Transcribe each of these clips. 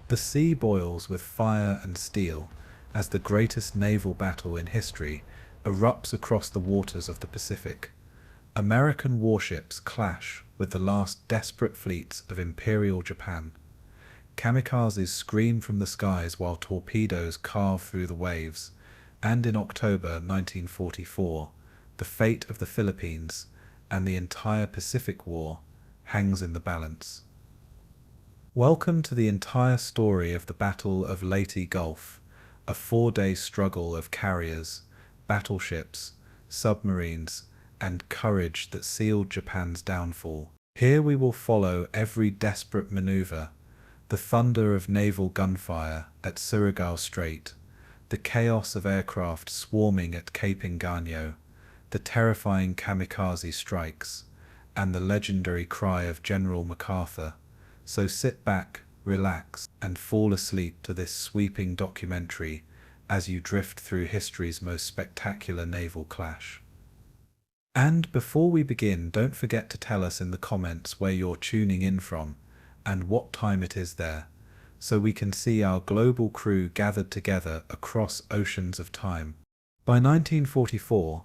The sea boils with fire and steel as the greatest naval battle in history erupts across the waters of the Pacific. American warships clash with the last desperate fleets of Imperial Japan. Kamikazes scream from the skies while torpedoes carve through the waves, and in October 1944, the fate of the Philippines and the entire Pacific War hangs in the balance. Welcome to the entire story of the Battle of Leyte Gulf, a 4-day struggle of carriers, battleships, submarines, and courage that sealed Japan's downfall. Here we will follow every desperate maneuver, the thunder of naval gunfire at Surigao Strait, the chaos of aircraft swarming at Cape Engaño, the terrifying kamikaze strikes, and the legendary cry of General MacArthur. So sit back, relax, and fall asleep to this sweeping documentary as you drift through history's most spectacular naval clash. And before we begin, don't forget to tell us in the comments where you're tuning in from and what time it is there, so we can see our global crew gathered together across oceans of time. By 1944,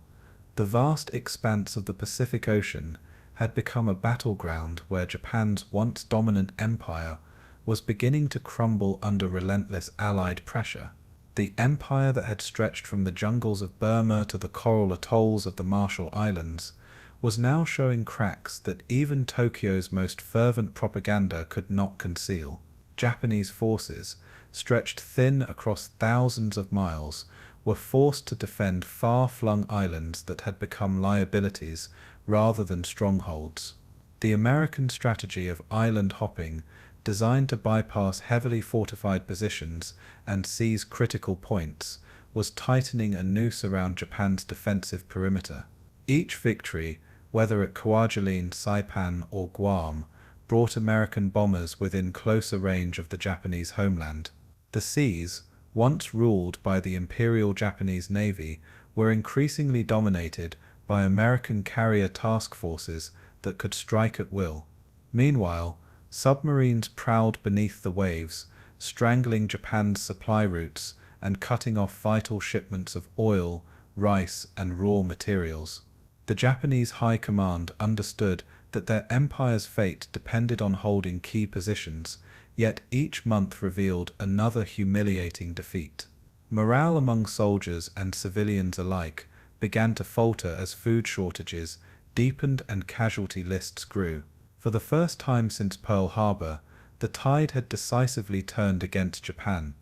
the vast expanse of the Pacific Ocean had become a battleground where Japan's once dominant empire was beginning to crumble under relentless Allied pressure. The empire that had stretched from the jungles of Burma to the coral atolls of the Marshall Islands was now showing cracks that even Tokyo's most fervent propaganda could not conceal. Japanese forces, stretched thin across thousands of miles, were forced to defend far-flung islands that had become liabilities rather than strongholds. The American strategy of island hopping, designed to bypass heavily fortified positions and seize critical points, was tightening a noose around Japan's defensive perimeter. Each victory, whether at Kwajalein, Saipan, or Guam, brought American bombers within closer range of the Japanese homeland. The seas, once ruled by the Imperial Japanese Navy, were increasingly dominated by American carrier task forces that could strike at will. Meanwhile, submarines prowled beneath the waves, strangling Japan's supply routes and cutting off vital shipments of oil, rice, and raw materials. The Japanese High Command understood that their empire's fate depended on holding key positions, yet each month revealed another humiliating defeat. Morale among soldiers and civilians alike began to falter as food shortages deepened and casualty lists grew. For the first time since Pearl Harbor, the tide had decisively turned against Japan.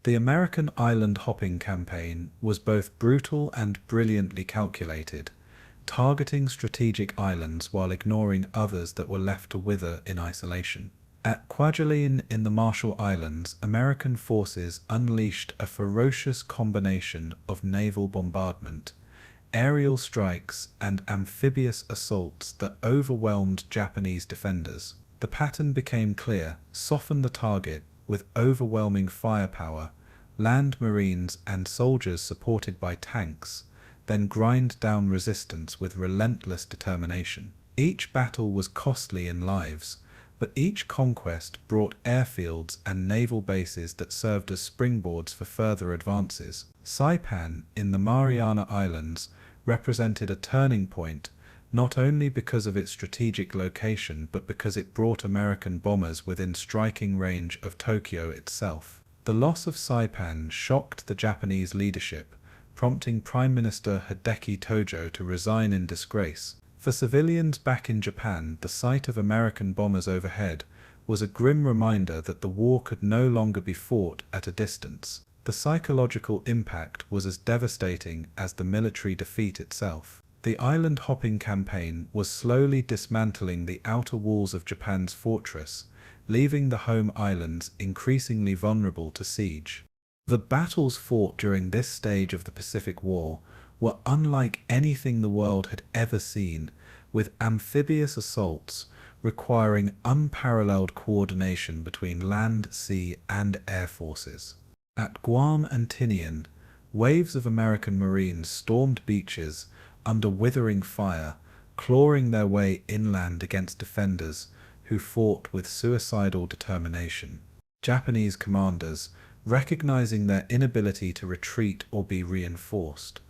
The American island hopping campaign was both brutal and brilliantly calculated, targeting strategic islands while ignoring others that were left to wither in isolation. At Kwajalein in the Marshall Islands, American forces unleashed a ferocious combination of naval bombardment, aerial strikes, and amphibious assaults that overwhelmed Japanese defenders. The pattern became clear: soften the target with overwhelming firepower, land marines and soldiers supported by tanks, then grind down resistance with relentless determination. Each battle was costly in lives, but each conquest brought airfields and naval bases that served as springboards for further advances. Saipan in the Mariana Islands represented a turning point, not only because of its strategic location but because it brought American bombers within striking range of Tokyo itself. The loss of Saipan shocked the Japanese leadership, prompting Prime Minister Hideki Tojo to resign in disgrace. For civilians back in Japan, the sight of American bombers overhead was a grim reminder that the war could no longer be fought at a distance. The psychological impact was as devastating as the military defeat itself. The island hopping campaign was slowly dismantling the outer walls of Japan's fortress, leaving the home islands increasingly vulnerable to siege. The battles fought during this stage of the Pacific War were unlike anything the world had ever seen, with amphibious assaults requiring unparalleled coordination between land, sea, and air forces. At Guam and Tinian, waves of American Marines stormed beaches under withering fire, clawing their way inland against defenders who fought with suicidal determination. Japanese commanders, recognizing their inability to retreat or be reinforced,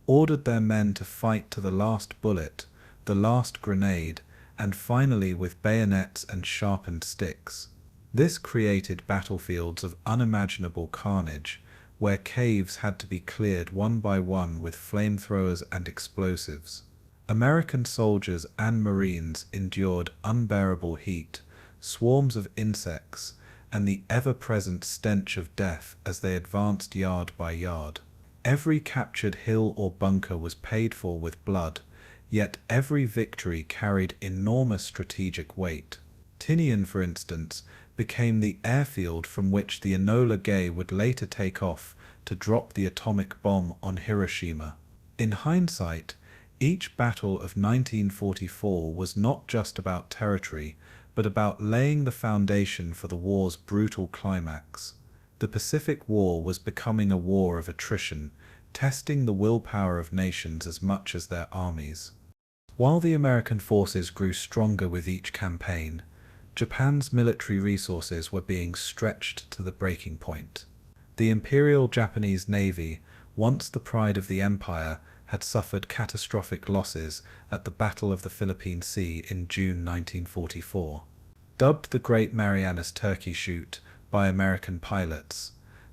ordered their men to fight to the last bullet, the last grenade, and finally with bayonets and sharpened sticks. This created battlefields of unimaginable carnage, where caves had to be cleared one by one with flamethrowers and explosives. American soldiers and Marines endured unbearable heat, swarms of insects, and the ever-present stench of death as they advanced yard by yard. Every captured hill or bunker was paid for with blood, yet every victory carried enormous strategic weight. Tinian, for instance, became the airfield from which the Enola Gay would later take off to drop the atomic bomb on Hiroshima. In hindsight, each battle of 1944 was not just about territory, but about laying the foundation for the war's brutal climax. The Pacific War was becoming a war of attrition, testing the willpower of nations as much as their armies. While the American forces grew stronger with each campaign, Japan's military resources were being stretched to the breaking point. The Imperial Japanese Navy, once the pride of the empire, had suffered catastrophic losses at the Battle of the Philippine Sea in June 1944. Dubbed the Great Marianas Turkey Shoot by American pilots,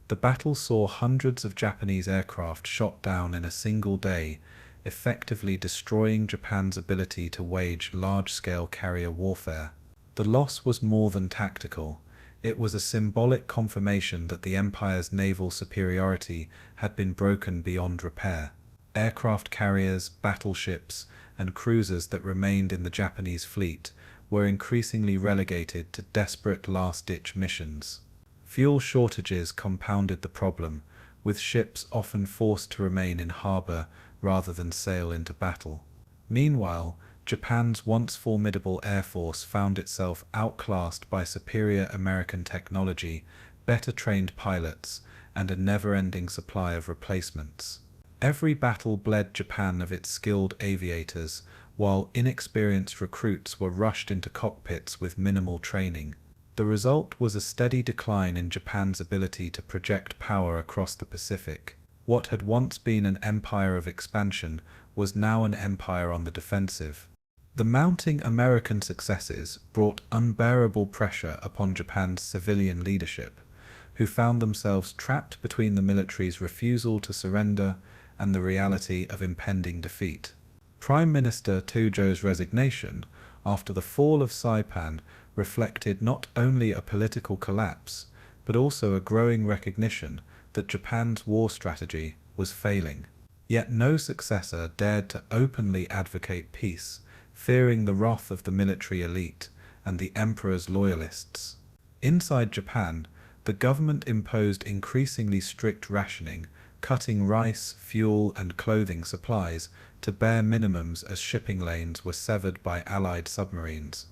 the battle saw hundreds of Japanese aircraft shot down in a single day, effectively destroying Japan's ability to wage large-scale carrier warfare. The loss was more than tactical. It was a symbolic confirmation that the empire's naval superiority had been broken beyond repair. Aircraft carriers, battleships, and cruisers that remained in the Japanese fleet were increasingly relegated to desperate last-ditch missions. Fuel shortages compounded the problem, with ships often forced to remain in harbor rather than sail into battle. Meanwhile, Japan's once formidable air force found itself outclassed by superior American technology, better trained pilots, and a never-ending supply of replacements. Every battle bled Japan of its skilled aviators, while inexperienced recruits were rushed into cockpits with minimal training. The result was a steady decline in Japan's ability to project power across the Pacific. What had once been an empire of expansion was now an empire on the defensive. The mounting American successes brought unbearable pressure upon Japan's civilian leadership, who found themselves trapped between the military's refusal to surrender and the reality of impending defeat. Prime Minister Tōjō's resignation after the fall of Saipan reflected not only a political collapse, but also a growing recognition that Japan's war strategy was failing. Yet no successor dared to openly advocate peace, fearing the wrath of the military elite and the emperor's loyalists. Inside Japan, the government imposed increasingly strict rationing, cutting rice, fuel, and clothing supplies to bare minimums as shipping lanes were severed by Allied submarines.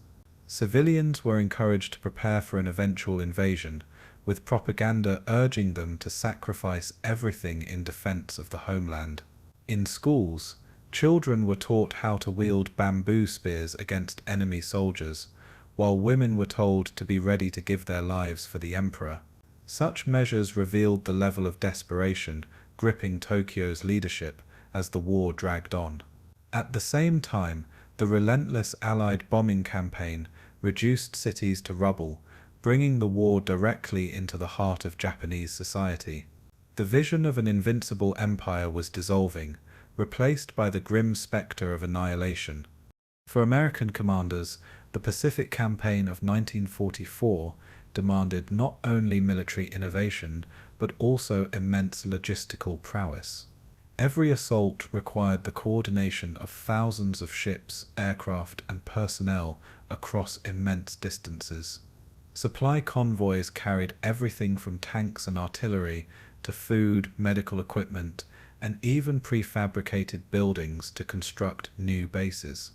Civilians were encouraged to prepare for an eventual invasion, with propaganda urging them to sacrifice everything in defense of the homeland. In schools, children were taught how to wield bamboo spears against enemy soldiers, while women were told to be ready to give their lives for the emperor. Such measures revealed the level of desperation gripping Tokyo's leadership as the war dragged on. At the same time, the relentless Allied bombing campaign reduced cities to rubble, bringing the war directly into the heart of Japanese society. The vision of an invincible empire was dissolving, replaced by the grim specter of annihilation. For American commanders, the Pacific Campaign of 1944 demanded not only military innovation, but also immense logistical prowess. Every assault required the coordination of thousands of ships, aircraft, and personnel across immense distances. Supply convoys carried everything from tanks and artillery to food, medical equipment, and even prefabricated buildings to construct new bases.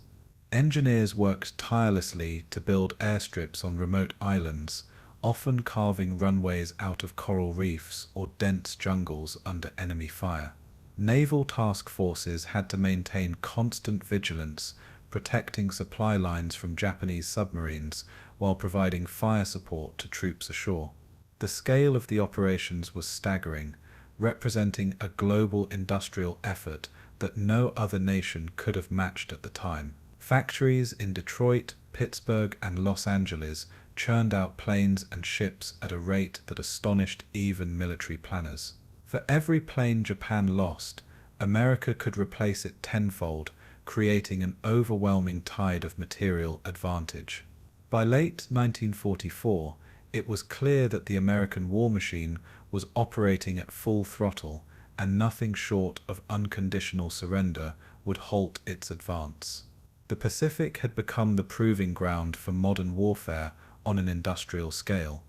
Engineers worked tirelessly to build airstrips on remote islands, often carving runways out of coral reefs or dense jungles under enemy fire. Naval task forces had to maintain constant vigilance, protecting supply lines from Japanese submarines while providing fire support to troops ashore. The scale of the operations was staggering, representing a global industrial effort that no other nation could have matched at the time. Factories in Detroit, Pittsburgh, and Los Angeles churned out planes and ships at a rate that astonished even military planners. For every plane Japan lost, America could replace it tenfold, creating an overwhelming tide of material advantage. By late 1944, it was clear that the American war machine was operating at full throttle, and nothing short of unconditional surrender would halt its advance. The Pacific had become the proving ground for modern warfare on an industrial scale.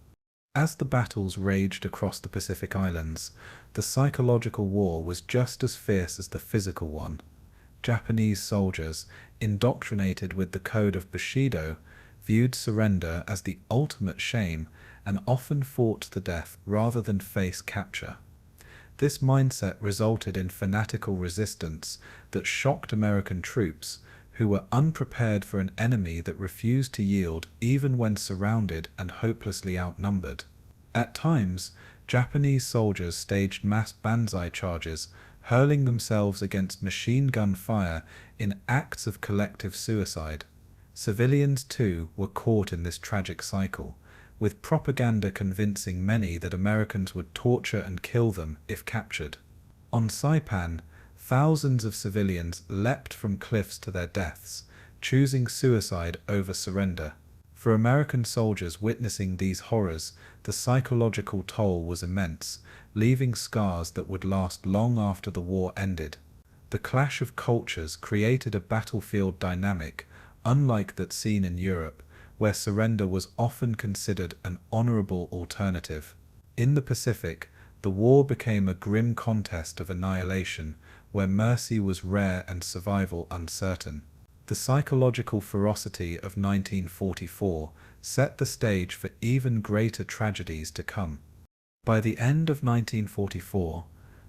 As the battles raged across the Pacific Islands, the psychological war was just as fierce as the physical one. Japanese soldiers, indoctrinated with the code of Bushido, viewed surrender as the ultimate shame and often fought to the death rather than face capture. This mindset resulted in fanatical resistance that shocked American troops, who were unprepared for an enemy that refused to yield even when surrounded and hopelessly outnumbered. At times, Japanese soldiers staged mass banzai charges, hurling themselves against machine gun fire in acts of collective suicide. Civilians, too, were caught in this tragic cycle, with propaganda convincing many that Americans would torture and kill them if captured. On Saipan, thousands of civilians leapt from cliffs to their deaths, choosing suicide over surrender. For American soldiers witnessing these horrors, the psychological toll was immense, leaving scars that would last long after the war ended. The clash of cultures created a battlefield dynamic, unlike that seen in Europe, where surrender was often considered an honorable alternative. In the Pacific, the war became a grim contest of annihilation, where mercy was rare and survival uncertain. The psychological ferocity of 1944 set the stage for even greater tragedies to come. By the end of 1944,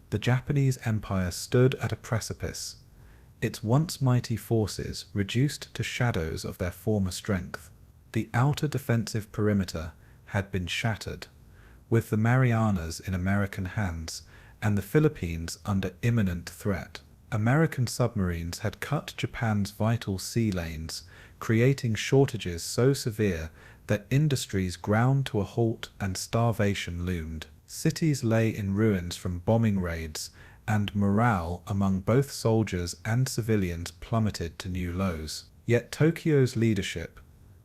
the Japanese Empire stood at a precipice, its once mighty forces reduced to shadows of their former strength. The outer defensive perimeter had been shattered, with the Marianas in American hands and the Philippines under imminent threat. American submarines had cut Japan's vital sea lanes, creating shortages so severe that industries ground to a halt and starvation loomed. Cities lay in ruins from bombing raids, and morale among both soldiers and civilians plummeted to new lows. Yet Tokyo's leadership,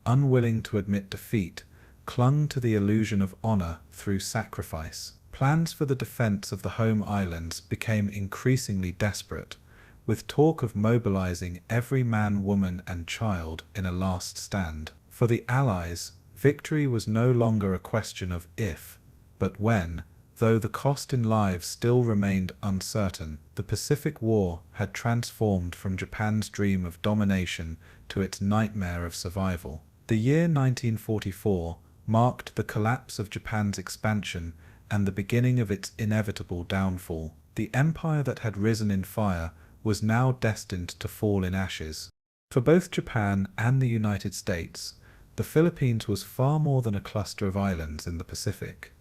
unwilling to admit defeat, clung to the illusion of honor through sacrifice. Plans for the defense of the home islands became increasingly desperate, with talk of mobilizing every man, woman, and child in a last stand. For the Allies, victory was no longer a question of if, but when. Though the cost in lives still remained uncertain, the Pacific War had transformed from Japan's dream of domination to its nightmare of survival. The year 1944 marked the collapse of Japan's expansion and the beginning of its inevitable downfall. The empire that had risen in fire was now destined to fall in ashes. For both Japan and the United States, the Philippines was far more than a cluster of islands in the Pacific.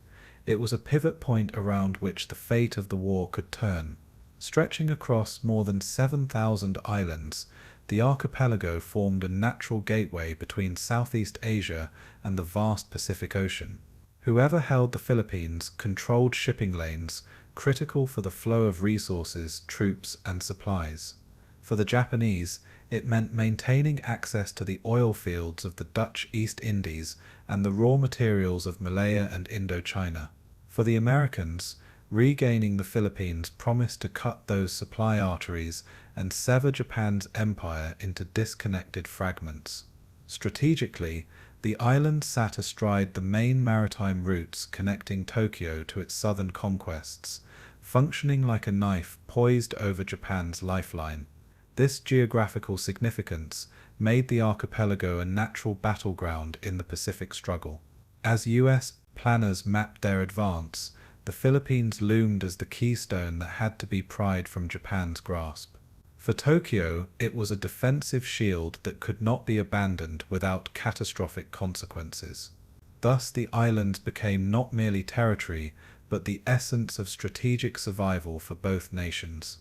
It was a pivot point around which the fate of the war could turn. Stretching across more than 7,000 islands, the archipelago formed a natural gateway between Southeast Asia and the vast Pacific Ocean. Whoever held the Philippines controlled shipping lanes, critical for the flow of resources, troops, and supplies. For the Japanese, it meant maintaining access to the oil fields of the Dutch East Indies and the raw materials of Malaya and Indochina. For the Americans, regaining the Philippines promised to cut those supply arteries and sever Japan's empire into disconnected fragments. Strategically, the island sat astride the main maritime routes connecting Tokyo to its southern conquests, functioning like a knife poised over Japan's lifeline. This geographical significance made the archipelago a natural battleground in the Pacific struggle. As U.S. planners mapped their advance, the Philippines loomed as the keystone that had to be pried from Japan's grasp. For Tokyo, it was a defensive shield that could not be abandoned without catastrophic consequences. Thus the islands became not merely territory, but the essence of strategic survival for both nations.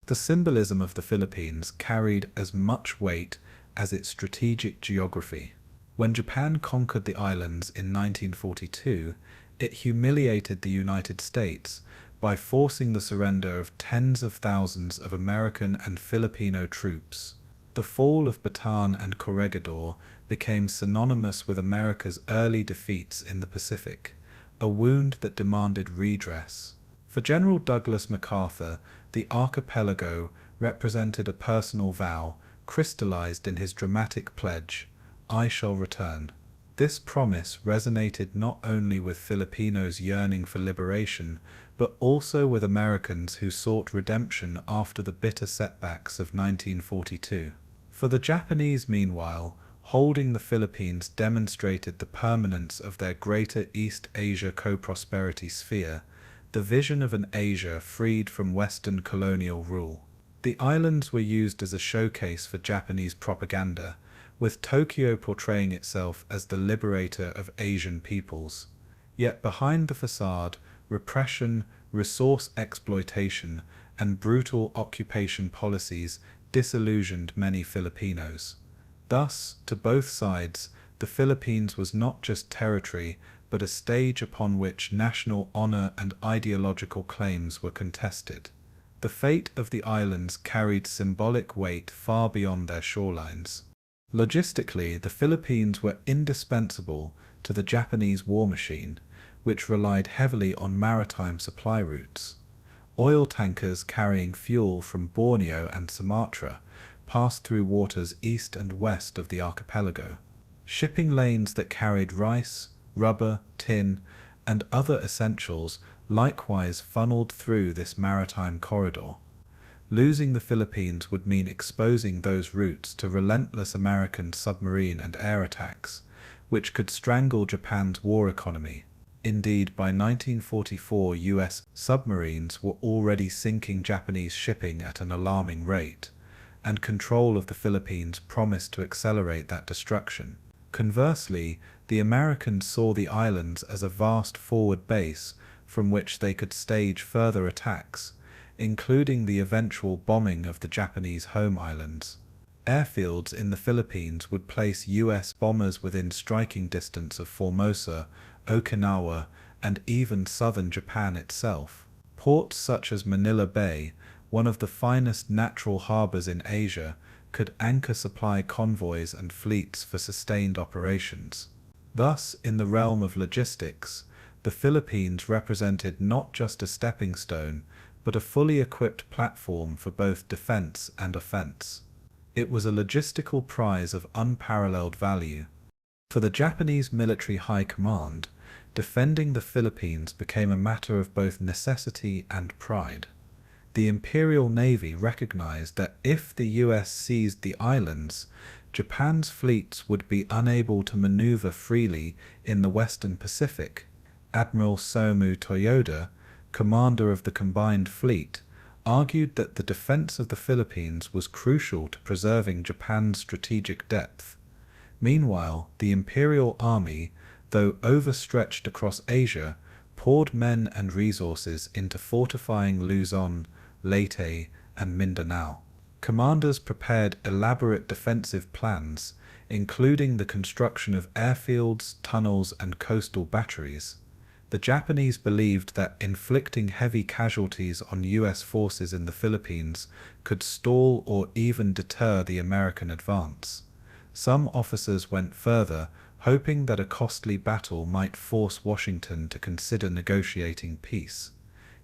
The symbolism of the Philippines carried as much weight as its strategic geography. When Japan conquered the islands in 1942, it humiliated the United States by forcing the surrender of tens of thousands of American and Filipino troops. The fall of Bataan and Corregidor became synonymous with America's early defeats in the Pacific, a wound that demanded redress. For General Douglas MacArthur, the archipelago represented a personal vow crystallized in his dramatic pledge, "I shall return." This promise resonated not only with Filipinos yearning for liberation, but also with Americans who sought redemption after the bitter setbacks of 1942. For the Japanese, meanwhile, holding the Philippines demonstrated the permanence of their greater East Asia co-prosperity sphere, the vision of an Asia freed from Western colonial rule. The islands were used as a showcase for Japanese propaganda, with Tokyo portraying itself as the liberator of Asian peoples. Yet behind the facade, repression, resource exploitation, and brutal occupation policies disillusioned many Filipinos. Thus, to both sides, the Philippines was not just territory, but a stage upon which national honor and ideological claims were contested. The fate of the islands carried symbolic weight far beyond their shorelines. Logistically, the Philippines were indispensable to the Japanese war machine, which relied heavily on maritime supply routes. Oil tankers carrying fuel from Borneo and Sumatra passed through waters east and west of the archipelago. Shipping lanes that carried rice, rubber, tin, and other essentials likewise funneled through this maritime corridor. Losing the Philippines would mean exposing those routes to relentless American submarine and air attacks, which could strangle Japan's war economy. Indeed, by 1944, US submarines were already sinking Japanese shipping at an alarming rate, and control of the Philippines promised to accelerate that destruction. Conversely, the Americans saw the islands as a vast forward base from which they could stage further attacks, including the eventual bombing of the Japanese home islands. Airfields in the Philippines would place US bombers within striking distance of Formosa, Okinawa, and even southern Japan itself. Ports such as Manila Bay, one of the finest natural harbors in Asia, could anchor supply convoys and fleets for sustained operations. Thus, in the realm of logistics, the Philippines represented not just a stepping stone, but a fully equipped platform for both defense and offense. It was a logistical prize of unparalleled value. For the Japanese military high command, defending the Philippines became a matter of both necessity and pride. The Imperial Navy recognized that if the US seized the islands, Japan's fleets would be unable to maneuver freely in the Western Pacific. Admiral Somu Toyoda, commander of the combined fleet, argued that the defense of the Philippines was crucial to preserving Japan's strategic depth. Meanwhile, the Imperial Army, though overstretched across Asia, poured men and resources into fortifying Luzon, Leyte, and Mindanao. Commanders prepared elaborate defensive plans, including the construction of airfields, tunnels, and coastal batteries. The Japanese believed that inflicting heavy casualties on US forces in the Philippines could stall or even deter the American advance. Some officers went further, hoping that a costly battle might force Washington to consider negotiating peace.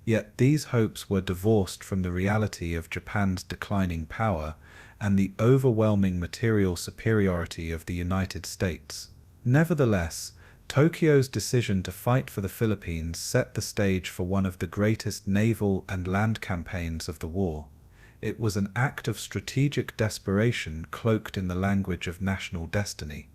Yet these hopes were divorced from the reality of Japan's declining power and the overwhelming material superiority of the United States. Nevertheless, Tokyo's decision to fight for the Philippines set the stage for one of the greatest naval and land campaigns of the war. It was an act of strategic desperation cloaked in the language of national destiny.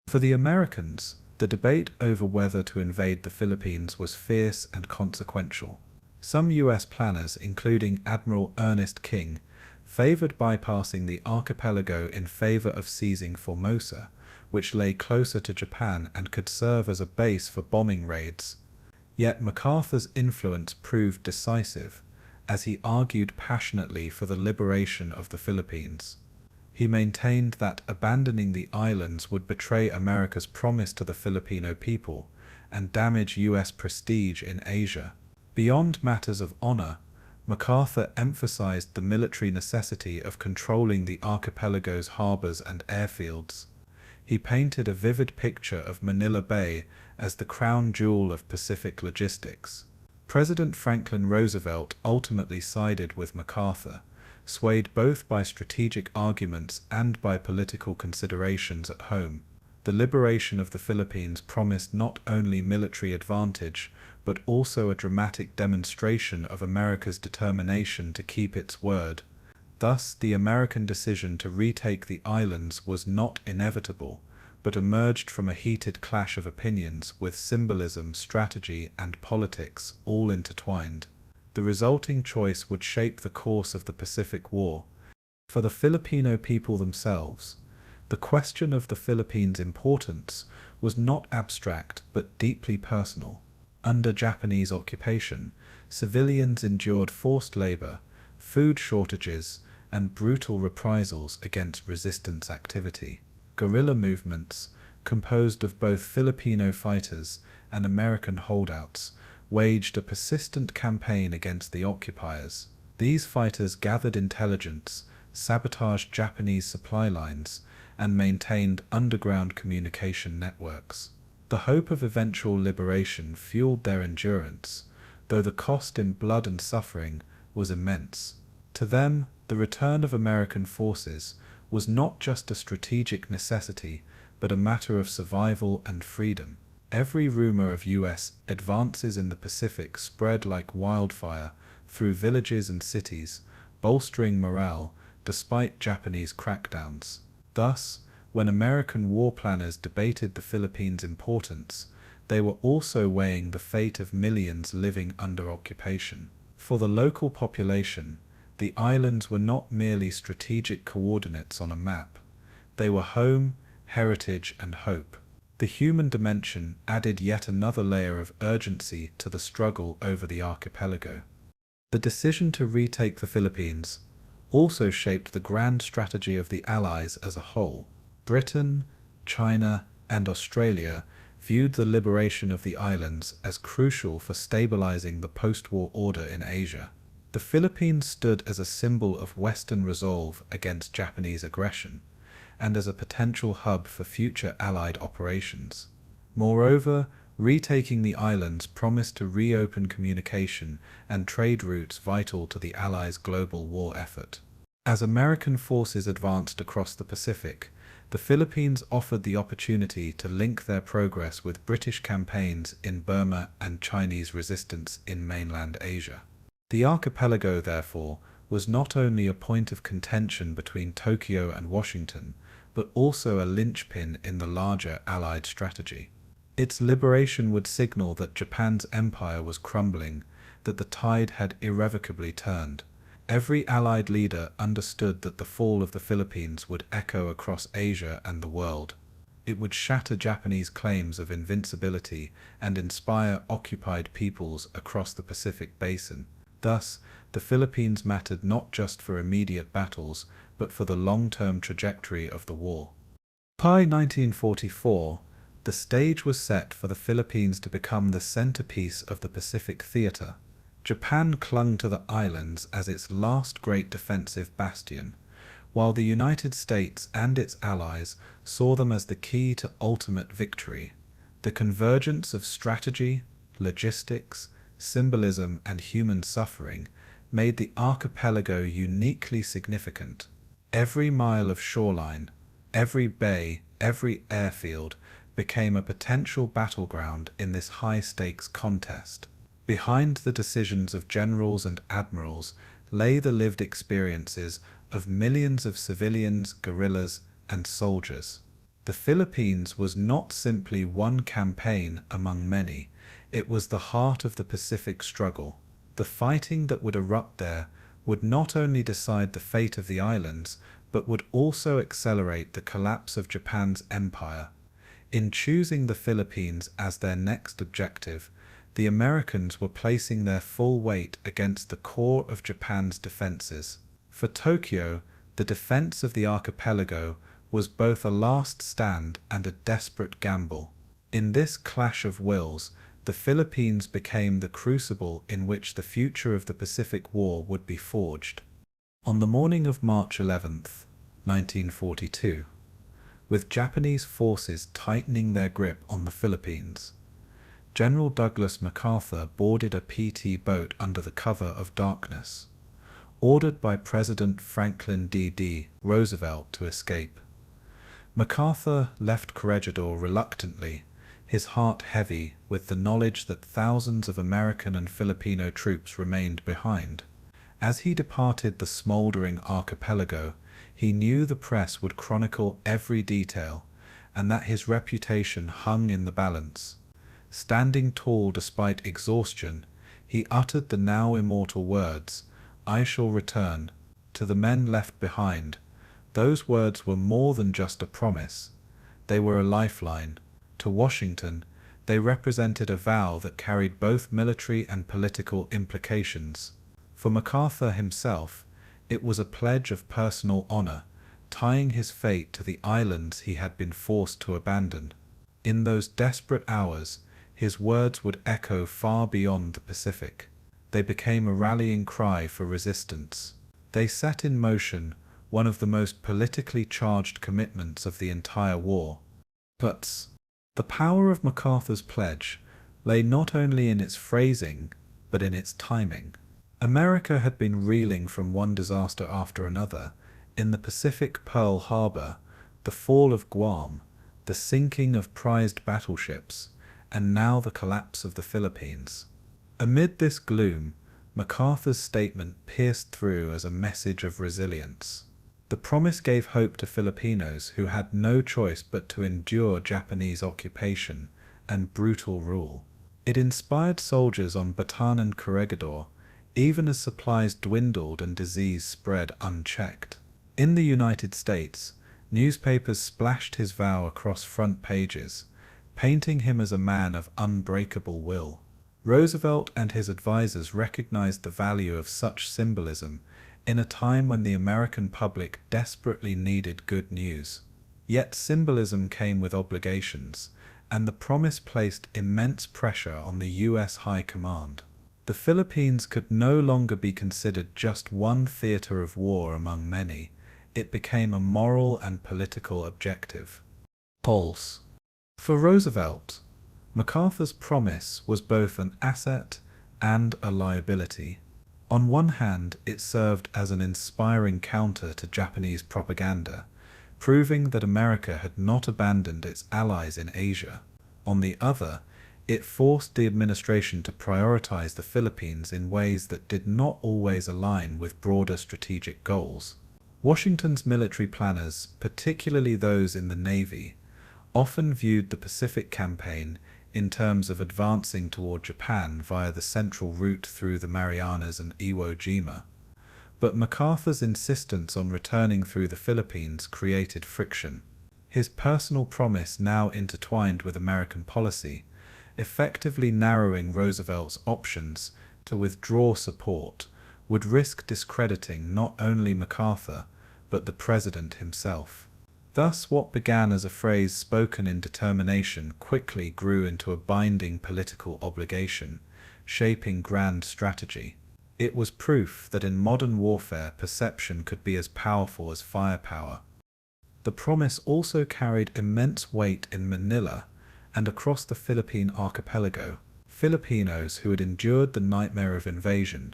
For the Americans, the debate over whether to invade the Philippines was fierce and consequential. Some US planners, including Admiral Ernest King, favored bypassing the archipelago in favor of seizing Formosa, which lay closer to Japan and could serve as a base for bombing raids. Yet MacArthur's influence proved decisive, as he argued passionately for the liberation of the Philippines. He maintained that abandoning the islands would betray America's promise to the Filipino people and damage U.S. prestige in Asia. Beyond matters of honor, MacArthur emphasized the military necessity of controlling the archipelago's harbors and airfields. He painted a vivid picture of Manila Bay as the crown jewel of Pacific logistics. President Franklin Roosevelt ultimately sided with MacArthur, swayed both by strategic arguments and by political considerations at home. The liberation of the Philippines promised not only military advantage, but also a dramatic demonstration of America's determination to keep its word. Thus, the American decision to retake the islands was not inevitable, but emerged from a heated clash of opinions with symbolism, strategy, and politics all intertwined. The resulting choice would shape the course of the Pacific War. For the Filipino people themselves, the question of the Philippines' importance was not abstract but deeply personal. Under Japanese occupation, civilians endured forced labor, food shortages, and brutal reprisals against resistance activity. Guerrilla movements, composed of both Filipino fighters and American holdouts, waged a persistent campaign against the occupiers. These fighters gathered intelligence, sabotaged Japanese supply lines, and maintained underground communication networks. The hope of eventual liberation fueled their endurance, though the cost in blood and suffering was immense. To them, the return of American forces was not just a strategic necessity, but a matter of survival and freedom. Every rumor of U.S. advances in the Pacific spread like wildfire through villages and cities, bolstering morale despite Japanese crackdowns. Thus, when American war planners debated the Philippines' importance, they were also weighing the fate of millions living under occupation. For the local population, the islands were not merely strategic coordinates on a map. They were home, heritage, and hope. The human dimension added yet another layer of urgency to the struggle over the archipelago. The decision to retake the Philippines also shaped the grand strategy of the Allies as a whole. Britain, China, and Australia viewed the liberation of the islands as crucial for stabilizing the post-war order in Asia. The Philippines stood as a symbol of Western resolve against Japanese aggression, and as a potential hub for future Allied operations. Moreover, retaking the islands promised to reopen communication and trade routes vital to the Allies' global war effort. As American forces advanced across the Pacific, the Philippines offered the opportunity to link their progress with British campaigns in Burma and Chinese resistance in mainland Asia. The archipelago, therefore, was not only a point of contention between Tokyo and Washington, but also a linchpin in the larger Allied strategy. Its liberation would signal that Japan's empire was crumbling, that the tide had irrevocably turned. Every Allied leader understood that the fall of the Philippines would echo across Asia and the world. It would shatter Japanese claims of invincibility and inspire occupied peoples across the Pacific basin. Thus, the Philippines mattered not just for immediate battles, but for the long-term trajectory of the war. By 1944, the stage was set for the Philippines to become the centerpiece of the Pacific theater. Japan clung to the islands as its last great defensive bastion, while the United States and its allies saw them as the key to ultimate victory. The convergence of strategy, logistics, symbolism, and human suffering made the archipelago uniquely significant. Every mile of shoreline, every bay, every airfield became a potential battleground in this high-stakes contest. Behind the decisions of generals and admirals lay the lived experiences of millions of civilians, guerrillas, and soldiers. The Philippines was not simply one campaign among many, it was the heart of the Pacific struggle. The fighting that would erupt there would not only decide the fate of the islands, but would also accelerate the collapse of Japan's empire. In choosing the Philippines as their next objective, the Americans were placing their full weight against the core of Japan's defenses. For Tokyo, the defense of the archipelago was both a last stand and a desperate gamble. In this clash of wills, the Philippines became the crucible in which the future of the Pacific War would be forged. On the morning of March 11th, 1942, with Japanese forces tightening their grip on the Philippines, General Douglas MacArthur boarded a PT boat under the cover of darkness, ordered by President Franklin D. Roosevelt to escape. MacArthur left Corregidor reluctantly, his heart heavy with the knowledge that thousands of American and Filipino troops remained behind. As he departed the smoldering archipelago, he knew the press would chronicle every detail, and that his reputation hung in the balance. Standing tall despite exhaustion, he uttered the now immortal words, "I shall return," to the men left behind. Those words were more than just a promise. They were a lifeline. To Washington, they represented a vow that carried both military and political implications. For MacArthur himself, it was a pledge of personal honor, tying his fate to the islands he had been forced to abandon. In those desperate hours, his words would echo far beyond the Pacific. They became a rallying cry for resistance. They set in motion one of the most politically charged commitments of the entire war. But the power of MacArthur's pledge lay not only in its phrasing, but in its timing. America had been reeling from one disaster after another. In the Pacific, Pearl Harbor, the fall of Guam, the sinking of prized battleships, and now the collapse of the Philippines. Amid this gloom, MacArthur's statement pierced through as a message of resilience. The promise gave hope to Filipinos who had no choice but to endure Japanese occupation and brutal rule. It inspired soldiers on Bataan and Corregidor, even as supplies dwindled and disease spread unchecked. In the United States, newspapers splashed his vow across front pages, painting him as a man of unbreakable will. Roosevelt and his advisors recognized the value of such symbolism in a time when the American public desperately needed good news. Yet symbolism came with obligations, and the promise placed immense pressure on the U.S. High Command. The Philippines could no longer be considered just one theater of war among many. It became a moral and political objective. Pulse. For Roosevelt, MacArthur's promise was both an asset and a liability. On one hand, it served as an inspiring counter to Japanese propaganda, proving that America had not abandoned its allies in Asia. On the other, it forced the administration to prioritize the Philippines in ways that did not always align with broader strategic goals. Washington's military planners, particularly those in the Navy, often viewed the Pacific campaign in terms of advancing toward Japan via the central route through the Marianas and Iwo Jima. But MacArthur's insistence on returning through the Philippines created friction. His personal promise now intertwined with American policy, effectively narrowing Roosevelt's options to withdraw support, would risk discrediting not only MacArthur, but the president himself. Thus, what began as a phrase spoken in determination quickly grew into a binding political obligation, shaping grand strategy. It was proof that in modern warfare perception could be as powerful as firepower. The promise also carried immense weight in Manila and across the Philippine archipelago. Filipinos who had endured the nightmare of invasion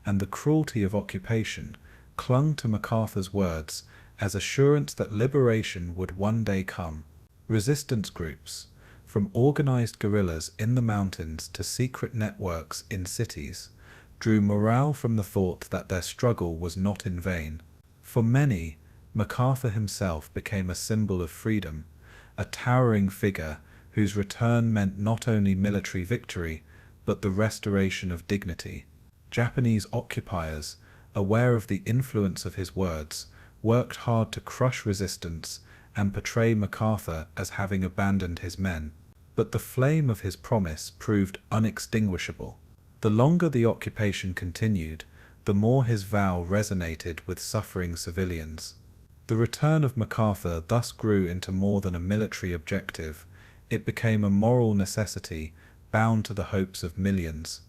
and the cruelty of occupation clung to MacArthur's words as assurance that liberation would one day come. Resistance groups, from organized guerrillas in the mountains to secret networks in cities, drew morale from the thought that their struggle was not in vain. For many, MacArthur himself became a symbol of freedom, a towering figure whose return meant not only military victory, but the restoration of dignity. Japanese occupiers, aware of the influence of his words, worked hard to crush resistance and portray MacArthur as having abandoned his men. But the flame of his promise proved unextinguishable. The longer the occupation continued, the more his vow resonated with suffering civilians. The return of MacArthur thus grew into more than a military objective. It became a moral necessity, bound to the hopes of millions.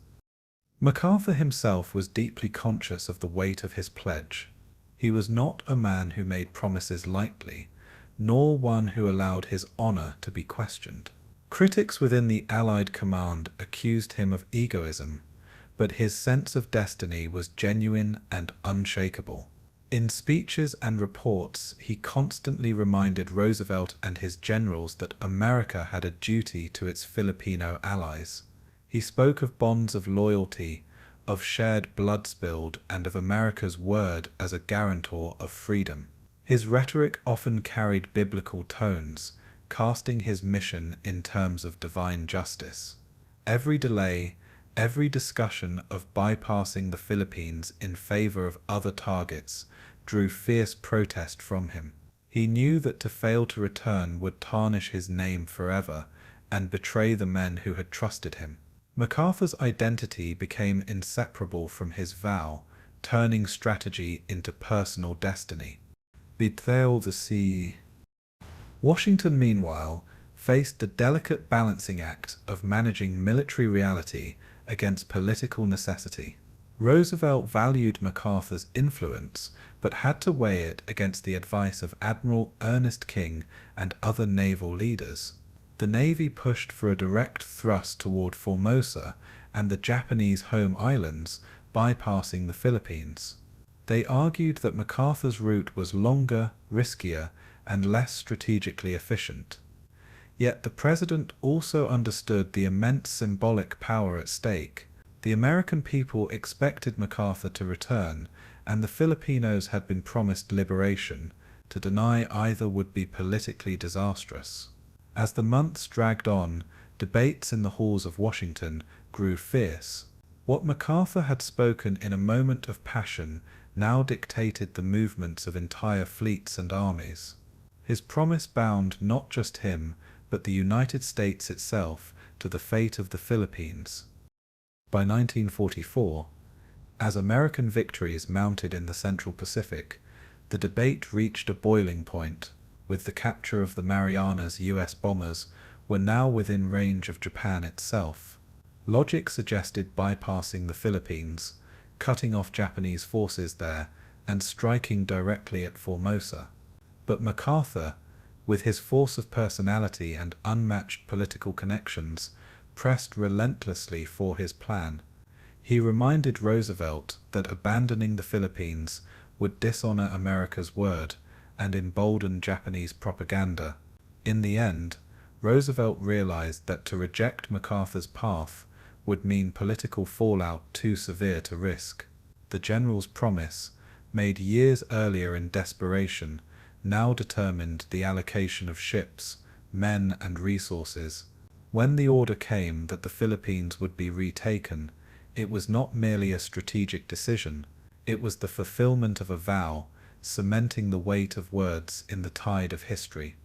MacArthur himself was deeply conscious of the weight of his pledge. He was not a man who made promises lightly, nor one who allowed his honor to be questioned. Critics within the Allied command accused him of egoism, but his sense of destiny was genuine and unshakable. In speeches and reports, he constantly reminded Roosevelt and his generals that America had a duty to its Filipino allies. He spoke of bonds of loyalty, of shared blood spilled, and of America's word as a guarantor of freedom. His rhetoric often carried biblical tones, casting his mission in terms of divine justice. Every delay, every discussion of bypassing the Philippines in favor of other targets drew fierce protest from him. He knew that to fail to return would tarnish his name forever and betray the men who had trusted him. MacArthur's identity became inseparable from his vow, turning strategy into personal destiny. Battle of Leyte. Washington, meanwhile, faced the delicate balancing act of managing military reality against political necessity. Roosevelt valued MacArthur's influence, but had to weigh it against the advice of Admiral Ernest King and other naval leaders. The Navy pushed for a direct thrust toward Formosa and the Japanese home islands, bypassing the Philippines. They argued that MacArthur's route was longer, riskier, and less strategically efficient. Yet the president also understood the immense symbolic power at stake. The American people expected MacArthur to return, and the Filipinos had been promised liberation. To deny either would be politically disastrous. As the months dragged on, debates in the halls of Washington grew fierce. What MacArthur had spoken in a moment of passion now dictated the movements of entire fleets and armies. His promise bound not just him, but the United States itself to the fate of the Philippines. By 1944, as American victories mounted in the Central Pacific, the debate reached a boiling point. With the capture of the Marianas, US bombers were now within range of Japan itself. Logic suggested bypassing the Philippines, cutting off Japanese forces there, and striking directly at Formosa. But MacArthur, with his force of personality and unmatched political connections, pressed relentlessly for his plan. He reminded Roosevelt that abandoning the Philippines would dishonor America's word and embolden Japanese propaganda. In the end, Roosevelt realized that to reject MacArthur's path would mean political fallout too severe to risk. The general's promise, made years earlier in desperation, now determined the allocation of ships, men, and resources. When the order came that the Philippines would be retaken, it was not merely a strategic decision, it was the fulfillment of a vow, cementing the weight of words in the tide of history.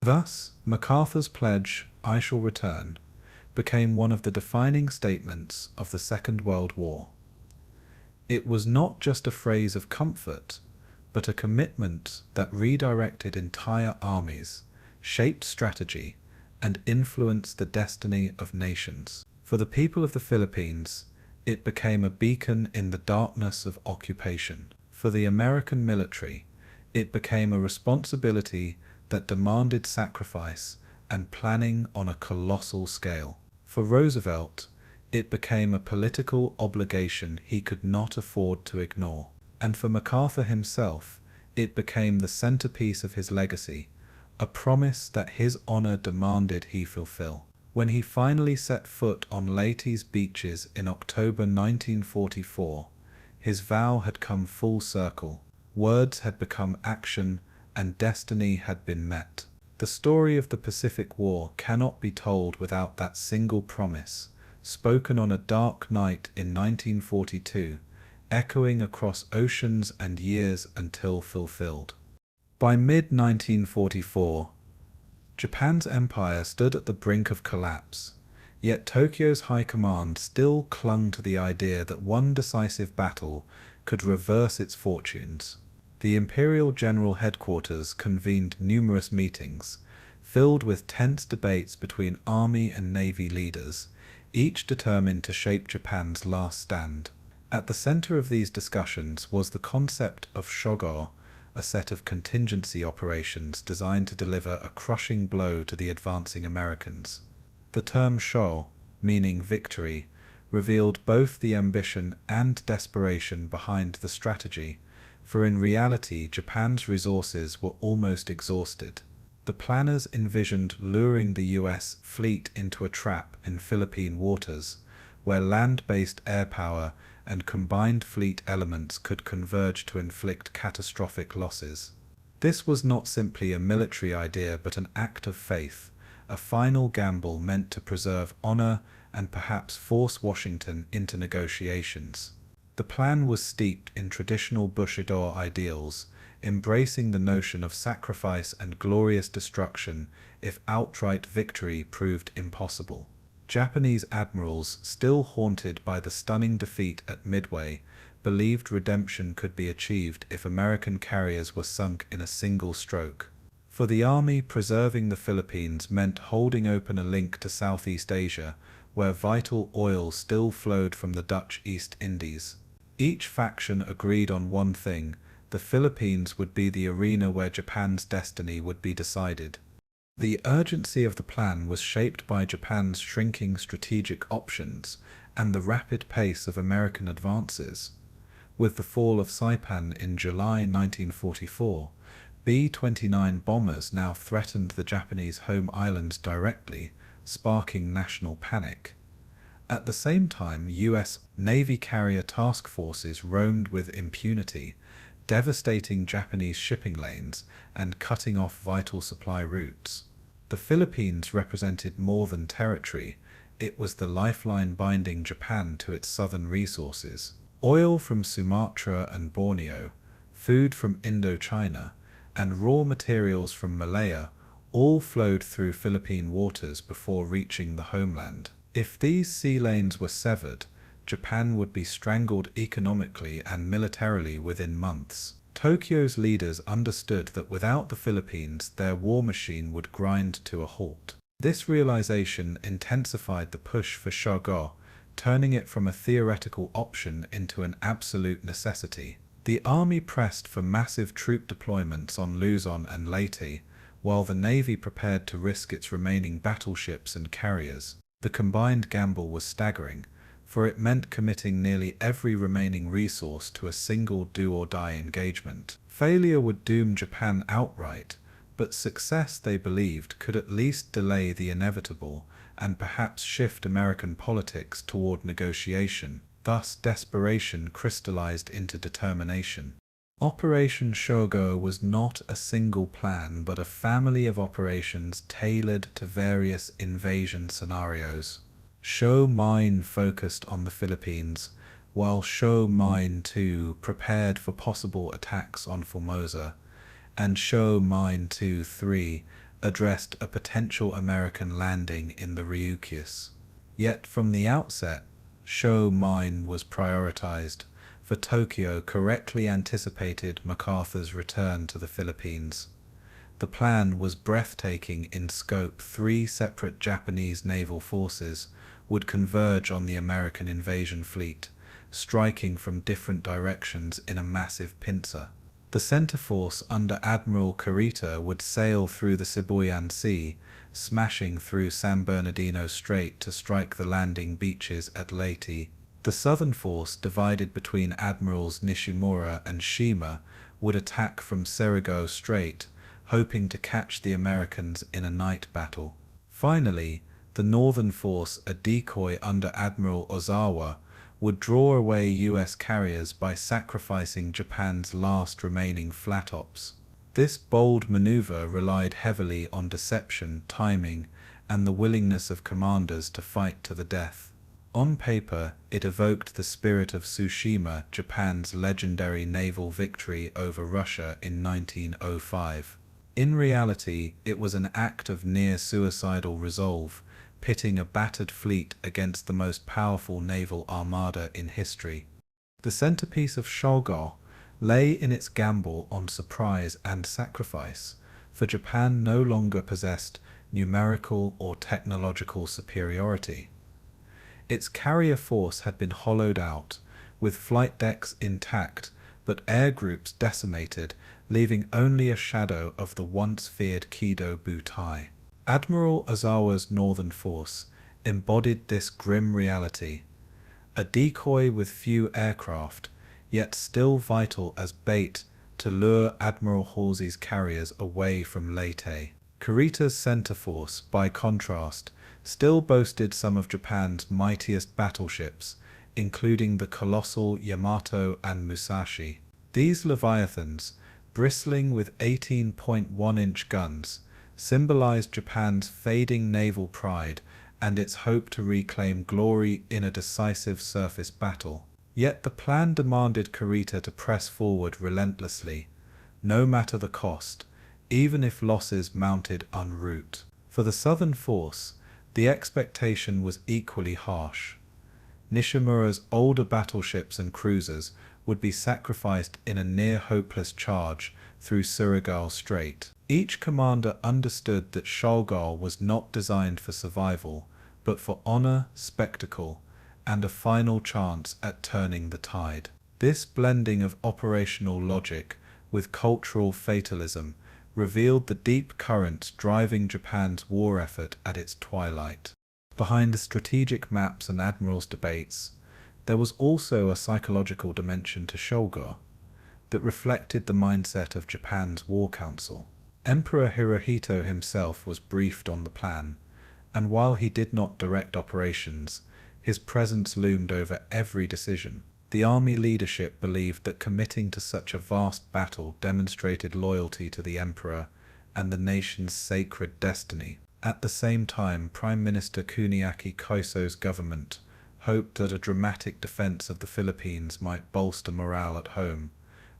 Thus, MacArthur's pledge, "I shall return," became one of the defining statements of the Second World War. It was not just a phrase of comfort, but a commitment that redirected entire armies, shaped strategy, and influenced the destiny of nations. For the people of the Philippines, it became a beacon in the darkness of occupation. For the American military, it became a responsibility that demanded sacrifice and planning on a colossal scale. For Roosevelt, it became a political obligation he could not afford to ignore. And for MacArthur himself, it became the centerpiece of his legacy, a promise that his honor demanded he fulfill. When he finally set foot on Leyte's beaches in October 1944, his vow had come full circle. Words had become action, and destiny had been met. The story of the Pacific War cannot be told without that single promise, spoken on a dark night in 1942, echoing across oceans and years until fulfilled. By mid-1944, Japan's empire stood at the brink of collapse, yet Tokyo's high command still clung to the idea that one decisive battle could reverse its fortunes. The Imperial General Headquarters convened numerous meetings, filled with tense debates between army and navy leaders, each determined to shape Japan's last stand. At the center of these discussions was the concept of Shō-Gō, a set of contingency operations designed to deliver a crushing blow to the advancing Americans. The term Shō, meaning victory, revealed both the ambition and desperation behind the strategy, for in reality Japan's resources were almost exhausted. The planners envisioned luring the US fleet into a trap in Philippine waters, where land-based air power and combined fleet elements could converge to inflict catastrophic losses. This was not simply a military idea but an act of faith, a final gamble meant to preserve honor and perhaps force Washington into negotiations. The plan was steeped in traditional Bushido ideals, embracing the notion of sacrifice and glorious destruction if outright victory proved impossible. Japanese admirals, still haunted by the stunning defeat at Midway, believed redemption could be achieved if American carriers were sunk in a single stroke. For the army, preserving the Philippines meant holding open a link to Southeast Asia, where vital oil still flowed from the Dutch East Indies. Each faction agreed on one thing: the Philippines would be the arena where Japan's destiny would be decided. The urgency of the plan was shaped by Japan's shrinking strategic options and the rapid pace of American advances. With the fall of Saipan in July 1944, B-29 bombers now threatened the Japanese home islands directly, sparking national panic. At the same time, U.S. Navy carrier task forces roamed with impunity, devastating Japanese shipping lanes and cutting off vital supply routes. The Philippines represented more than territory; it was the lifeline binding Japan to its southern resources. Oil from Sumatra and Borneo, food from Indochina, and raw materials from Malaya all flowed through Philippine waters before reaching the homeland. If these sea lanes were severed, Japan would be strangled economically and militarily within months. Tokyo's leaders understood that without the Philippines, their war machine would grind to a halt. This realization intensified the push for Shō-Gō, turning it from a theoretical option into an absolute necessity. The army pressed for massive troop deployments on Luzon and Leyte, while the navy prepared to risk its remaining battleships and carriers. The combined gamble was staggering, for it meant committing nearly every remaining resource to a single do-or-die engagement. Failure would doom Japan outright, but success, they believed, could at least delay the inevitable and perhaps shift American politics toward negotiation. Thus, desperation crystallized into determination. Operation Shō-Gō was not a single plan but a family of operations tailored to various invasion scenarios. Shō-Mine focused on the Philippines, while Shō-Mine 2 prepared for possible attacks on Formosa, and Shō-Mine 2-3 addressed a potential American landing in the Ryukyus. Yet from the outset, Shō-Mine was prioritized, for Tokyo correctly anticipated MacArthur's return to the Philippines. The plan was breathtaking in scope. 3 separate Japanese naval forces would converge on the American invasion fleet, striking from different directions in a massive pincer. The center force under Admiral Kurita would sail through the Sibuyan Sea, smashing through San Bernardino Strait to strike the landing beaches at Leyte. The southern force, divided between Admirals Nishimura and Shima, would attack from Surigao Strait, hoping to catch the Americans in a night battle. Finally, the northern force, a decoy under Admiral Ozawa, would draw away U.S. carriers by sacrificing Japan's last remaining flat-ops. This bold maneuver relied heavily on deception, timing, and the willingness of commanders to fight to the death. On paper, it evoked the spirit of Tsushima, Japan's legendary naval victory over Russia in 1905. In reality, it was an act of near-suicidal resolve, pitting a battered fleet against the most powerful naval armada in history. The centerpiece of Shō-Gō lay in its gamble on surprise and sacrifice, for Japan no longer possessed numerical or technological superiority. Its carrier force had been hollowed out, with flight decks intact, but air groups decimated, leaving only a shadow of the once feared Kido Butai. Admiral Ozawa's northern force embodied this grim reality, a decoy with few aircraft, yet still vital as bait to lure Admiral Halsey's carriers away from Leyte. Kurita's center force, by contrast, still boasted some of Japan's mightiest battleships, including the colossal Yamato and Musashi. These leviathans, bristling with 18.1-inch guns, symbolized Japan's fading naval pride and its hope to reclaim glory in a decisive surface battle. Yet the plan demanded Kurita to press forward relentlessly, no matter the cost, even if losses mounted en route. For the southern force, the expectation was equally harsh. Nishimura's older battleships and cruisers would be sacrificed in a near-hopeless charge through Surigao Strait. Each commander understood that Shō-Gō was not designed for survival, but for honor, spectacle, and a final chance at turning the tide. This blending of operational logic with cultural fatalism revealed the deep currents driving Japan's war effort at its twilight. Behind the strategic maps and admirals' debates, there was also a psychological dimension to Shō-Gō that reflected the mindset of Japan's war council. Emperor Hirohito himself was briefed on the plan, and while he did not direct operations, his presence loomed over every decision. The army leadership believed that committing to such a vast battle demonstrated loyalty to the emperor and the nation's sacred destiny. At the same time, Prime Minister Kuniaki Koiso's government hoped that a dramatic defense of the Philippines might bolster morale at home,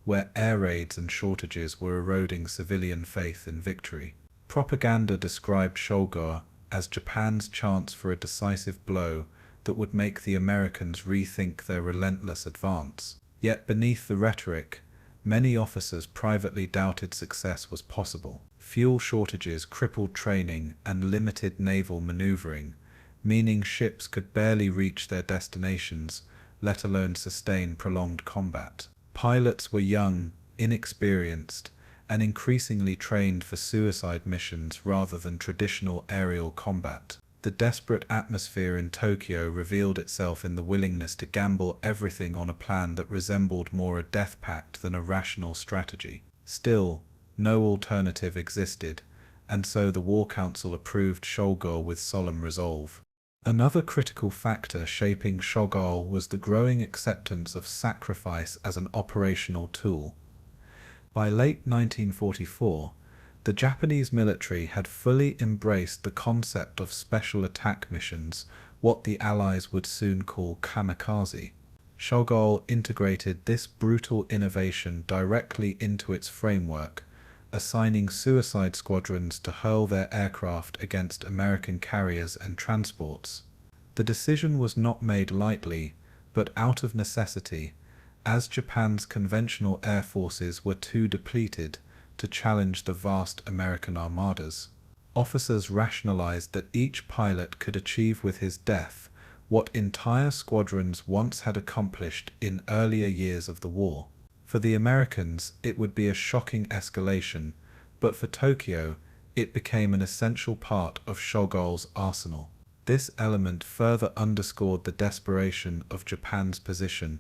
where air raids and shortages were eroding civilian faith in victory. Propaganda described Shō-Gō as Japan's chance for a decisive blow that would make the Americans rethink their relentless advance. Yet beneath the rhetoric, many officers privately doubted success was possible. Fuel shortages, crippled training, and limited naval maneuvering, meaning ships could barely reach their destinations, let alone sustain prolonged combat. Pilots were young, inexperienced, and increasingly trained for suicide missions rather than traditional aerial combat. The desperate atmosphere in Tokyo revealed itself in the willingness to gamble everything on a plan that resembled more a death pact than a rational strategy. Still, no alternative existed, and so the War Council approved Shō-Gō with solemn resolve. Another critical factor shaping Shō-Gō was the growing acceptance of sacrifice as an operational tool. By late 1944, the Japanese military had fully embraced the concept of special attack missions, what the Allies would soon call kamikaze. Shō-Gō integrated this brutal innovation directly into its framework, assigning suicide squadrons to hurl their aircraft against American carriers and transports. The decision was not made lightly, but out of necessity, as Japan's conventional air forces were too depleted to challenge the vast American armadas. Officers rationalized that each pilot could achieve with his death what entire squadrons once had accomplished in earlier years of the war. For the Americans, it would be a shocking escalation, but for Tokyo, it became an essential part of Shō-Gō's arsenal. This element further underscored the desperation of Japan's position,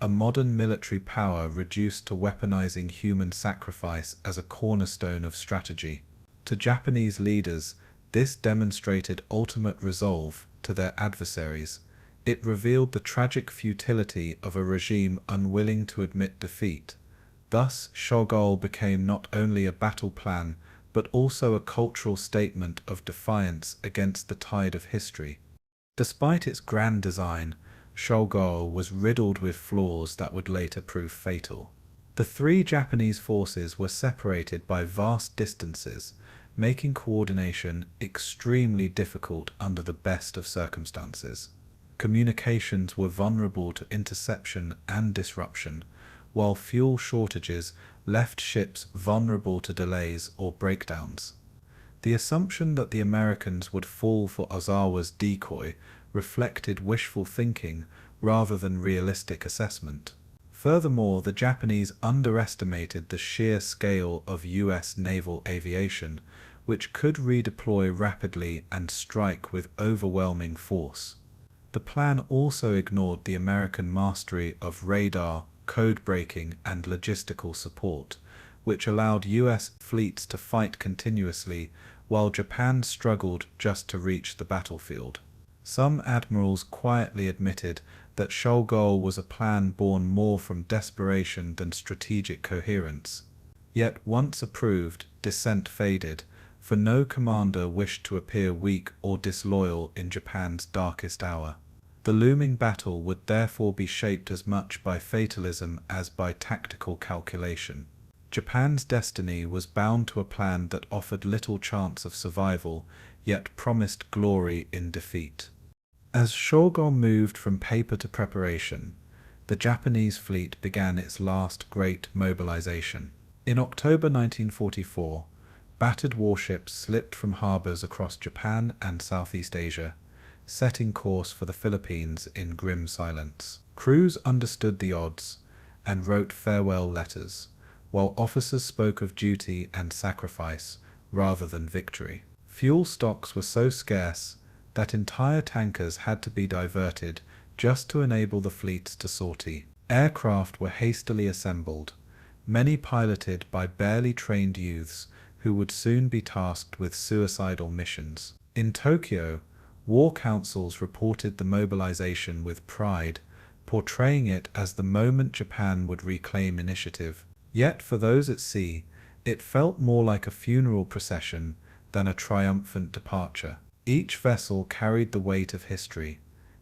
a modern military power reduced to weaponizing human sacrifice as a cornerstone of strategy. To Japanese leaders, this demonstrated ultimate resolve to their adversaries. It revealed the tragic futility of a regime unwilling to admit defeat. Thus, Shō-Gō became not only a battle plan, but also a cultural statement of defiance against the tide of history. Despite its grand design, Shō-Gō was riddled with flaws that would later prove fatal. The three Japanese forces were separated by vast distances, making coordination extremely difficult under the best of circumstances. Communications were vulnerable to interception and disruption, while fuel shortages left ships vulnerable to delays or breakdowns. The assumption that the Americans would fall for Ozawa's Decoy reflected wishful thinking rather than realistic assessment. Furthermore, the Japanese underestimated the sheer scale of US naval aviation, which could redeploy rapidly and strike with overwhelming force. The plan also ignored the American mastery of radar, code breaking, and logistical support, which allowed US fleets to fight continuously while Japan struggled just to reach the battlefield. Some admirals quietly admitted that Shō-Gō was a plan born more from desperation than strategic coherence. Yet once approved, dissent faded, for no commander wished to appear weak or disloyal in Japan's darkest hour. The looming battle would therefore be shaped as much by fatalism as by tactical calculation. Japan's destiny was bound to a plan that offered little chance of survival, yet promised glory in defeat. As Shō-Gō moved from paper to preparation, the Japanese fleet began its last great mobilization. In October 1944, battered warships slipped from harbors across Japan and Southeast Asia, setting course for the Philippines in grim silence. Crews understood the odds and wrote farewell letters, while officers spoke of duty and sacrifice rather than victory. Fuel stocks were so scarce that entire tankers had to be diverted just to enable the fleets to sortie. Aircraft were hastily assembled, many piloted by barely trained youths who would soon be tasked with suicidal missions. In Tokyo, war councils reported the mobilization with pride, portraying it as the moment Japan would reclaim initiative. Yet for those at sea, it felt more like a funeral procession than a triumphant departure. Each vessel carried the weight of history,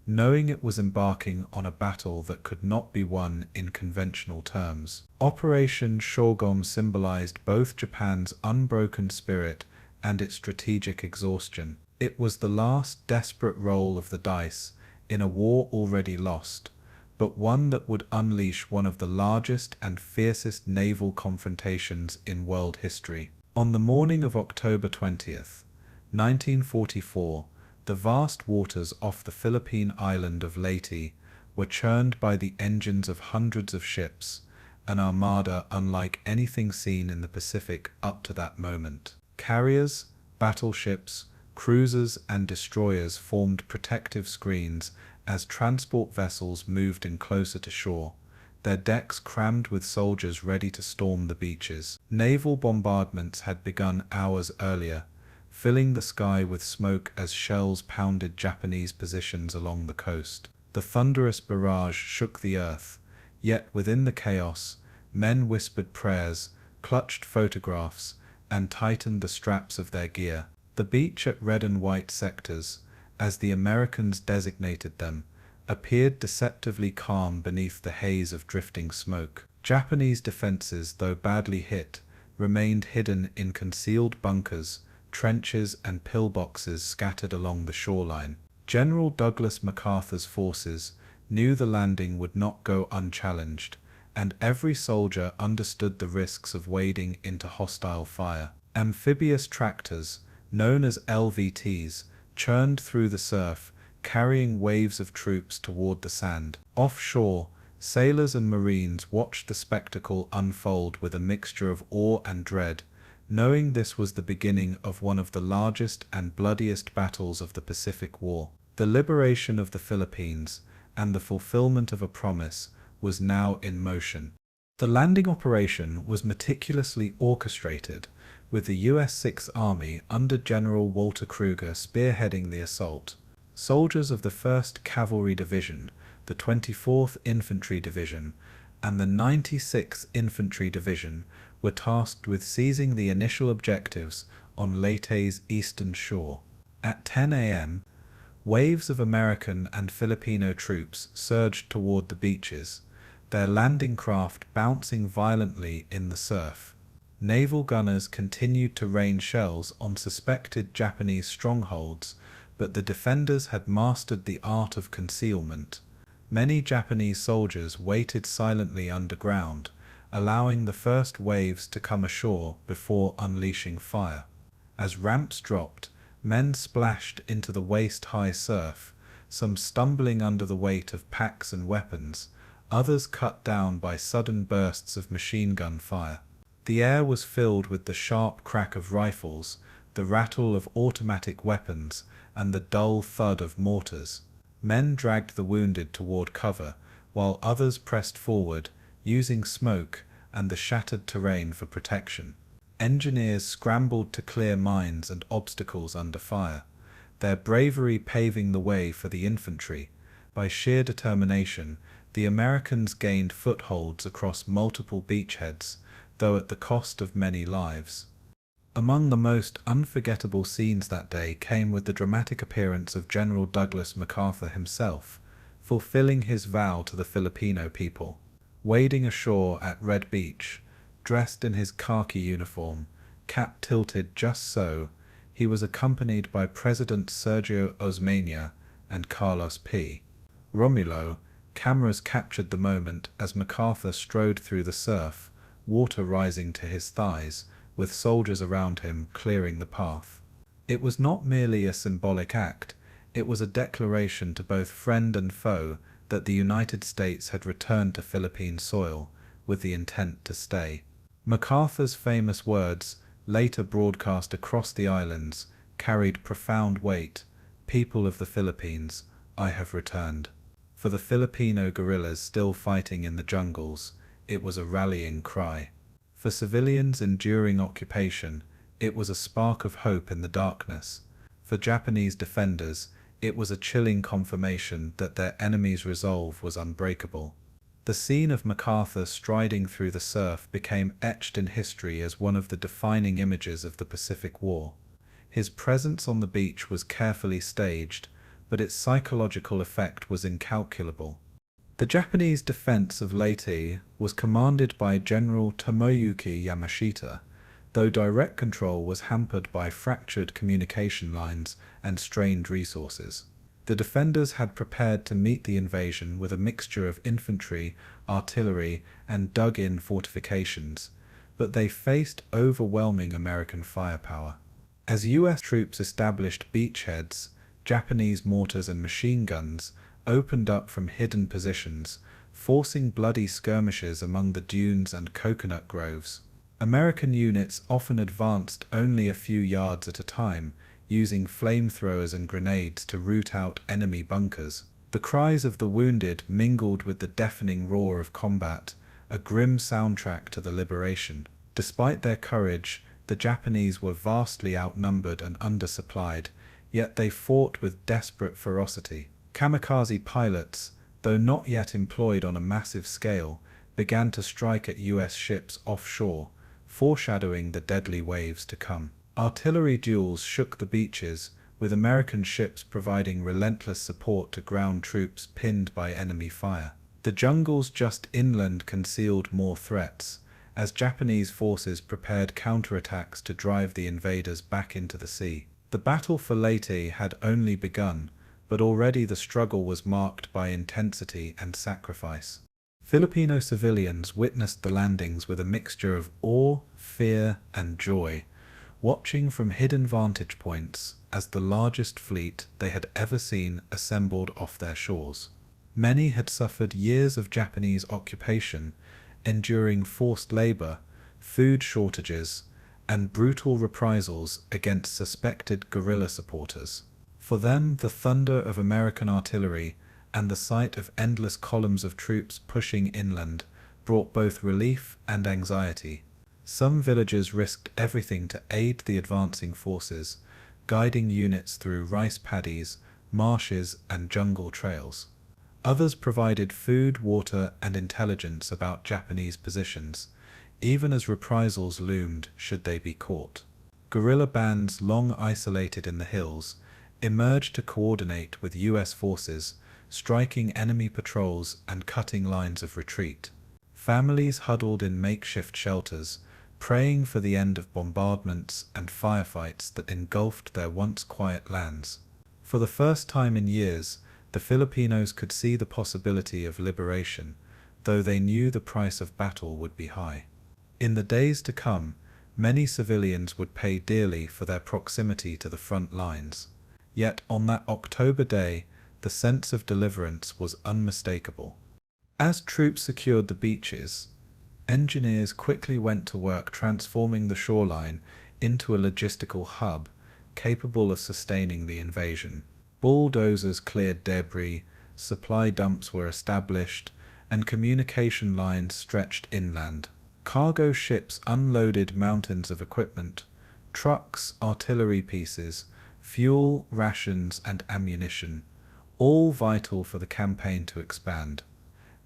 knowing it was embarking on a battle that could not be won in conventional terms. Operation Shō-Gō symbolized both Japan's unbroken spirit and its strategic exhaustion. It was the last desperate roll of the dice in a war already lost, but one that would unleash one of the largest and fiercest naval confrontations in world history. On the morning of October 20th, 1944, the vast waters off the Philippine island of Leyte were churned by the engines of hundreds of ships, an armada unlike anything seen in the Pacific up to that moment. Carriers, battleships, cruisers and destroyers formed protective screens as transport vessels moved in closer to shore, their decks crammed with soldiers ready to storm the beaches. Naval bombardments had begun hours earlier, filling the sky with smoke as shells pounded Japanese positions along the coast. The thunderous barrage shook the earth, yet within the chaos, men whispered prayers, clutched photographs, and tightened the straps of their gear. The beach at Red and White sectors, as the Americans designated them, appeared deceptively calm beneath the haze of drifting smoke. Japanese defenses, though badly hit, remained hidden in concealed bunkers, trenches and pillboxes scattered along the shoreline. General Douglas MacArthur's forces knew the landing would not go unchallenged, and every soldier understood the risks of wading into hostile fire. Amphibious tractors, known as LVTs, churned through the surf, carrying waves of troops toward the sand. Offshore, sailors and marines watched the spectacle unfold with a mixture of awe and dread, knowing this was the beginning of one of the largest and bloodiest battles of the Pacific War. The liberation of the Philippines, and the fulfillment of a promise, was now in motion. The landing operation was meticulously orchestrated, with the U.S. Sixth Army under General Walter Kruger spearheading the assault. Soldiers of the 1st Cavalry Division, the 24th Infantry Division, and the 96th Infantry Division were tasked with seizing the initial objectives on Leyte's eastern shore. At 10 a.m., Waves of American and Filipino troops surged toward the beaches, their landing craft bouncing violently in the surf. Naval gunners continued to rain shells on suspected Japanese strongholds, but the defenders had mastered the art of concealment. Many Japanese soldiers waited silently underground, allowing the first waves to come ashore before unleashing fire. As ramps dropped, men splashed into the waist-high surf, some stumbling under the weight of packs and weapons, others cut down by sudden bursts of machine gun fire. The air was filled with the sharp crack of rifles, the rattle of automatic weapons, and the dull thud of mortars. Men dragged the wounded toward cover, while others pressed forward, using smoke and the shattered terrain for protection. Engineers scrambled to clear mines and obstacles under fire, their bravery paving the way for the infantry. By sheer determination, the Americans gained footholds across multiple beachheads, though at the cost of many lives. Among the most unforgettable scenes that day came with the dramatic appearance of General Douglas MacArthur himself, fulfilling his vow to the Filipino people. Wading ashore at Red Beach, dressed in his khaki uniform, cap tilted just so, he was accompanied by President Sergio Osmeña and Carlos P. Romulo. Cameras captured the moment as MacArthur strode through the surf, water rising to his thighs, with soldiers around him clearing the path. It was not merely a symbolic act, it was a declaration to both friend and foe that the United States had returned to Philippine soil, with the intent to stay. MacArthur's famous words, later broadcast across the islands, carried profound weight. "People of the Philippines, I have returned." For the Filipino guerrillas still fighting in the jungles, it was a rallying cry. For civilians enduring occupation, it was a spark of hope in the darkness. For Japanese defenders, it was a chilling confirmation that their enemy's resolve was unbreakable. The scene of MacArthur striding through the surf became etched in history as one of the defining images of the Pacific War. His presence on the beach was carefully staged, but its psychological effect was incalculable. The Japanese defense of Leyte was commanded by General Tomoyuki Yamashita, though direct control was hampered by fractured communication lines and strained resources. The defenders had prepared to meet the invasion with a mixture of infantry, artillery, and dug-in fortifications, but they faced overwhelming American firepower. As U.S. troops established beachheads, Japanese mortars and machine guns opened up from hidden positions, forcing bloody skirmishes among the dunes and coconut groves. American units often advanced only a few yards at a time, using flamethrowers and grenades to root out enemy bunkers. The cries of the wounded mingled with the deafening roar of combat, a grim soundtrack to the liberation. Despite their courage, the Japanese were vastly outnumbered and undersupplied, yet they fought with desperate ferocity. Kamikaze pilots, though not yet employed on a massive scale, began to strike at U.S. ships offshore, foreshadowing the deadly waves to come. Artillery duels shook the beaches, with American ships providing relentless support to ground troops pinned by enemy fire. The jungles just inland concealed more threats, as Japanese forces prepared counterattacks to drive the invaders back into the sea. The battle for Leyte had only begun, but already the struggle was marked by intensity and sacrifice. Filipino civilians witnessed the landings with a mixture of awe, fear, and joy, watching from hidden vantage points as the largest fleet they had ever seen assembled off their shores. Many had suffered years of Japanese occupation, enduring forced labor, food shortages, and brutal reprisals against suspected guerrilla supporters. For them, the thunder of American artillery and the sight of endless columns of troops pushing inland brought both relief and anxiety. Some villagers risked everything to aid the advancing forces, guiding units through rice paddies, marshes, and jungle trails. Others provided food, water, and intelligence about Japanese positions, even as reprisals loomed should they be caught. Guerrilla bands long isolated in the hills, emerged to coordinate with U.S. forces, striking enemy patrols and cutting lines of retreat. Families huddled in makeshift shelters, praying for the end of bombardments and firefights that engulfed their once quiet lands. For the first time in years, the Filipinos could see the possibility of liberation, though they knew the price of battle would be high. In the days to come, many civilians would pay dearly for their proximity to the front lines. Yet on that October day, the sense of deliverance was unmistakable. As troops secured the beaches, engineers quickly went to work transforming the shoreline into a logistical hub capable of sustaining the invasion. Bulldozers cleared debris, supply dumps were established, and communication lines stretched inland. Cargo ships unloaded mountains of equipment, trucks, artillery pieces, fuel, rations, and ammunition, all vital for the campaign to expand.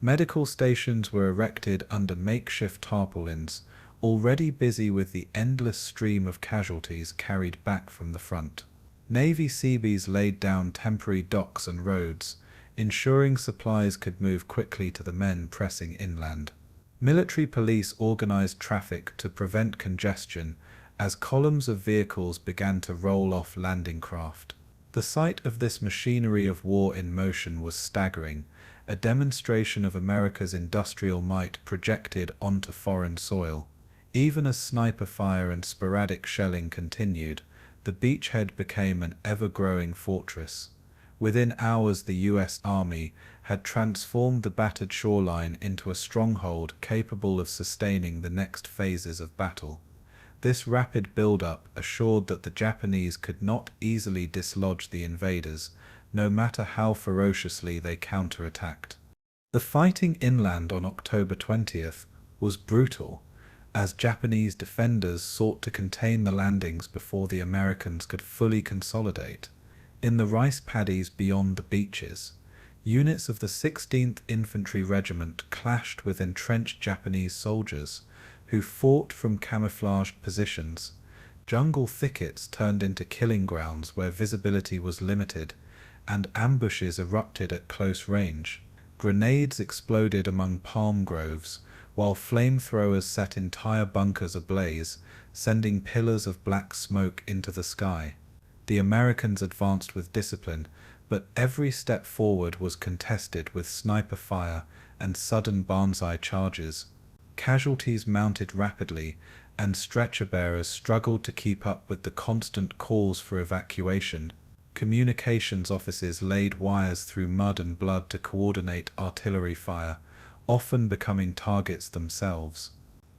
Medical stations were erected under makeshift tarpaulins, already busy with the endless stream of casualties carried back from the front. Navy Seabees laid down temporary docks and roads, ensuring supplies could move quickly to the men pressing inland. Military police organized traffic to prevent congestion as columns of vehicles began to roll off landing craft. The sight of this machinery of war in motion was staggering, a demonstration of America's industrial might projected onto foreign soil. Even as sniper fire and sporadic shelling continued, the beachhead became an ever-growing fortress. Within hours, the U.S. Army had transformed the battered shoreline into a stronghold capable of sustaining the next phases of battle. This rapid build-up assured that the Japanese could not easily dislodge the invaders, no matter how ferociously they counterattacked. The fighting inland on October 20th was brutal, as Japanese defenders sought to contain the landings before the Americans could fully consolidate. In the rice paddies beyond the beaches, units of the 16th Infantry Regiment clashed with entrenched Japanese soldiers, who fought from camouflaged positions. Jungle thickets turned into killing grounds where visibility was limited, and ambushes erupted at close range. Grenades exploded among palm groves, while flamethrowers set entire bunkers ablaze, sending pillars of black smoke into the sky. The Americans advanced with discipline, but every step forward was contested with sniper fire and sudden banzai charges. Casualties mounted rapidly, and stretcher-bearers struggled to keep up with the constant calls for evacuation. Communications officers laid wires through mud and blood to coordinate artillery fire, often becoming targets themselves.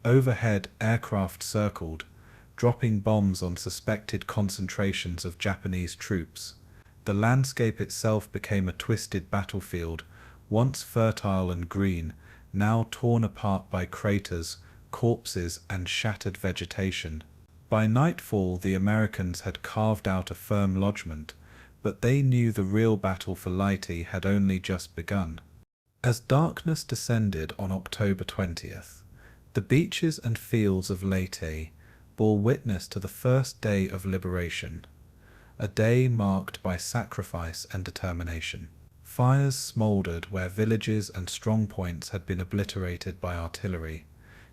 Overhead, aircraft circled, dropping bombs on suspected concentrations of Japanese troops. The landscape itself became a twisted battlefield, once fertile and green, now torn apart by craters, corpses, and shattered vegetation. By nightfall, the Americans had carved out a firm lodgment, but they knew the real battle for Leyte had only just begun. As darkness descended on October 20th, the beaches and fields of Leyte bore witness to the first day of liberation, a day marked by sacrifice and determination. Fires smoldered where villages and strongpoints had been obliterated by artillery,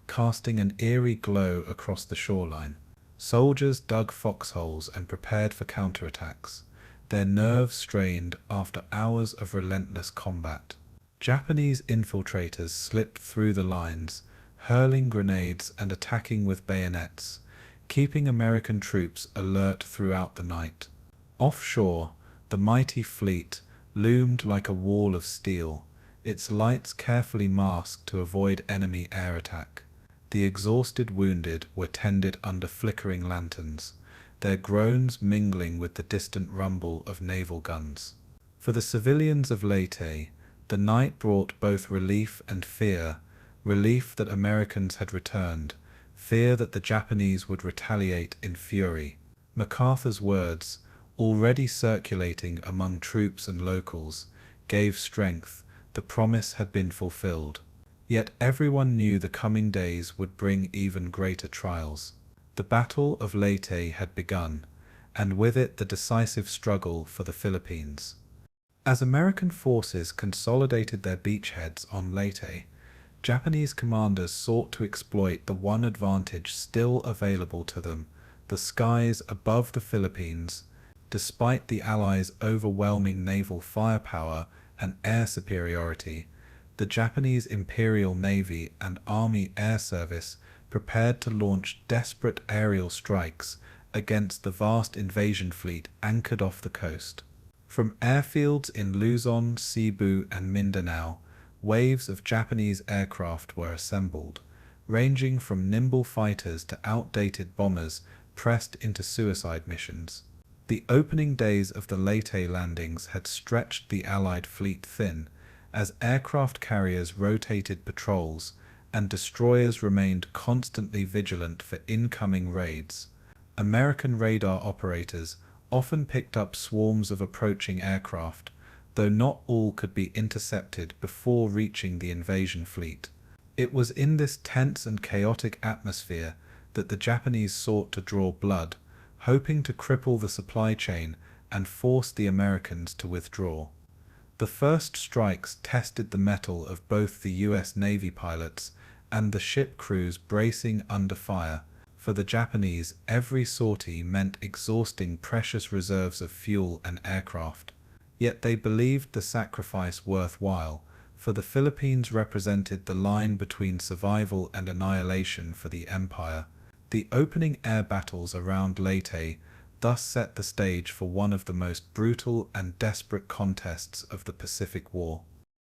casting an eerie glow across the shoreline. Soldiers dug foxholes and prepared for counterattacks, their nerves strained after hours of relentless combat. Japanese infiltrators slipped through the lines, hurling grenades and attacking with bayonets, keeping American troops alert throughout the night. Offshore, the mighty fleet loomed like a wall of steel, its lights carefully masked to avoid enemy air attack. The exhausted wounded were tended under flickering lanterns, their groans mingling with the distant rumble of naval guns. For the civilians of Leyte, the night brought both relief and fear, relief that Americans had returned, fear that the Japanese would retaliate in fury. MacArthur's words, already circulating among troops and locals, gave strength. The promise had been fulfilled. Yet everyone knew the coming days would bring even greater trials. The Battle of Leyte had begun, and with it the decisive struggle for the Philippines. As American forces consolidated their beachheads on Leyte, Japanese commanders sought to exploit the one advantage still available to them, the skies above the Philippines. Despite the Allies' overwhelming naval firepower and air superiority, the Japanese Imperial Navy and Army Air Service prepared to launch desperate aerial strikes against the vast invasion fleet anchored off the coast. From airfields in Luzon, Cebu, and Mindanao, waves of Japanese aircraft were assembled, ranging from nimble fighters to outdated bombers pressed into suicide missions. The opening days of the Leyte landings had stretched the Allied fleet thin, as aircraft carriers rotated patrols and destroyers remained constantly vigilant for incoming raids. American radar operators often picked up swarms of approaching aircraft, though not all could be intercepted before reaching the invasion fleet. It was in this tense and chaotic atmosphere that the Japanese sought to draw blood, hoping to cripple the supply chain and force the Americans to withdraw. The first strikes tested the mettle of both the U.S. Navy pilots and the ship crews bracing under fire. For the Japanese, every sortie meant exhausting precious reserves of fuel and aircraft. Yet they believed the sacrifice worthwhile, for the Philippines represented the line between survival and annihilation for the empire. The opening air battles around Leyte thus set the stage for one of the most brutal and desperate contests of the Pacific War.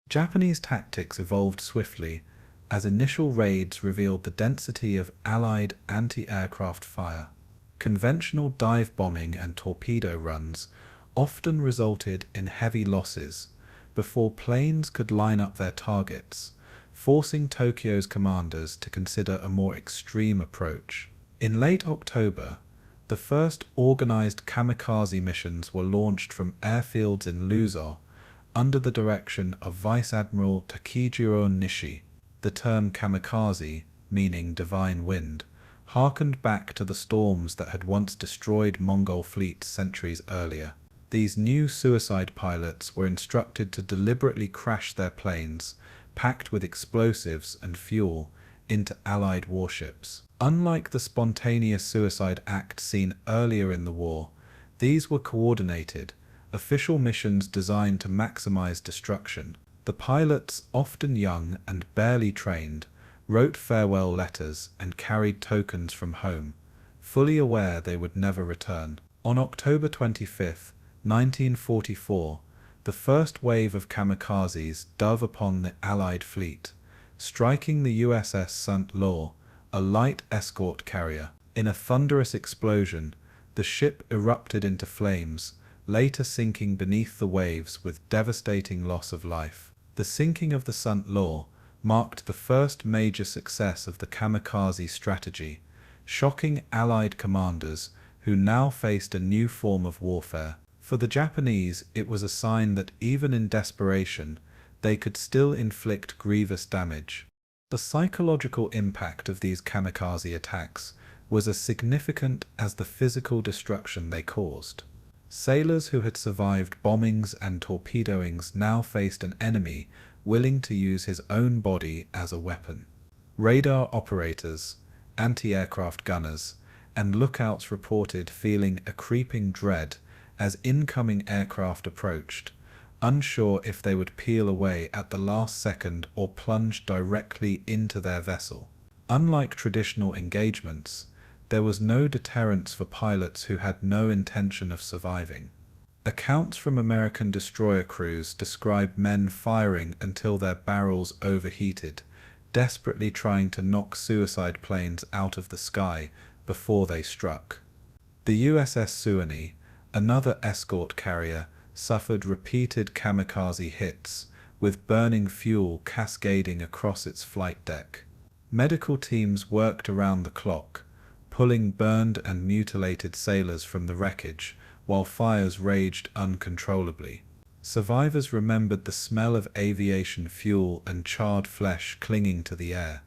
Japanese tactics evolved swiftly, as initial raids revealed the density of Allied anti-aircraft fire. Conventional dive bombing and torpedo runs often resulted in heavy losses before planes could line up their targets, forcing Tokyo's commanders to consider a more extreme approach. In late October, the first organized kamikaze missions were launched from airfields in Luzon under the direction of Vice Admiral Takejiro Nishi. The term kamikaze, meaning divine wind, harkened back to the storms that had once destroyed Mongol fleets centuries earlier. These new suicide pilots were instructed to deliberately crash their planes, packed with explosives and fuel, into Allied warships. Unlike the spontaneous suicide act seen earlier in the war, these were coordinated, official missions designed to maximize destruction. The pilots, often young and barely trained, wrote farewell letters and carried tokens from home, fully aware they would never return. On October 25, 1944, the first wave of kamikazes dove upon the Allied fleet, striking the USS St. Louis, a light escort carrier. In a thunderous explosion, the ship erupted into flames, later sinking beneath the waves with devastating loss of life. The sinking of the St. Louis marked the first major success of the kamikaze strategy, shocking Allied commanders who now faced a new form of warfare. For the Japanese, it was a sign that even in desperation, they could still inflict grievous damage. The psychological impact of these kamikaze attacks was as significant as the physical destruction they caused. Sailors who had survived bombings and torpedoings now faced an enemy willing to use his own body as a weapon. Radar operators, anti-aircraft gunners, and lookouts reported feeling a creeping dread as incoming aircraft approached, unsure if they would peel away at the last second or plunge directly into their vessel. Unlike traditional engagements, there was no deterrence for pilots who had no intention of surviving. Accounts from American destroyer crews describe men firing until their barrels overheated, desperately trying to knock suicide planes out of the sky before they struck. The USS Suwannee, another escort carrier, suffered repeated kamikaze hits, with burning fuel cascading across its flight deck. Medical teams worked around the clock, pulling burned and mutilated sailors from the wreckage, while fires raged uncontrollably. Survivors remembered the smell of aviation fuel and charred flesh clinging to the air,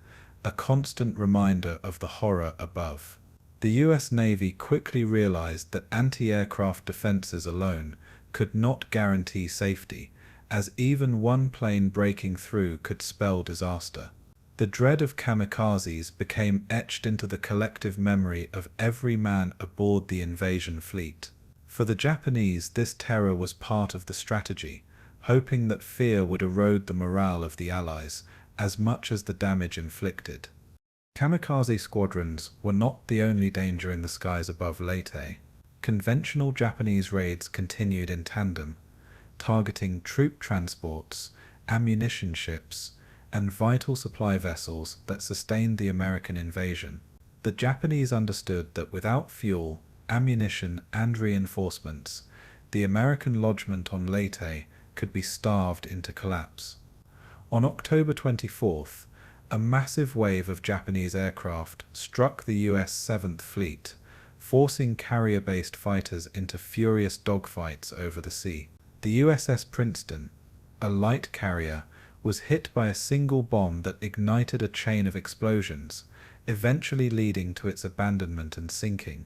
a constant reminder of the horror above. The US Navy quickly realized that anti-aircraft defenses alone could not guarantee safety, as even one plane breaking through could spell disaster. The dread of kamikazes became etched into the collective memory of every man aboard the invasion fleet. For the Japanese, this terror was part of the strategy, hoping that fear would erode the morale of the Allies as much as the damage inflicted. Kamikaze squadrons were not the only danger in the skies above Leyte. Conventional Japanese raids continued in tandem, targeting troop transports, ammunition ships, and vital supply vessels that sustained the American invasion. The Japanese understood that without fuel, ammunition, and reinforcements, the American lodgment on Leyte could be starved into collapse. On October 24th, a massive wave of Japanese aircraft struck the US 7th Fleet, forcing carrier-based fighters into furious dogfights over the sea. The USS Princeton, a light carrier, was hit by a single bomb that ignited a chain of explosions, eventually leading to its abandonment and sinking.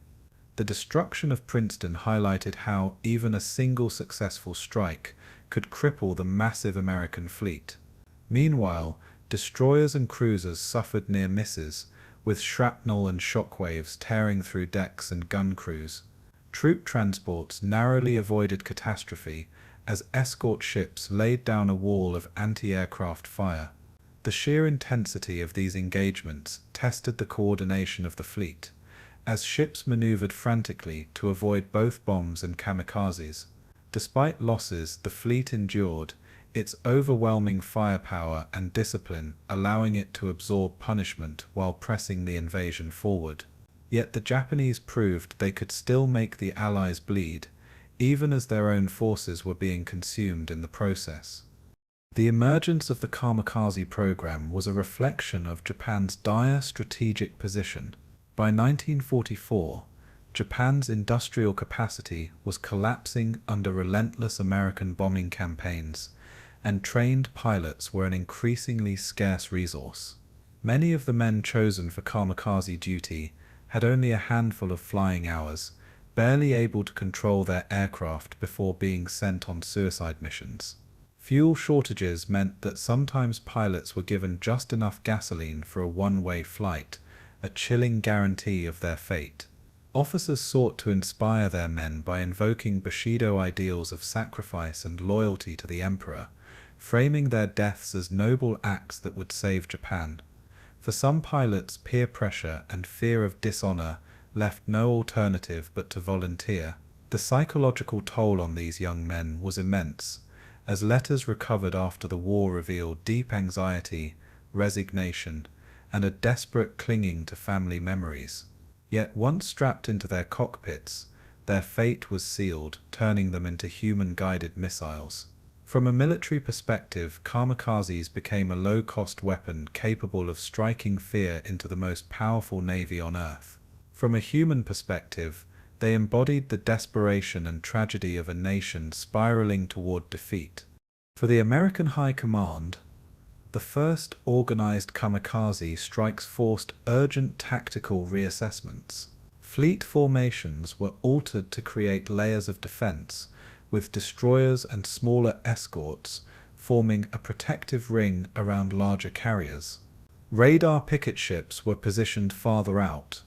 The destruction of Princeton highlighted how even a single successful strike could cripple the massive American fleet. Meanwhile, destroyers and cruisers suffered near misses, with shrapnel and shockwaves tearing through decks and gun crews. Troop transports narrowly avoided catastrophe as escort ships laid down a wall of anti-aircraft fire. The sheer intensity of these engagements tested the coordination of the fleet, as ships maneuvered frantically to avoid both bombs and kamikazes. Despite losses, the fleet endured, its overwhelming firepower and discipline allowing it to absorb punishment while pressing the invasion forward. Yet the Japanese proved they could still make the Allies bleed, even as their own forces were being consumed in the process. The emergence of the kamikaze program was a reflection of Japan's dire strategic position. By 1944, Japan's industrial capacity was collapsing under relentless American bombing campaigns, and trained pilots were an increasingly scarce resource. Many of the men chosen for kamikaze duty had only a handful of flying hours, barely able to control their aircraft before being sent on suicide missions. Fuel shortages meant that sometimes pilots were given just enough gasoline for a one-way flight, a chilling guarantee of their fate. Officers sought to inspire their men by invoking Bushido ideals of sacrifice and loyalty to the emperor, framing their deaths as noble acts that would save Japan. For some pilots, peer pressure and fear of dishonor left no alternative but to volunteer. The psychological toll on these young men was immense, as letters recovered after the war revealed deep anxiety, resignation, and a desperate clinging to family memories. Yet once strapped into their cockpits, their fate was sealed, turning them into human-guided missiles. From a military perspective, kamikazes became a low-cost weapon capable of striking fear into the most powerful navy on Earth. From a human perspective, they embodied the desperation and tragedy of a nation spiraling toward defeat. For the American High Command, the first organized kamikaze strikes forced urgent tactical reassessments. Fleet formations were altered to create layers of defense, with destroyers and smaller escorts forming a protective ring around larger carriers. Radar picket ships were positioned farther out,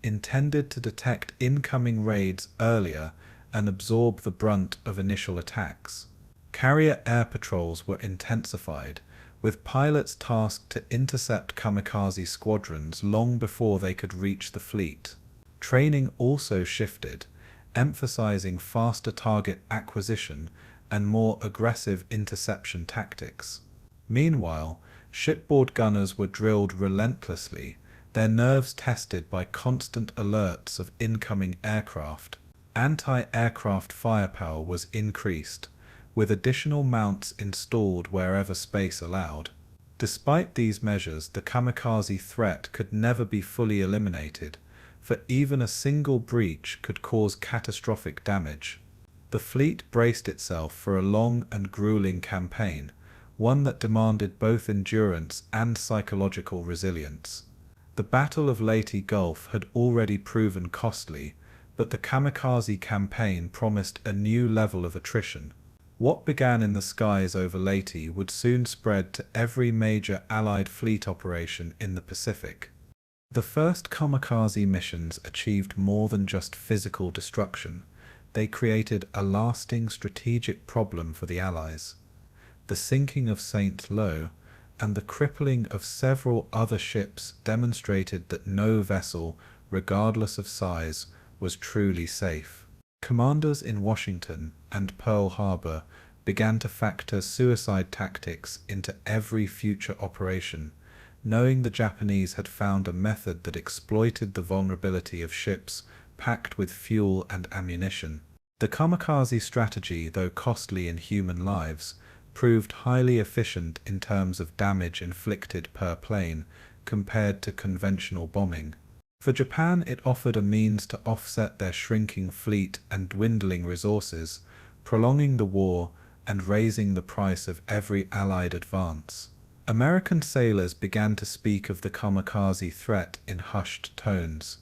intended to detect incoming raids earlier and absorb the brunt of initial attacks. Carrier air patrols were intensified, with pilots tasked to intercept kamikaze squadrons long before they could reach the fleet. Training also shifted, emphasizing faster target acquisition and more aggressive interception tactics. Meanwhile, shipboard gunners were drilled relentlessly, their nerves tested by constant alerts of incoming aircraft. Anti-aircraft firepower was increased, with additional mounts installed wherever space allowed. Despite these measures, the kamikaze threat could never be fully eliminated, for even a single breach could cause catastrophic damage. The fleet braced itself for a long and grueling campaign, one that demanded both endurance and psychological resilience. The Battle of Leyte Gulf had already proven costly, but the Kamikaze campaign promised a new level of attrition. What began in the skies over Leyte would soon spread to every major Allied fleet operation in the Pacific. The first kamikaze missions achieved more than just physical destruction. They created a lasting strategic problem for the Allies. The sinking of St. Lo and the crippling of several other ships demonstrated that no vessel, regardless of size, was truly safe. Commanders in Washington and Pearl Harbor began to factor suicide tactics into every future operation, knowing the Japanese had found a method that exploited the vulnerability of ships packed with fuel and ammunition. The kamikaze strategy, though costly in human lives, proved highly efficient in terms of damage inflicted per plane compared to conventional bombing. For Japan, it offered a means to offset their shrinking fleet and dwindling resources, prolonging the war and raising the price of every Allied advance. American sailors began to speak of the kamikaze threat in hushed tones,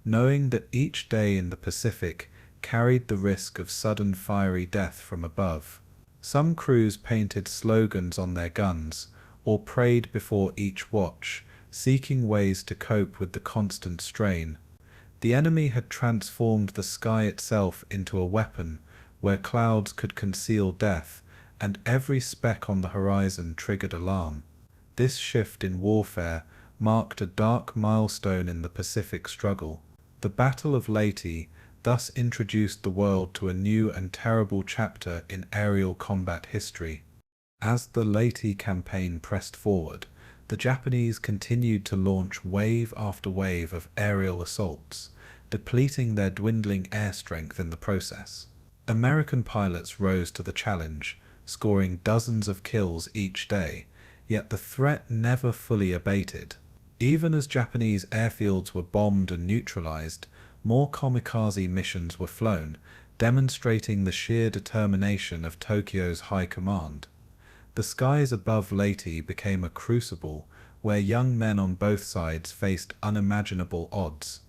knowing that each day in the Pacific carried the risk of sudden fiery death from above. Some crews painted slogans on their guns, or prayed before each watch, seeking ways to cope with the constant strain. The enemy had transformed the sky itself into a weapon, where clouds could conceal death, and every speck on the horizon triggered alarm. This shift in warfare marked a dark milestone in the Pacific struggle. The Battle of Leyte thus introduced the world to a new and terrible chapter in aerial combat history. As the Leyte campaign pressed forward, the Japanese continued to launch wave after wave of aerial assaults, depleting their dwindling air strength in the process. American pilots rose to the challenge, scoring dozens of kills each day, yet the threat never fully abated. Even as Japanese airfields were bombed and neutralized, more kamikaze missions were flown, demonstrating the sheer determination of Tokyo's high command. The skies above Leyte became a crucible where young men on both sides faced unimaginable odds.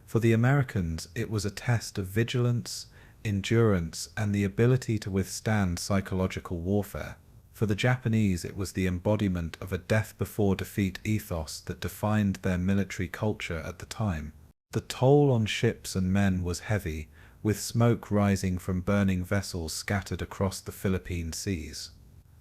For the Americans, it was a test of vigilance, endurance, and the ability to withstand psychological warfare. For the Japanese, it was the embodiment of a death-before-defeat ethos that defined their military culture at the time. The toll on ships and men was heavy, with smoke rising from burning vessels scattered across the Philippine seas.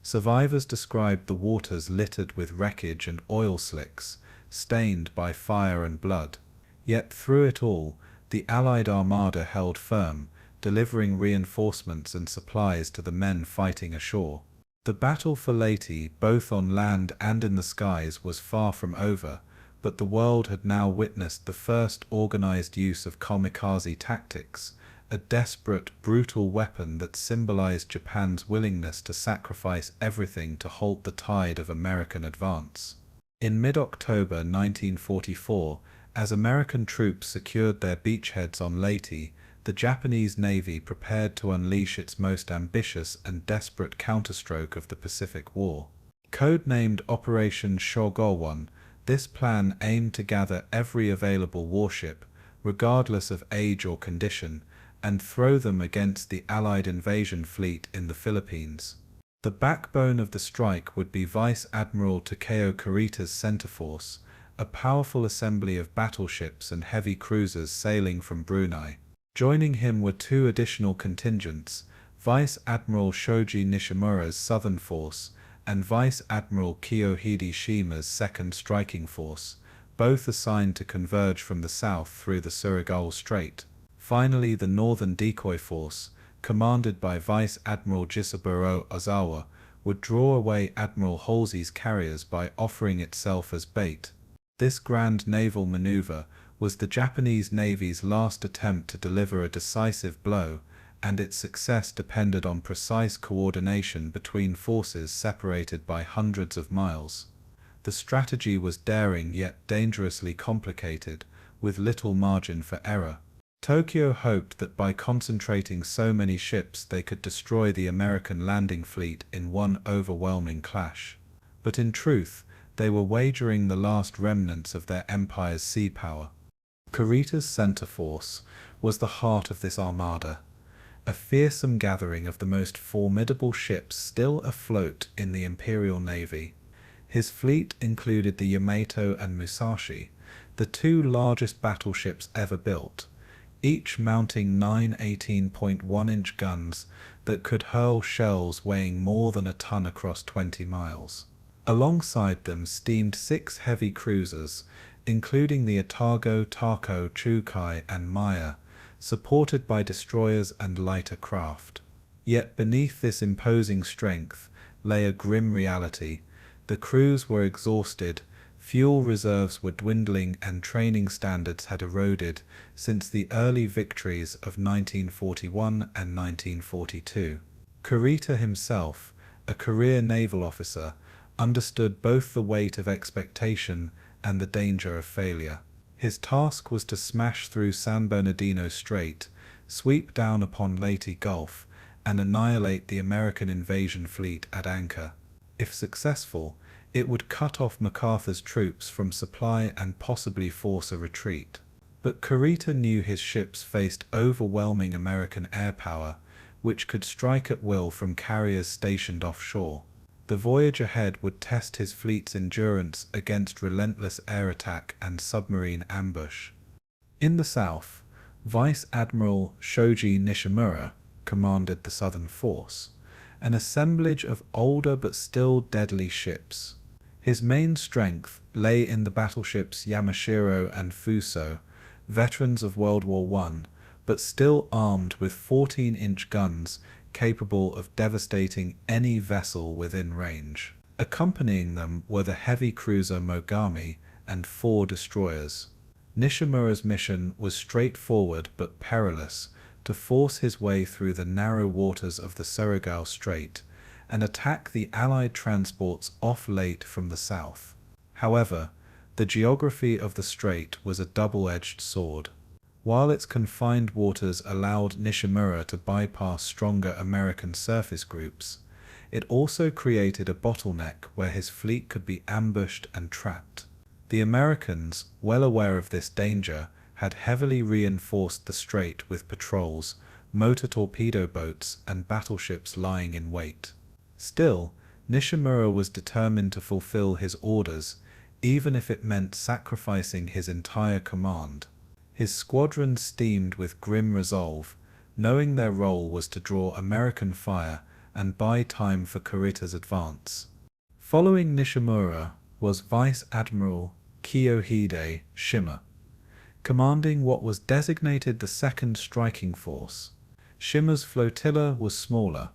Survivors described the waters littered with wreckage and oil slicks, stained by fire and blood. Yet through it all, the Allied Armada held firm, delivering reinforcements and supplies to the men fighting ashore. The battle for Leyte, both on land and in the skies, was far from over, but the world had now witnessed the first organized use of kamikaze tactics, a desperate, brutal weapon that symbolized Japan's willingness to sacrifice everything to halt the tide of American advance. In mid-October 1944, as American troops secured their beachheads on Leyte, the Japanese Navy prepared to unleash its most ambitious and desperate counterstroke of the Pacific War. Codenamed Operation Shō-Gō, this plan aimed to gather every available warship, regardless of age or condition, and throw them against the Allied invasion fleet in the Philippines. The backbone of the strike would be Vice Admiral Takeo Kurita's center force, a powerful assembly of battleships and heavy cruisers sailing from Brunei. Joining him were two additional contingents, Vice Admiral Shoji Nishimura's Southern Force and Vice Admiral Kiyohide Shima's Second Striking Force, both assigned to converge from the south through the Surigao Strait. Finally, the Northern Decoy Force, commanded by Vice Admiral Jisaburo Ozawa, would draw away Admiral Halsey's carriers by offering itself as bait. This grand naval maneuver was the Japanese Navy's last attempt to deliver a decisive blow, and its success depended on precise coordination between forces separated by hundreds of miles. The strategy was daring yet dangerously complicated, with little margin for error. Tokyo hoped that by concentrating so many ships they could destroy the American landing fleet in one overwhelming clash. But in truth, They were wagering the last remnants of their empire's sea power. Kurita's center force was the heart of this armada, a fearsome gathering of the most formidable ships still afloat in the Imperial Navy. His fleet included the Yamato and Musashi, the two largest battleships ever built, each mounting 9 18.1-inch guns that could hurl shells weighing more than a ton across 20 miles. Alongside them steamed 6 heavy cruisers, including the Atago, Chukai, and Maya, supported by destroyers and lighter craft. Yet beneath this imposing strength lay a grim reality. The crews were exhausted, fuel reserves were dwindling, and training standards had eroded since the early victories of 1941 and 1942. Kurita himself, a career naval officer, understood both the weight of expectation and the danger of failure. His task was to smash through San Bernardino Strait, sweep down upon Leyte Gulf, and annihilate the American invasion fleet at anchor. If successful, it would cut off MacArthur's troops from supply and possibly force a retreat. But Kurita knew his ships faced overwhelming American air power, which could strike at will from carriers stationed offshore. The voyage ahead would test his fleet's endurance against relentless air attack and submarine ambush. In the south, Vice Admiral Shoji Nishimura commanded the southern force, an assemblage of older but still deadly ships. His main strength lay in the battleships Yamashiro and Fuso, veterans of World War I, but still armed with 14-inch guns capable of devastating any vessel within range. Accompanying them were the heavy cruiser Mogami and 4 destroyers. Nishimura's mission was straightforward but perilous: to force his way through the narrow waters of the Surigao Strait and attack the Allied transports off Leyte from the south. However, the geography of the strait was a double-edged sword. While its confined waters allowed Nishimura to bypass stronger American surface groups, it also created a bottleneck where his fleet could be ambushed and trapped. The Americans, well aware of this danger, had heavily reinforced the strait with patrols, motor torpedo boats, and battleships lying in wait. Still, Nishimura was determined to fulfill his orders, even if it meant sacrificing his entire command. His squadron steamed with grim resolve, knowing their role was to draw American fire and buy time for Kurita's advance. Following Nishimura was Vice Admiral Kiyohide Shima, commanding what was designated the Second Striking Force. Shima's flotilla was smaller,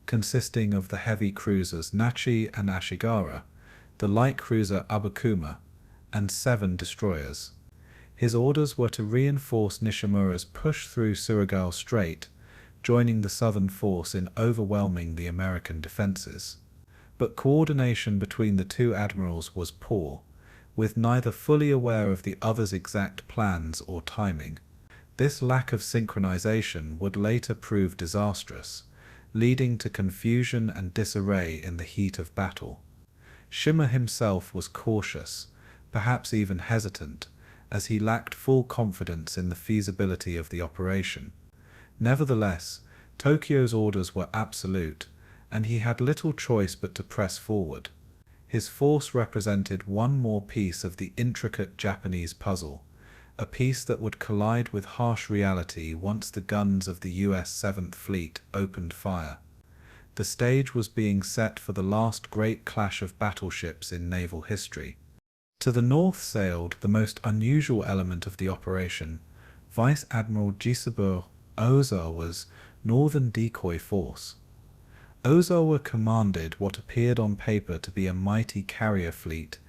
consisting of the heavy cruisers Nachi and Ashigara, the light cruiser Abukuma, and 7 destroyers. His orders were to reinforce Nishimura's push through Surigao Strait, joining the southern force in overwhelming the American defenses. But coordination between the two admirals was poor, with neither fully aware of the other's exact plans or timing. This lack of synchronization would later prove disastrous, leading to confusion and disarray in the heat of battle. Shima himself was cautious, perhaps even hesitant, as he lacked full confidence in the feasibility of the operation. Nevertheless, Tokyo's orders were absolute, and he had little choice but to press forward. His force represented one more piece of the intricate Japanese puzzle, a piece that would collide with harsh reality once the guns of the US 7th Fleet opened fire. The stage was being set for the last great clash of battleships in naval history. To the north sailed the most unusual element of the operation, Vice Admiral Jisaburo Ozawa's northern decoy force. Ozawa commanded what appeared on paper to be a mighty carrier fleet,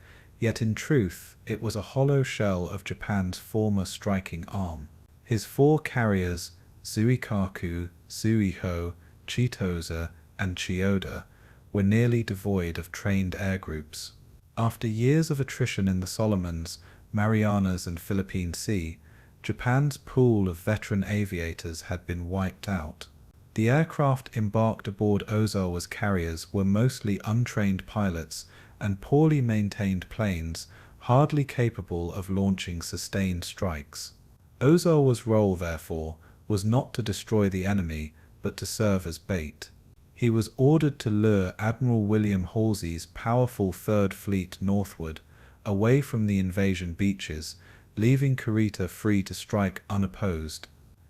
yet in truth it was a hollow shell of Japan's former striking arm. His 4 carriers, Zuikaku, Zuiho, Chitose, and Chiyoda, were nearly devoid of trained air groups. After years of attrition in the Solomons, Marianas, and Philippine Sea, Japan's pool of veteran aviators had been wiped out. The aircraft embarked aboard Ozawa's carriers were mostly untrained pilots and poorly maintained planes, hardly capable of launching sustained strikes. Ozawa's role, therefore, was not to destroy the enemy, but to serve as bait. He was ordered to lure Admiral William Halsey's powerful Third Fleet northward, away from the invasion beaches, leaving Kurita free to strike unopposed.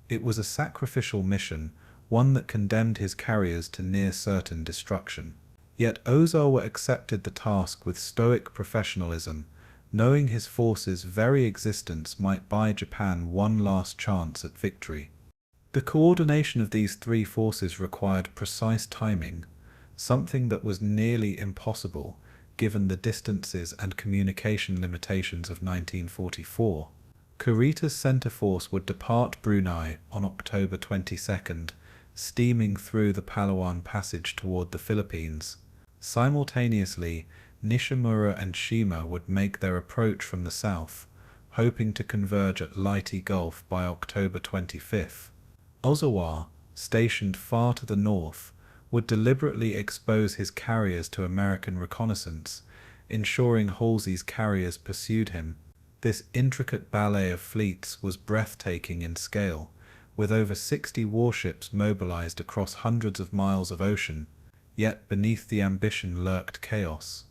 It was a sacrificial mission, one that condemned his carriers to near certain destruction. Yet Ozawa accepted the task with stoic professionalism, knowing his force's very existence might buy Japan one last chance at victory. The coordination of these three forces required precise timing, something that was nearly impossible given the distances and communication limitations of 1944. Kurita's center force would depart Brunei on October 22nd, steaming through the Palawan Passage toward the Philippines. Simultaneously, Nishimura and Shima would make their approach from the south, hoping to converge at Leyte Gulf by October 25th. Ozawa, stationed far to the north, would deliberately expose his carriers to American reconnaissance, ensuring Halsey's carriers pursued him. This intricate ballet of fleets was breathtaking in scale, with over 60 warships mobilized across hundreds of miles of ocean, yet beneath the ambition lurked chaos.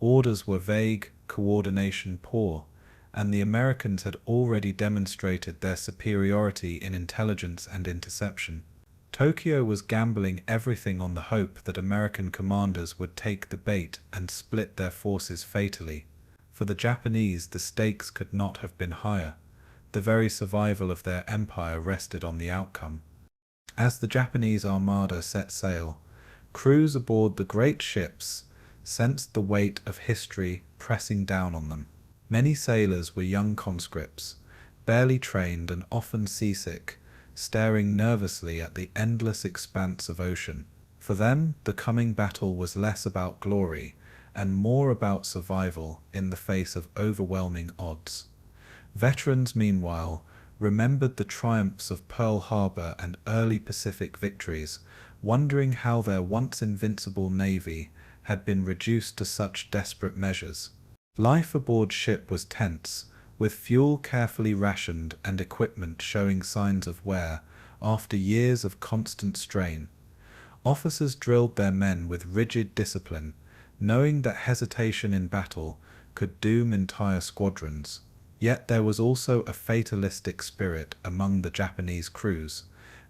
Orders were vague, coordination poor, and the Americans had already demonstrated their superiority in intelligence and interception. Tokyo was gambling everything on the hope that American commanders would take the bait and split their forces fatally. For the Japanese, the stakes could not have been higher. The very survival of their empire rested on the outcome. As the Japanese Armada set sail, crews aboard the great ships sensed the weight of history pressing down on them. Many sailors were young conscripts, barely trained and often seasick, staring nervously at the endless expanse of ocean. For them, the coming battle was less about glory and more about survival in the face of overwhelming odds. Veterans, meanwhile, remembered the triumphs of Pearl Harbor and early Pacific victories, wondering how their once invincible navy had been reduced to such desperate measures. Life aboard ship was tense, with fuel carefully rationed and equipment showing signs of wear after years of constant strain. Officers drilled their men with rigid discipline, knowing that hesitation in battle could doom entire squadrons. Yet there was also a fatalistic spirit among the Japanese crews,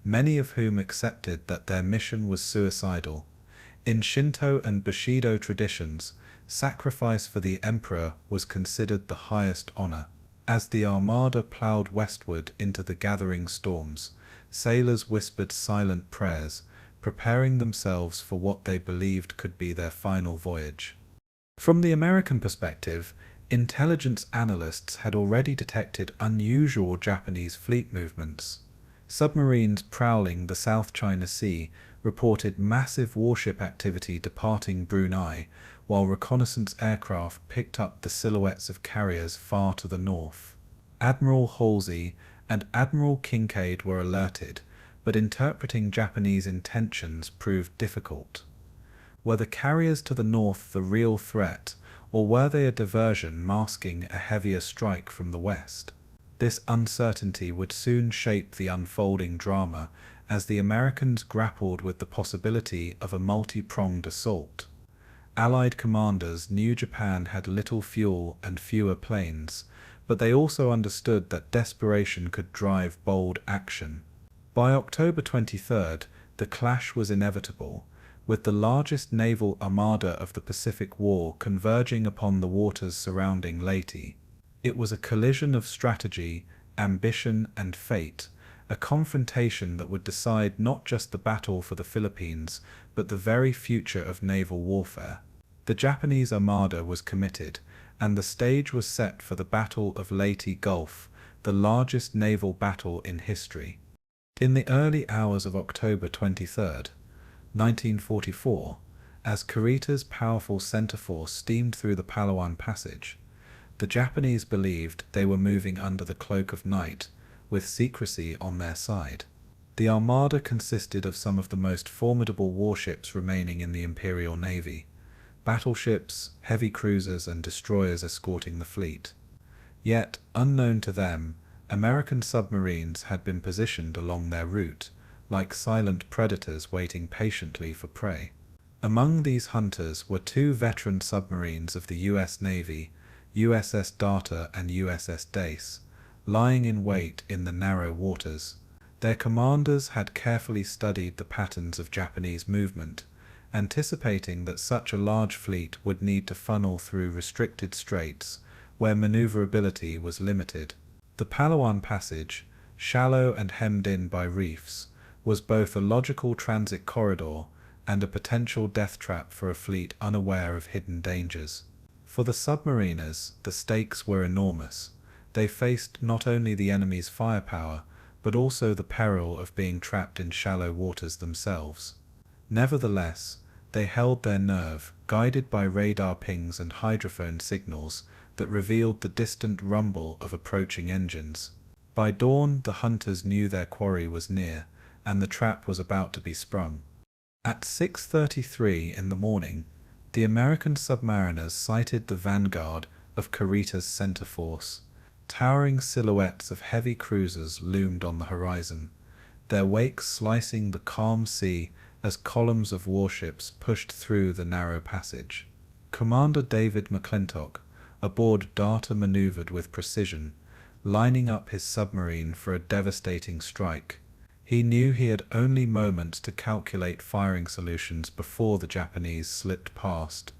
many of whom accepted that their mission was suicidal. In Shinto and Bushido traditions, sacrifice for the emperor was considered the highest honor. As the Armada plowed westward into the gathering storms, sailors whispered silent prayers, preparing themselves for what they believed could be their final voyage. From the American perspective, intelligence analysts had already detected unusual Japanese fleet movements. Submarines prowling the South China Sea reported massive warship activity departing Brunei, while reconnaissance aircraft picked up the silhouettes of carriers far to the north. Admiral Halsey and Admiral Kinkaid were alerted, but interpreting Japanese intentions proved difficult. Were the carriers to the north the real threat, or were they a diversion masking a heavier strike from the west? This uncertainty would soon shape the unfolding drama as the Americans grappled with the possibility of a multi-pronged assault. Allied commanders knew Japan had little fuel and fewer planes, but they also understood that desperation could drive bold action. By October 23rd, the clash was inevitable, with the largest naval armada of the Pacific War converging upon the waters surrounding Leyte. It was a collision of strategy, ambition, and fate, a confrontation that would decide not just the battle for the Philippines, but the very future of naval warfare. The Japanese Armada was committed, and the stage was set for the Battle of Leyte Gulf, the largest naval battle in history. In the early hours of October 23rd, 1944, as Kurita's powerful center force steamed through the Palawan Passage, the Japanese believed they were moving under the cloak of night, with secrecy on their side. The Armada consisted of some of the most formidable warships remaining in the Imperial Navy. battleships, heavy cruisers, and destroyers escorting the fleet. Yet, unknown to them, American submarines had been positioned along their route, like silent predators waiting patiently for prey. Among these hunters were two veteran submarines of the U.S. Navy, USS Data and USS Dace, lying in wait in the narrow waters. Their commanders had carefully studied the patterns of Japanese movement, anticipating that such a large fleet would need to funnel through restricted straits where maneuverability was limited. The Palawan Passage, shallow and hemmed in by reefs, was both a logical transit corridor and a potential death trap for a fleet unaware of hidden dangers. For the submariners, the stakes were enormous. They faced not only the enemy's firepower, but also the peril of being trapped in shallow waters themselves. Nevertheless, they held their nerve, guided by radar pings and hydrophone signals that revealed the distant rumble of approaching engines. By dawn, the hunters knew their quarry was near, and the trap was about to be sprung. At 6:33 in the morning, the American submariners sighted the vanguard of Kurita's center force. Towering silhouettes of heavy cruisers loomed on the horizon, their wakes slicing the calm sea as columns of warships pushed through the narrow passage. Commander David McClintock, aboard Data, maneuvered with precision, lining up his submarine for a devastating strike. He knew he had only moments to calculate firing solutions before the Japanese slipped past,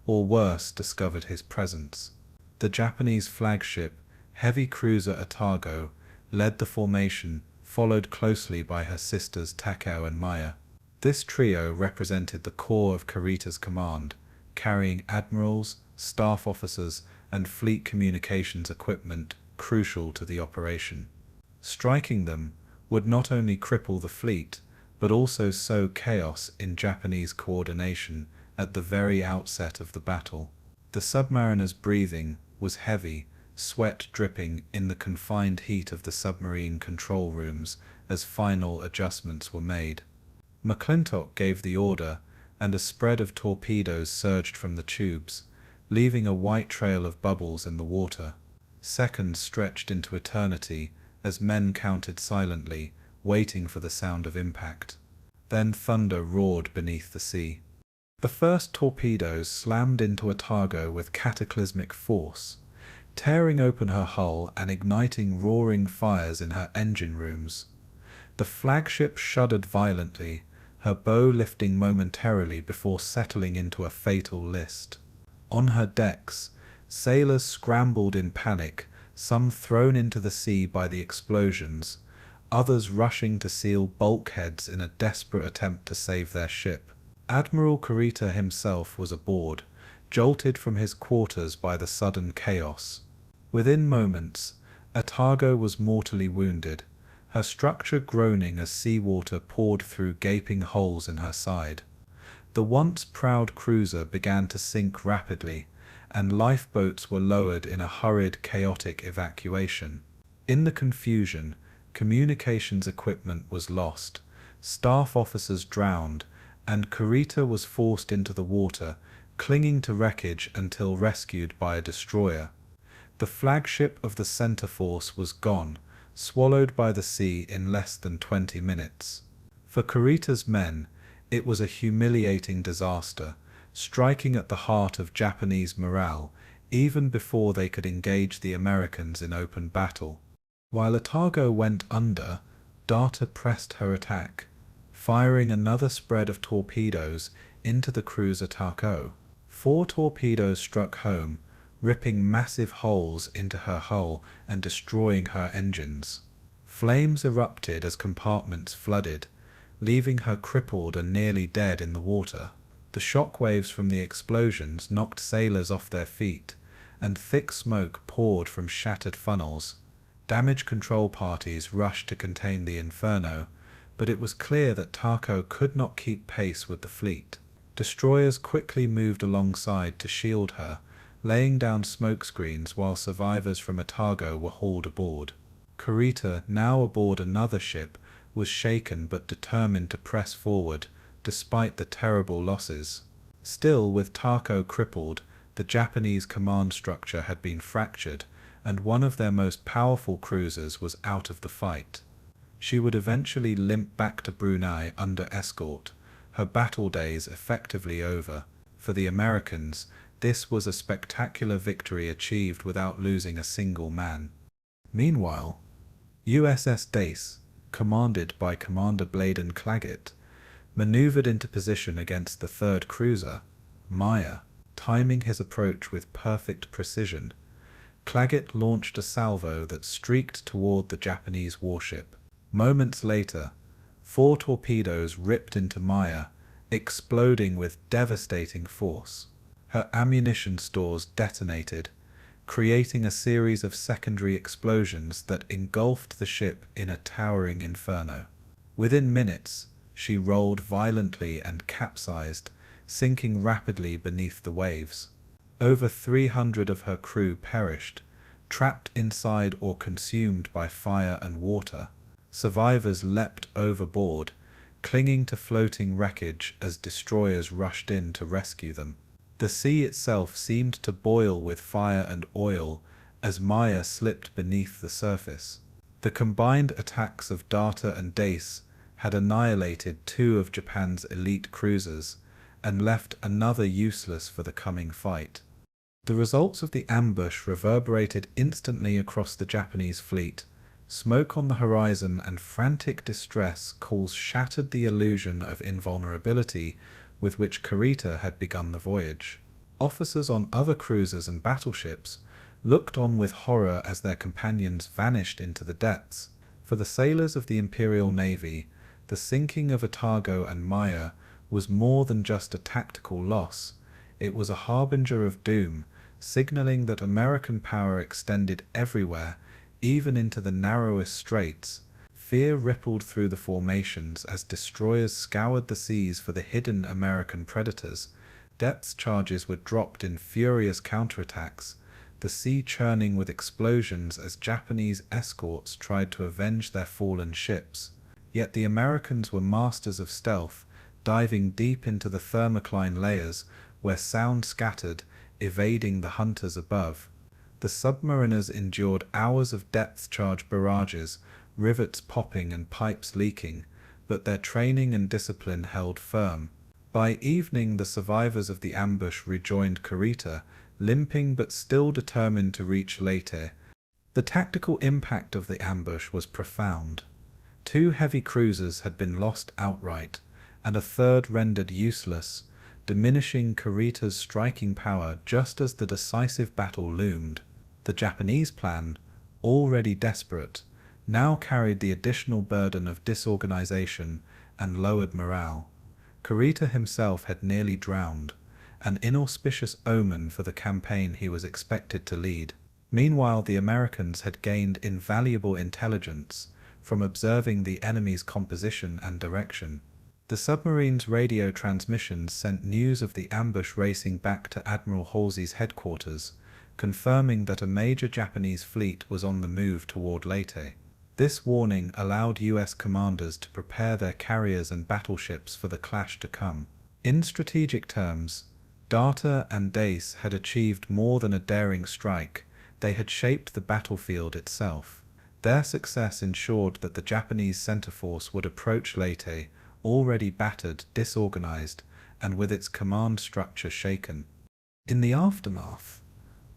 or worse, discovered his presence. The Japanese flagship, heavy cruiser Atago, led the formation, followed closely by her sisters Atago and Maya. This trio represented the core of Kurita's command, carrying admirals, staff officers, and fleet communications equipment crucial to the operation. Striking them would not only cripple the fleet, but also sow chaos in Japanese coordination at the very outset of the battle. The submariners' breathing was heavy, sweat dripping in the confined heat of the submarine control rooms as final adjustments were made. McClintock gave the order, and a spread of torpedoes surged from the tubes, leaving a white trail of bubbles in the water. Seconds stretched into eternity as men counted silently, waiting for the sound of impact. Then thunder roared beneath the sea. The first torpedoes slammed into Atago with cataclysmic force, tearing open her hull and igniting roaring fires in her engine rooms. The flagship shuddered violently, her bow lifting momentarily before settling into a fatal list. On her decks, sailors scrambled in panic, some thrown into the sea by the explosions, others rushing to seal bulkheads in a desperate attempt to save their ship. Admiral Kurita himself was aboard, jolted from his quarters by the sudden chaos. Within moments, Atago was mortally wounded, her structure groaning as seawater poured through gaping holes in her side. The once proud cruiser began to sink rapidly, and lifeboats were lowered in a hurried, chaotic evacuation. In the confusion, communications equipment was lost, staff officers drowned, and Kurita was forced into the water, clinging to wreckage until rescued by a destroyer. The flagship of the center force was gone, swallowed by the sea in less than 20 minutes. For Kurita's men, it was a humiliating disaster, striking at the heart of Japanese morale even before they could engage the Americans in open battle. While Atago went under, Data pressed her attack, firing another spread of torpedoes into the cruiser Atago. 4 torpedoes struck home, ripping massive holes into her hull and destroying her engines. Flames erupted as compartments flooded, leaving her crippled and nearly dead in the water. The shock waves from the explosions knocked sailors off their feet, and thick smoke poured from shattered funnels. Damage control parties rushed to contain the inferno, but it was clear that Atago could not keep pace with the fleet. Destroyers quickly moved alongside to shield her, laying down smoke screens while survivors from Atago were hauled aboard. Kurita, now aboard another ship, was shaken but determined to press forward, despite the terrible losses. Still, with Tako crippled, the Japanese command structure had been fractured, and one of their most powerful cruisers was out of the fight. She would eventually limp back to Brunei under escort, her battle days effectively over. For the Americans, this was a spectacular victory achieved without losing a single man. Meanwhile, USS Dace, commanded by Commander Bladen Claggett, maneuvered into position against the third cruiser, Maya, timing his approach with perfect precision. Claggett launched a salvo that streaked toward the Japanese warship. Moments later, 4 torpedoes ripped into Maya, exploding with devastating force. Her ammunition stores detonated, creating a series of secondary explosions that engulfed the ship in a towering inferno. Within minutes, she rolled violently and capsized, sinking rapidly beneath the waves. Over 300 of her crew perished, trapped inside or consumed by fire and water. Survivors leapt overboard, clinging to floating wreckage as destroyers rushed in to rescue them. The sea itself seemed to boil with fire and oil as Maya slipped beneath the surface. The combined attacks of Data and Dace had annihilated 2 of Japan's elite cruisers and left another useless for the coming fight. The results of the ambush reverberated instantly across the Japanese fleet. Smoke on the horizon and frantic distress calls shattered the illusion of invulnerability with which Kurita had begun the voyage. Officers on other cruisers and battleships looked on with horror as their companions vanished into the depths. For the sailors of the Imperial Navy, the sinking of Atago and Maya was more than just a tactical loss. It was a harbinger of doom, signaling that American power extended everywhere, even into the narrowest straits. Fear rippled through the formations as destroyers scoured the seas for the hidden American predators. Depth charges were dropped in furious counterattacks, the sea churning with explosions as Japanese escorts tried to avenge their fallen ships. Yet the Americans were masters of stealth, diving deep into the thermocline layers where sound scattered, evading the hunters above. The submariners endured hours of depth charge barrages, rivets popping and pipes leaking, but their training and discipline held firm. By evening, the survivors of the ambush rejoined Kurita, limping but still determined to reach Leyte. The tactical impact of the ambush was profound. 2 heavy cruisers had been lost outright, and a third rendered useless, diminishing Kurita's striking power just as the decisive battle loomed. The Japanese plan, already desperate, now carried the additional burden of disorganization and lowered morale. Kurita himself had nearly drowned, an inauspicious omen for the campaign he was expected to lead. Meanwhile, the Americans had gained invaluable intelligence from observing the enemy's composition and direction. The submarine's radio transmissions sent news of the ambush racing back to Admiral Halsey's headquarters, confirming that a major Japanese fleet was on the move toward Leyte. This warning allowed US commanders to prepare their carriers and battleships for the clash to come. In strategic terms, Data and Dace had achieved more than a daring strike. They had shaped the battlefield itself. Their success ensured that the Japanese center force would approach Leyte, already battered, disorganized, and with its command structure shaken. In the aftermath,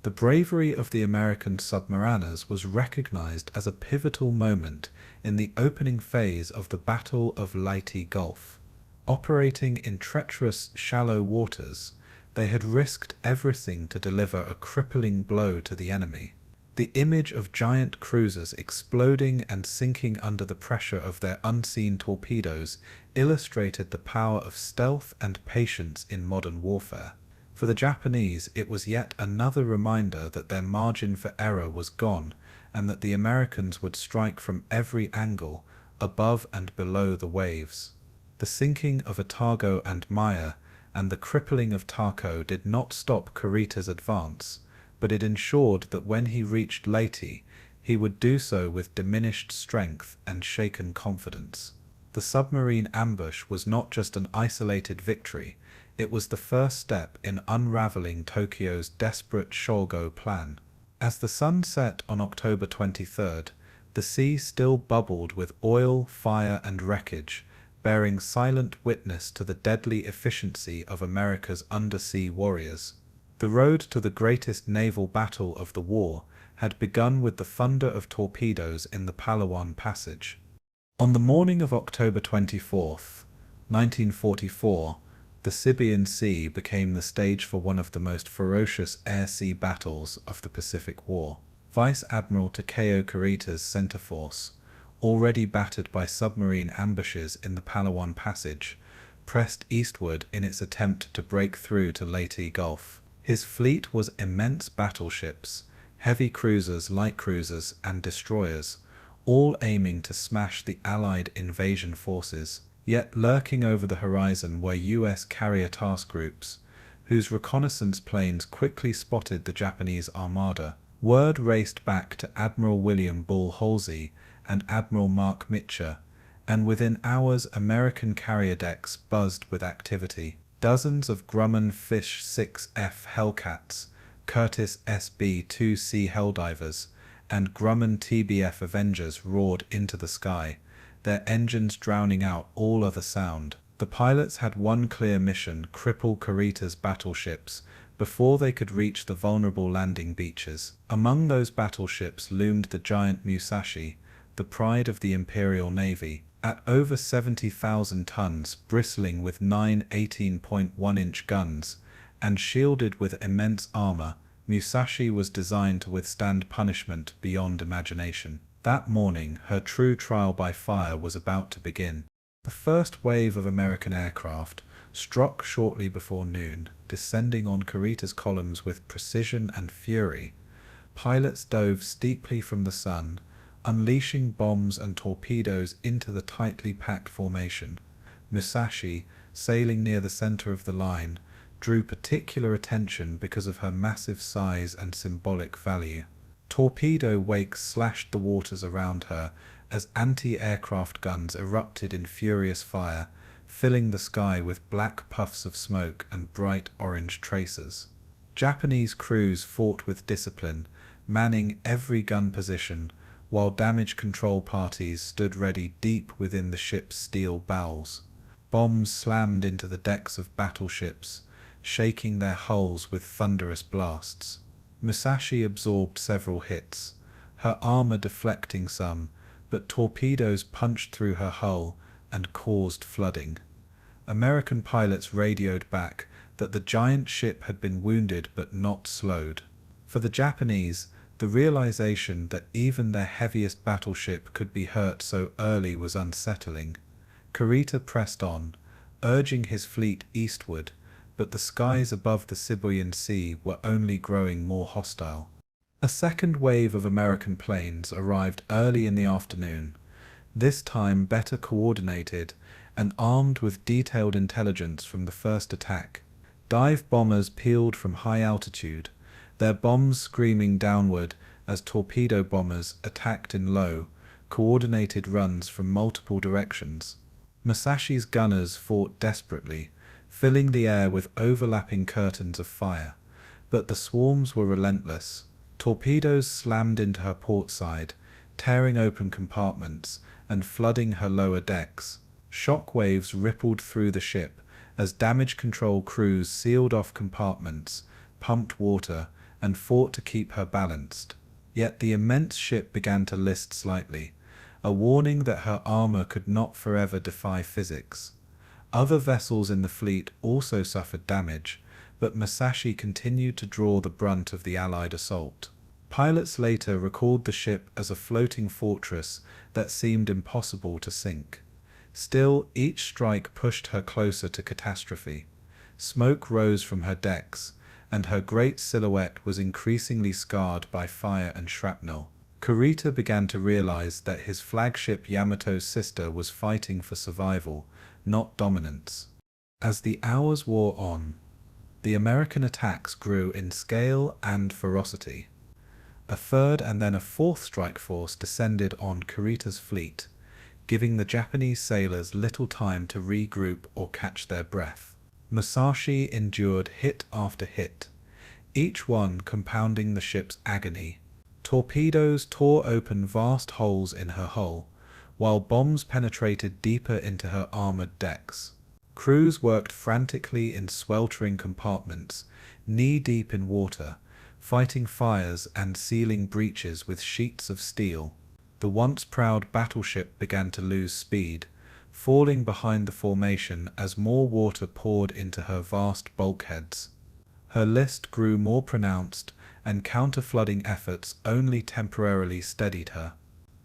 the bravery of the American submariners was recognized as a pivotal moment in the opening phase of the Battle of Leyte Gulf. Operating in treacherous, shallow waters, they had risked everything to deliver a crippling blow to the enemy. The image of giant cruisers exploding and sinking under the pressure of their unseen torpedoes illustrated the power of stealth and patience in modern warfare. For the Japanese, it was yet another reminder that their margin for error was gone, and that the Americans would strike from every angle, above and below the waves. The sinking of Atago and Maya and the crippling of Tako did not stop Kurita's advance, but it ensured that when he reached Leyte, he would do so with diminished strength and shaken confidence. The submarine ambush was not just an isolated victory, It was the first step in unraveling Tokyo's desperate Shō-Gō plan. As the sun set on October 23rd, the sea still bubbled with oil, fire, and wreckage, bearing silent witness to the deadly efficiency of America's undersea warriors. The road to the greatest naval battle of the war had begun with the thunder of torpedoes in the Palawan Passage. On the morning of October 24th, 1944, the Sibuyan Sea became the stage for one of the most ferocious air-sea battles of the Pacific War. Vice Admiral Takeo Kurita's center force, already battered by submarine ambushes in the Palawan Passage, pressed eastward in its attempt to break through to Leyte Gulf. His fleet was immense battleships, heavy cruisers, light cruisers, and destroyers, all aiming to smash the Allied invasion forces. Yet lurking over the horizon were U.S. carrier task groups, whose reconnaissance planes quickly spotted the Japanese Armada. Word raced back to Admiral William Bull Halsey and Admiral Mark Mitcher, and within hours American carrier decks buzzed with activity. Dozens of Grumman Fish 6F Hellcats, Curtiss SB-2C Helldivers, and Grumman TBF Avengers roared into the sky, their engines drowning out all other sound. The pilots had one clear mission: cripple Kurita's battleships before they could reach the vulnerable landing beaches. Among those battleships loomed the giant Musashi, the pride of the Imperial Navy. At over 70,000 tons, bristling with 9 18.1-inch guns, and shielded with immense armor, Musashi was designed to withstand punishment beyond imagination. That morning, her true trial by fire was about to begin. The first wave of American aircraft struck shortly before noon, descending on Kurita's columns with precision and fury. Pilots dove steeply from the sun, unleashing bombs and torpedoes into the tightly packed formation. Musashi, sailing near the center of the line, drew particular attention because of her massive size and symbolic value. Torpedo wakes slashed the waters around her as anti-aircraft guns erupted in furious fire, filling the sky with black puffs of smoke and bright orange tracers. Japanese crews fought with discipline, manning every gun position, while damage control parties stood ready deep within the ship's steel bowels. Bombs slammed into the decks of battleships, shaking their hulls with thunderous blasts. Musashi absorbed several hits, her armor deflecting some, but torpedoes punched through her hull and caused flooding. American pilots radioed back that the giant ship had been wounded but not slowed. For the Japanese, the realization that even their heaviest battleship could be hurt so early was unsettling. Kurita pressed on, urging his fleet eastward, but the skies above the Sibuyan Sea were only growing more hostile. A second wave of American planes arrived early in the afternoon, this time better coordinated and armed with detailed intelligence from the first attack. Dive bombers peeled from high altitude, their bombs screaming downward as torpedo bombers attacked in low, coordinated runs from multiple directions. Musashi's gunners fought desperately, filling the air with overlapping curtains of fire, but the swarms were relentless. Torpedoes slammed into her port side, tearing open compartments and flooding her lower decks. Shock waves rippled through the ship as damage control crews sealed off compartments, pumped water, and fought to keep her balanced. Yet the immense ship began to list slightly, a warning that her armor could not forever defy physics. Other vessels in the fleet also suffered damage, but Musashi continued to draw the brunt of the Allied assault. Pilots later recalled the ship as a floating fortress that seemed impossible to sink. Still, each strike pushed her closer to catastrophe. Smoke rose from her decks, and her great silhouette was increasingly scarred by fire and shrapnel. Kurita began to realize that his flagship Yamato's sister was fighting for survival, not dominance. As the hours wore on, the American attacks grew in scale and ferocity. A third and then a fourth strike force descended on Kurita's fleet, giving the Japanese sailors little time to regroup or catch their breath. Musashi endured hit after hit, each one compounding the ship's agony. Torpedoes tore open vast holes in her hull, while bombs penetrated deeper into her armored decks. Crews worked frantically in sweltering compartments, knee-deep in water, fighting fires and sealing breaches with sheets of steel. The once proud battleship began to lose speed, falling behind the formation as more water poured into her vast bulkheads. Her list grew more pronounced, and counter-flooding efforts only temporarily steadied her.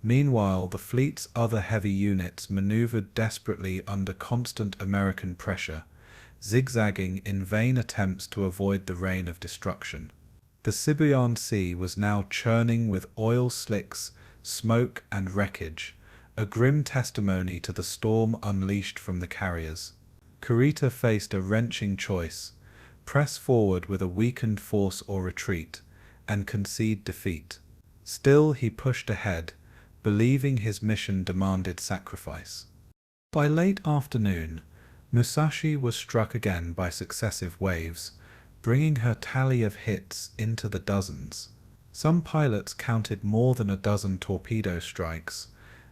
Meanwhile, the fleet's other heavy units maneuvered desperately under constant American pressure, zigzagging in vain attempts to avoid the rain of destruction. The Sibuyan Sea was now churning with oil slicks, smoke, and wreckage, a grim testimony to the storm unleashed from the carriers. Kurita faced a wrenching choice: press forward with a weakened force or retreat, and concede defeat. Still, he pushed ahead, believing his mission demanded sacrifice. By late afternoon, Musashi was struck again by successive waves, bringing her tally of hits into the dozens. Some pilots counted more than a dozen torpedo strikes,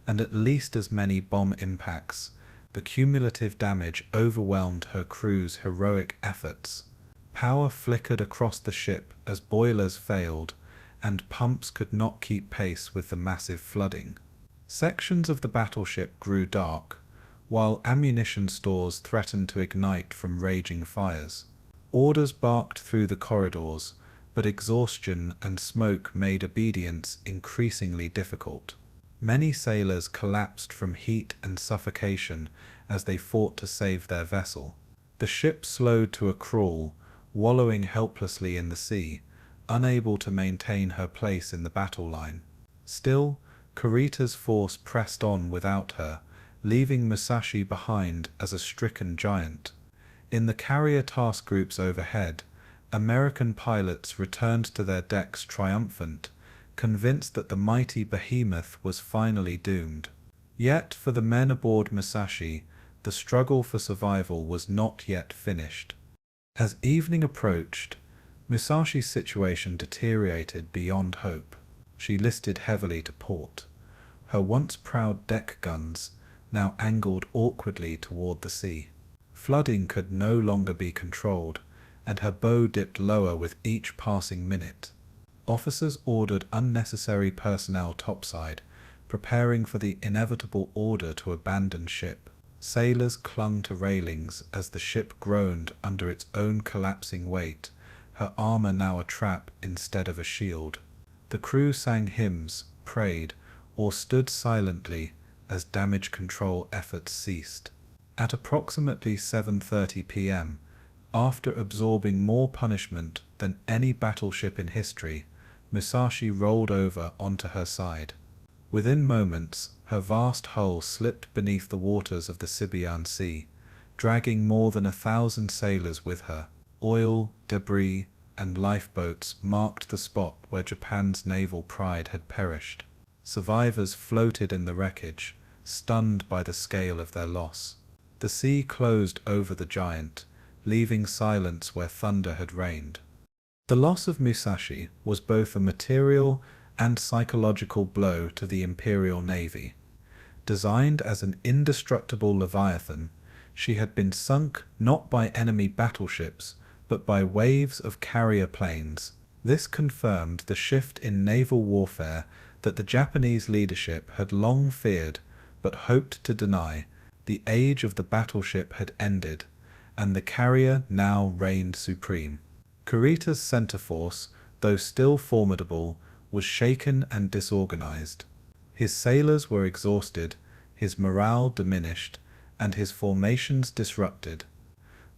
and at least as many bomb impacts. The cumulative damage overwhelmed her crew's heroic efforts. Power flickered across the ship as boilers failed, and pumps could not keep pace with the massive flooding. Sections of the battleship grew dark, while ammunition stores threatened to ignite from raging fires. Orders barked through the corridors, but exhaustion and smoke made obedience increasingly difficult. Many sailors collapsed from heat and suffocation as they fought to save their vessel. The ship slowed to a crawl, wallowing helplessly in the sea, unable to maintain her place in the battle line. Still, Kurita's force pressed on without her, leaving Musashi behind as a stricken giant. In the carrier task groups overhead, American pilots returned to their decks triumphant, convinced that the mighty behemoth was finally doomed. Yet for the men aboard Musashi, the struggle for survival was not yet finished. As evening approached, Musashi's situation deteriorated beyond hope. She listed heavily to port, her once proud deck guns now angled awkwardly toward the sea. Flooding could no longer be controlled, and her bow dipped lower with each passing minute. Officers ordered unnecessary personnel topside, preparing for the inevitable order to abandon ship. Sailors clung to railings as the ship groaned under its own collapsing weight, her armor now a trap instead of a shield. The crew sang hymns, prayed, or stood silently as damage control efforts ceased. At approximately 7:30 p.m., after absorbing more punishment than any battleship in history, Musashi rolled over onto her side. Within moments, her vast hull slipped beneath the waters of the Sibuyan Sea, dragging more than 1,000 sailors with her. Oil, debris, and lifeboats marked the spot where Japan's naval pride had perished. Survivors floated in the wreckage, stunned by the scale of their loss. The sea closed over the giant, leaving silence where thunder had reigned. The loss of Musashi was both a material and psychological blow to the Imperial Navy. Designed as an indestructible leviathan, she had been sunk not by enemy battleships, but by waves of carrier planes. This confirmed the shift in naval warfare that the Japanese leadership had long feared but hoped to deny. The age of the battleship had ended, and the carrier now reigned supreme. Kurita's center force, though still formidable, was shaken and disorganized. His sailors were exhausted, his morale diminished, and his formations disrupted.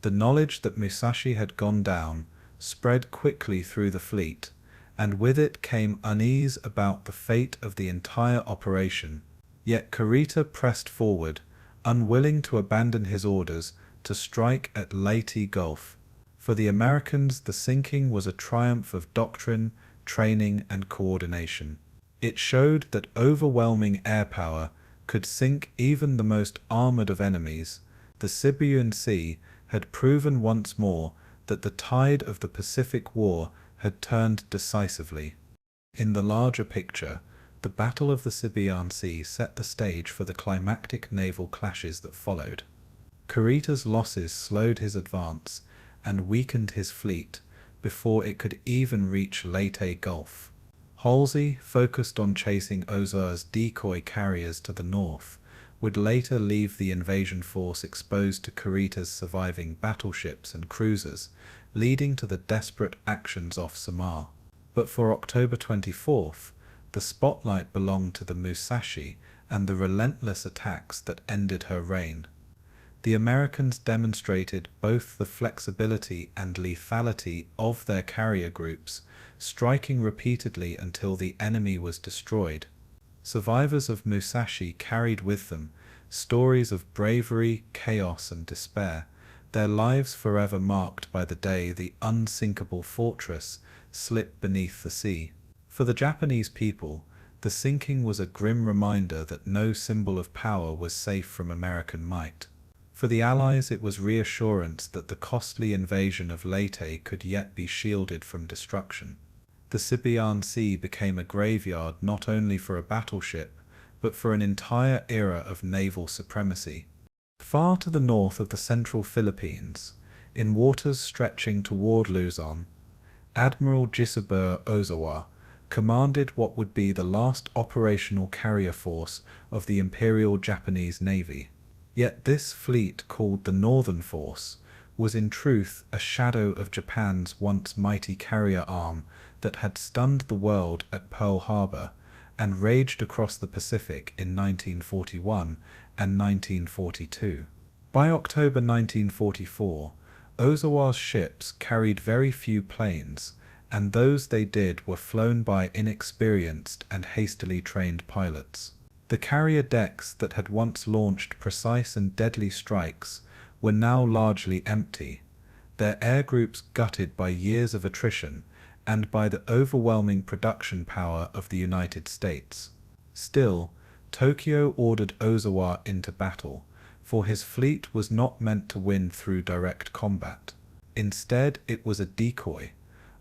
The knowledge that Musashi had gone down spread quickly through the fleet, and with it came unease about the fate of the entire operation. Yet Kurita pressed forward, unwilling to abandon his orders to strike at Leyte Gulf. For the Americans, the sinking was a triumph of doctrine, training, and coordination. It showed that overwhelming air power could sink even the most armored of enemies. The Sibuyan Sea had proven once more that the tide of the Pacific War had turned decisively. In the larger picture, the Battle of the Sibuyan Sea set the stage for the climactic naval clashes that followed. Kurita's losses slowed his advance and weakened his fleet before it could even reach Leyte Gulf. Halsey, focused on chasing Ozawa's decoy carriers to the north, would later leave the invasion force exposed to Kurita's surviving battleships and cruisers, leading to the desperate actions off Samar. But for October 24th, the spotlight belonged to the Musashi and the relentless attacks that ended her reign. The Americans demonstrated both the flexibility and lethality of their carrier groups, striking repeatedly until the enemy was destroyed. Survivors of Musashi carried with them stories of bravery, chaos, and despair, their lives forever marked by the day the unsinkable fortress slipped beneath the sea. For the Japanese people, the sinking was a grim reminder that no symbol of power was safe from American might. For the Allies, it was reassurance that the costly invasion of Leyte could yet be shielded from destruction. The Sibuyan Sea became a graveyard not only for a battleship, but for an entire era of naval supremacy. Far to the north of the central Philippines, in waters stretching toward Luzon, Admiral Gisibert Ozawa commanded what would be the last operational carrier force of the Imperial Japanese Navy. Yet this fleet, called the Northern Force, was in truth a shadow of Japan's once mighty carrier arm that had stunned the world at Pearl Harbor and raged across the Pacific in 1941 and 1942. By October 1944, Ozawa's ships carried very few planes, and those they did were flown by inexperienced and hastily trained pilots. The carrier decks that had once launched precise and deadly strikes were now largely empty, their air groups gutted by years of attrition and by the overwhelming production power of the United States. Still, Tokyo ordered Ozawa into battle, for his fleet was not meant to win through direct combat. Instead, it was a decoy,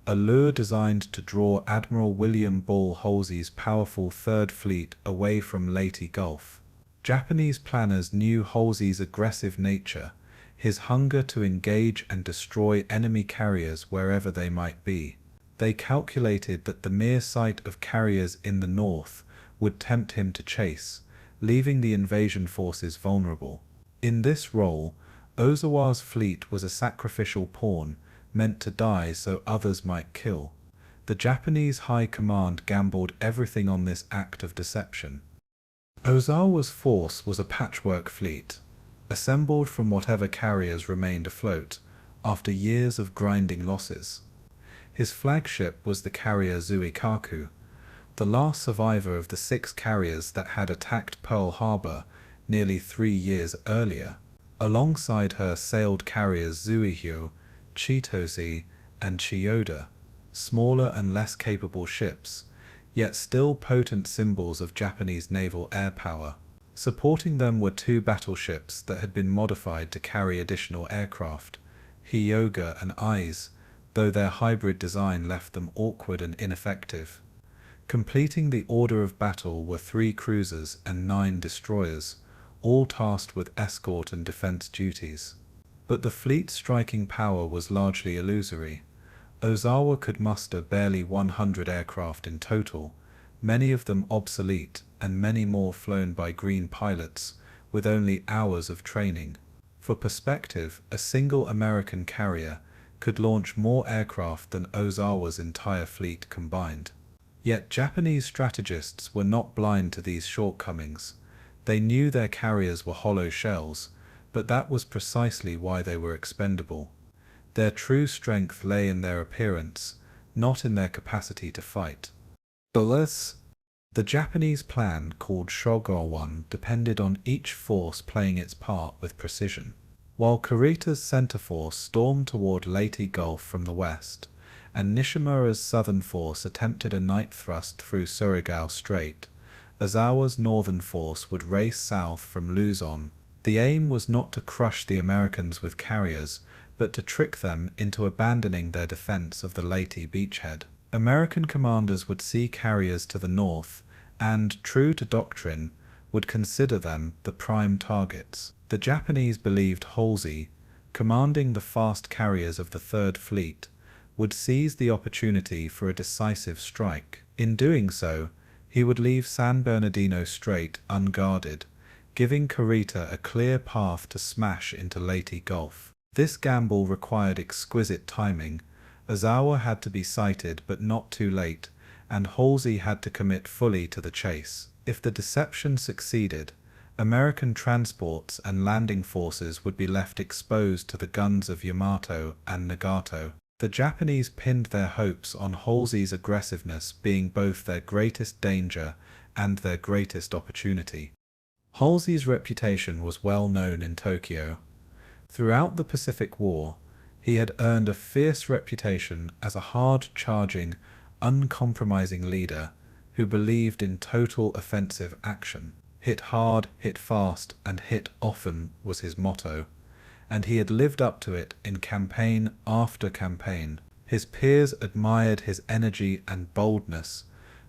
a lure designed to draw Admiral William Ball Halsey's powerful Third Fleet away from Leyte Gulf. Japanese planners knew Halsey's aggressive nature, his hunger to engage and destroy enemy carriers wherever they might be. They calculated that the mere sight of carriers in the north would tempt him to chase, leaving the invasion forces vulnerable. In this role, Ozawa's fleet was a sacrificial pawn, meant to die so others might kill. The Japanese High Command gambled everything on this act of deception. Ozawa's force was a patchwork fleet, assembled from whatever carriers remained afloat, after years of grinding losses. His flagship was the carrier Zuikaku, the last survivor of the 6 carriers that had attacked Pearl Harbor nearly 3 years earlier. Alongside her sailed carriers Zuihyo, Chitose, and Chiyoda, smaller and less capable ships, yet still potent symbols of Japanese naval air power. Supporting them were 2 battleships that had been modified to carry additional aircraft, Hyoga and Ise, though their hybrid design left them awkward and ineffective. Completing the order of battle were 3 cruisers and 9 destroyers, all tasked with escort and defense duties. But the fleet's striking power was largely illusory. Ozawa could muster barely 100 aircraft in total, many of them obsolete and many more flown by green pilots with only hours of training. For perspective, a single American carrier could launch more aircraft than Ozawa's entire fleet combined. Yet Japanese strategists were not blind to these shortcomings. They knew their carriers were hollow shells, but that was precisely why they were expendable. Their true strength lay in their appearance, not in their capacity to fight. The Japanese plan, called Shō-Gō, depended on each force playing its part with precision. While Kurita's center force stormed toward Leyte Gulf from the west, and Nishimura's southern force attempted a night thrust through Surigao Strait, Ozawa's northern force would race south from Luzon The aim was not to crush the Americans with carriers, but to trick them into abandoning their defense of the Leyte beachhead. American commanders would see carriers to the north, and, true to doctrine, would consider them the prime targets. The Japanese believed Halsey, commanding the fast carriers of the Third Fleet, would seize the opportunity for a decisive strike. In doing so, he would leave San Bernardino Strait unguarded, giving Kurita a clear path to smash into Leyte Gulf. This gamble required exquisite timing. Ozawa had to be sighted but not too late, and Halsey had to commit fully to the chase. If the deception succeeded, American transports and landing forces would be left exposed to the guns of Yamato and Nagato. The Japanese pinned their hopes on Halsey's aggressiveness being both their greatest danger and their greatest opportunity. Halsey's reputation was well known in Tokyo. Throughout the Pacific War, he had earned a fierce reputation as a hard-charging, uncompromising leader who believed in total offensive action. Hit hard, hit fast, and hit often was his motto, and he had lived up to it in campaign after campaign. His peers admired his energy and boldness,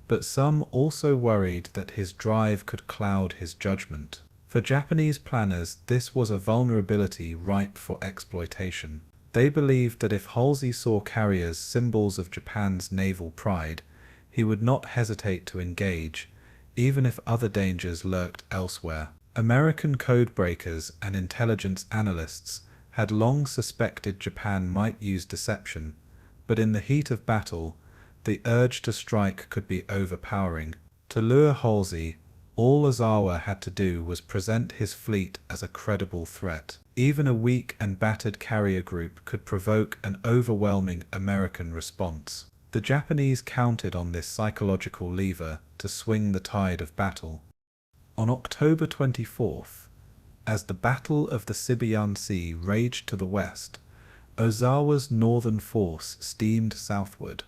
but some also worried that his drive could cloud his judgment. For Japanese planners, this was a vulnerability ripe for exploitation. They believed that if Halsey saw carriers symbols of Japan's naval pride, he would not hesitate to engage, even if other dangers lurked elsewhere. American codebreakers and intelligence analysts had long suspected Japan might use deception, but in the heat of battle, the urge to strike could be overpowering. To lure Halsey, all Ozawa had to do was present his fleet as a credible threat. Even a weak and battered carrier group could provoke an overwhelming American response. The Japanese counted on this psychological lever to swing the tide of battle. On October 24th, as the Battle of the Sibuyan Sea raged to the west, Ozawa's northern force steamed southward,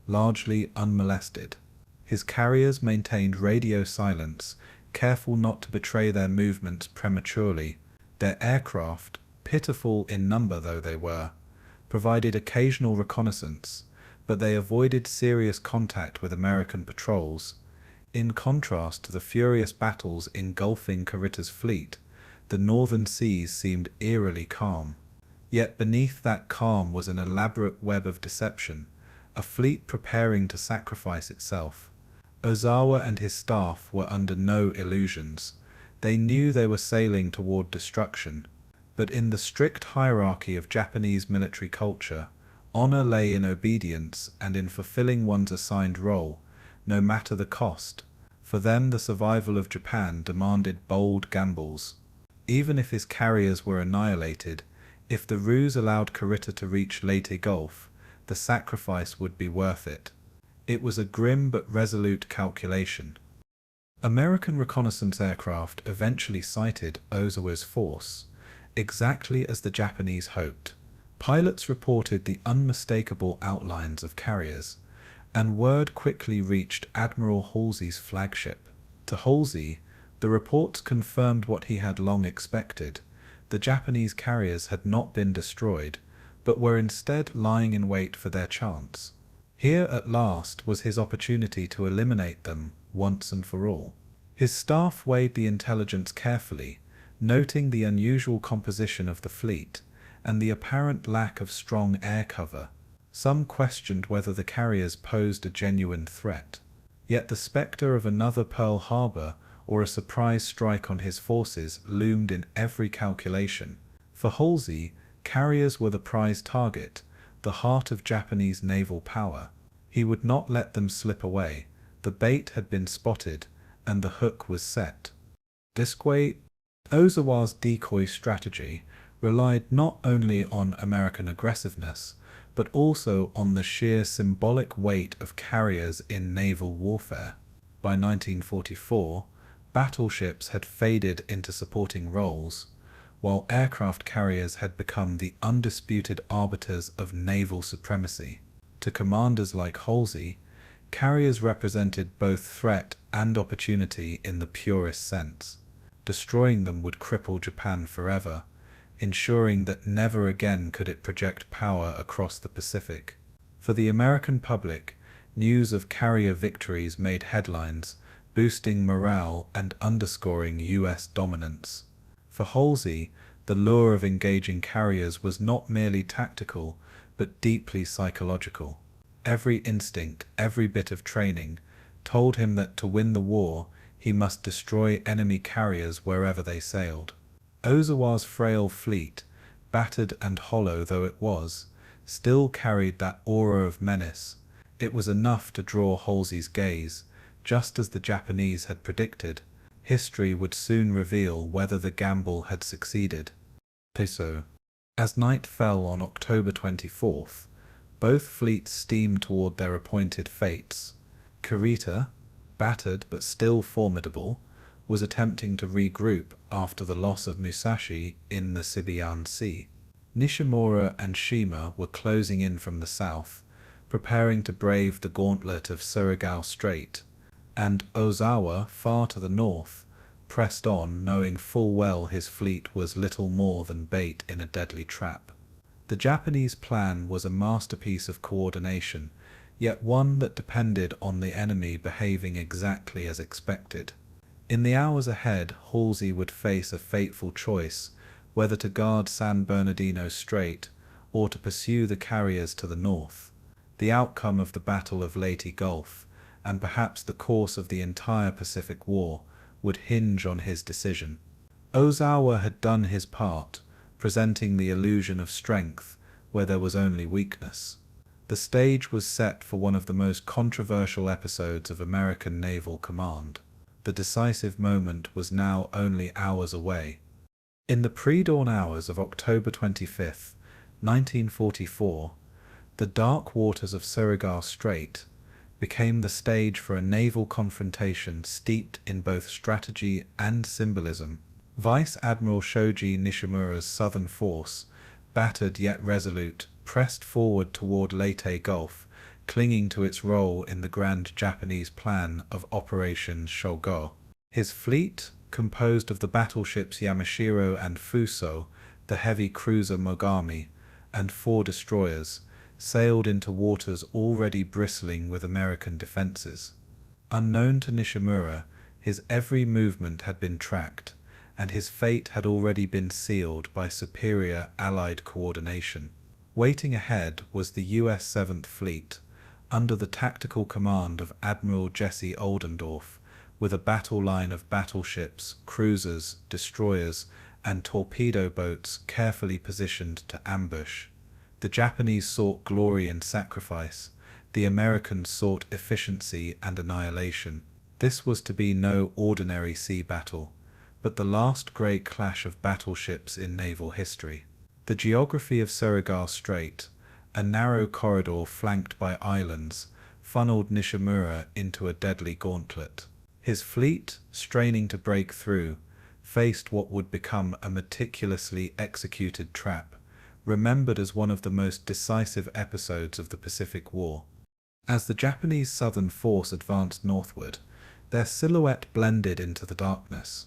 largely unmolested. His carriers maintained radio silence, careful not to betray their movements prematurely. Their aircraft, pitiful in number though they were, provided occasional reconnaissance, but they avoided serious contact with American patrols. In contrast to the furious battles engulfing Kurita's fleet, the northern seas seemed eerily calm. Yet beneath that calm was an elaborate web of deception, a fleet preparing to sacrifice itself. Ozawa and his staff were under no illusions. They knew they were sailing toward destruction, but in the strict hierarchy of Japanese military culture, honor lay in obedience and in fulfilling one's assigned role, no matter the cost. For them, the survival of Japan demanded bold gambles. Even if his carriers were annihilated, if the ruse allowed Kurita to reach Leyte Gulf, the sacrifice would be worth it. It was a grim but resolute calculation. American reconnaissance aircraft eventually sighted Ozawa's force, exactly as the Japanese hoped. Pilots reported the unmistakable outlines of carriers, and word quickly reached Admiral Halsey's flagship. To Halsey, the reports confirmed what he had long expected. The Japanese carriers had not been destroyed, but were instead lying in wait for their chance. Here at last was his opportunity to eliminate them once and for all. His staff weighed the intelligence carefully, noting the unusual composition of the fleet and the apparent lack of strong air cover. Some questioned whether the carriers posed a genuine threat. Yet the specter of another Pearl Harbor or a surprise strike on his forces loomed in every calculation. For Halsey, carriers were the prize target, the heart of Japanese naval power. He would not let them slip away. The bait had been spotted, and the hook was set. Decoy, Ozawa's decoy strategy, relied not only on American aggressiveness, but also on the sheer symbolic weight of carriers in naval warfare. By 1944, battleships had faded into supporting roles, while aircraft carriers had become the undisputed arbiters of naval supremacy. To commanders like Halsey, carriers represented both threat and opportunity in the purest sense. Destroying them would cripple Japan forever, ensuring that never again could it project power across the Pacific. For the American public, news of carrier victories made headlines, boosting morale and underscoring U.S. dominance. For Halsey, the lure of engaging carriers was not merely tactical, but deeply psychological. Every instinct, every bit of training, told him that to win the war, he must destroy enemy carriers wherever they sailed. Ozawa's frail fleet, battered and hollow though it was, still carried that aura of menace. It was enough to draw Halsey's gaze. Just as the Japanese had predicted, history would soon reveal whether the gamble had succeeded. So, as night fell on October 24th, both fleets steamed toward their appointed fates. Kurita, battered but still formidable, was attempting to regroup after the loss of Musashi in the Sibuyan Sea. Nishimura and Shima were closing in from the south, preparing to brave the gauntlet of Surigao Strait, and Ozawa, far to the north, pressed on, knowing full well his fleet was little more than bait in a deadly trap. The Japanese plan was a masterpiece of coordination, yet one that depended on the enemy behaving exactly as expected. In the hours ahead, Halsey would face a fateful choice, whether to guard San Bernardino Strait or to pursue the carriers to the north. The outcome of the Battle of Leyte Gulf, and perhaps the course of the entire Pacific War, would hinge on his decision. Ozawa had done his part, presenting the illusion of strength where there was only weakness. The stage was set for one of the most controversial episodes of American naval command. The decisive moment was now only hours away. In the pre-dawn hours of October 25, 1944, the dark waters of Surigao Strait became the stage for a naval confrontation steeped in both strategy and symbolism. Vice Admiral Shoji Nishimura's southern force, battered yet resolute, pressed forward toward Leyte Gulf, clinging to its role in the grand Japanese plan of Operation Shō-Gō. His fleet, composed of the battleships Yamashiro and Fuso, the heavy cruiser Mogami, and 4 destroyers, sailed into waters already bristling with American defenses. Unknown to Nishimura, his every movement had been tracked, and his fate had already been sealed by superior Allied coordination. Waiting ahead was the U.S. 7th Fleet, under the tactical command of Admiral Jesse Oldendorf, with a battle line of battleships, cruisers, destroyers, and torpedo boats carefully positioned to ambush. The Japanese sought glory and sacrifice, the Americans sought efficiency and annihilation. This was to be no ordinary sea battle, but the last great clash of battleships in naval history. The geography of Surigao Strait, a narrow corridor flanked by islands, funneled Nishimura into a deadly gauntlet. His fleet, straining to break through, faced what would become a meticulously executed trap, remembered as one of the most decisive episodes of the Pacific War. As the Japanese southern force advanced northward, their silhouette blended into the darkness,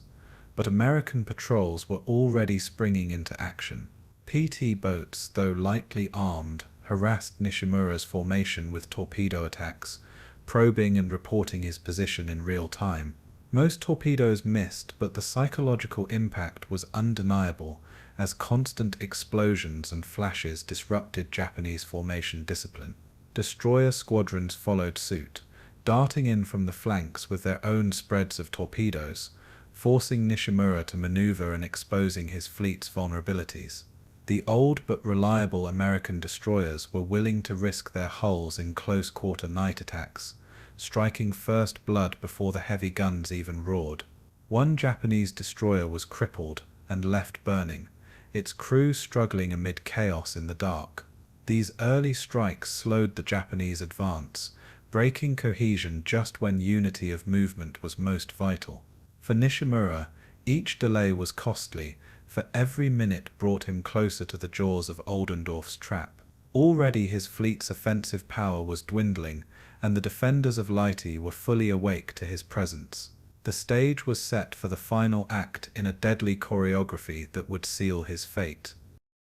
but American patrols were already springing into action. PT boats, though lightly armed, harassed Nishimura's formation with torpedo attacks, probing and reporting his position in real time. Most torpedoes missed, but the psychological impact was undeniable, as constant explosions and flashes disrupted Japanese formation discipline. Destroyer squadrons followed suit, darting in from the flanks with their own spreads of torpedoes, forcing Nishimura to maneuver and exposing his fleet's vulnerabilities. The old but reliable American destroyers were willing to risk their hulls in close-quarter night attacks, striking first blood before the heavy guns even roared. One Japanese destroyer was crippled and left burning, its crew struggling amid chaos in the dark. These early strikes slowed the Japanese advance, breaking cohesion just when unity of movement was most vital. For Nishimura, each delay was costly, for every minute brought him closer to the jaws of Oldendorf's trap. Already his fleet's offensive power was dwindling, and the defenders of Leyte were fully awake to his presence. The stage was set for the final act in a deadly choreography that would seal his fate.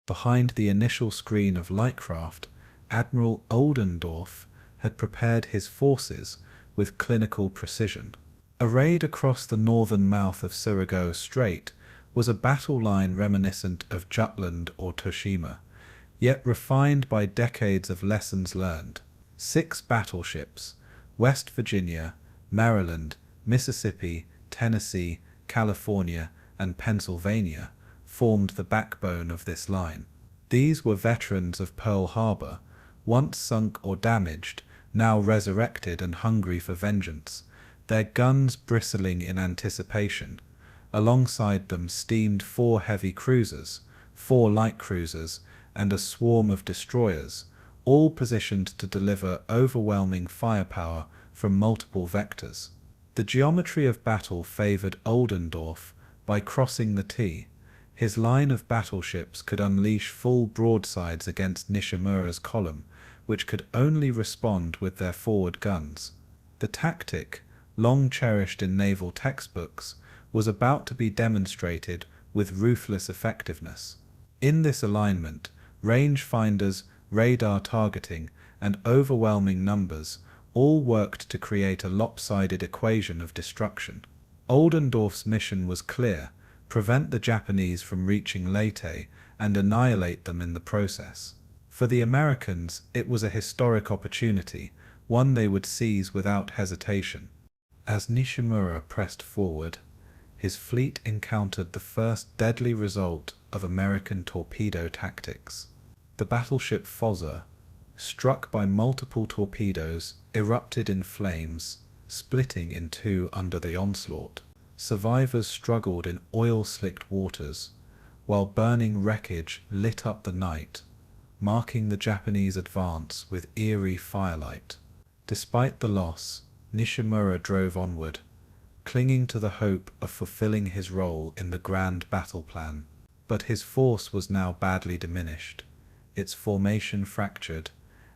Behind the initial screen of lightcraft, Admiral Oldendorf had prepared his forces with clinical precision. A raid across the northern mouth of Surigao Strait was a battle line reminiscent of Jutland or Toshima, yet refined by decades of lessons learned. 6 battleships, West Virginia, Maryland, Mississippi, Tennessee, California, and Pennsylvania, formed the backbone of this line. These were veterans of Pearl Harbor, once sunk or damaged, now resurrected and hungry for vengeance, their guns bristling in anticipation. Alongside them steamed 4 heavy cruisers, 4 light cruisers, and a swarm of destroyers, all positioned to deliver overwhelming firepower from multiple vectors. The geometry of battle favored Oldendorf by crossing the T. His line of battleships could unleash full broadsides against Nishimura's column, which could only respond with their forward guns. The tactic, long cherished in naval textbooks, was about to be demonstrated with ruthless effectiveness. In this alignment, rangefinders, radar targeting, and overwhelming numbers all worked to create a lopsided equation of destruction. Oldendorf's mission was clear: prevent the Japanese from reaching Leyte and annihilate them in the process. For the Americans, it was a historic opportunity, one they would seize without hesitation. As Nishimura pressed forward, his fleet encountered the first deadly result of American torpedo tactics. The battleship Fossa, struck by multiple torpedoes, erupted in flames, splitting in 2 under the onslaught. Survivors struggled in oil-slicked waters, while burning wreckage lit up the night, marking the Japanese advance with eerie firelight. Despite the loss, Nishimura drove onward, clinging to the hope of fulfilling his role in the grand battle plan. But his force was now badly diminished, its formation fractured,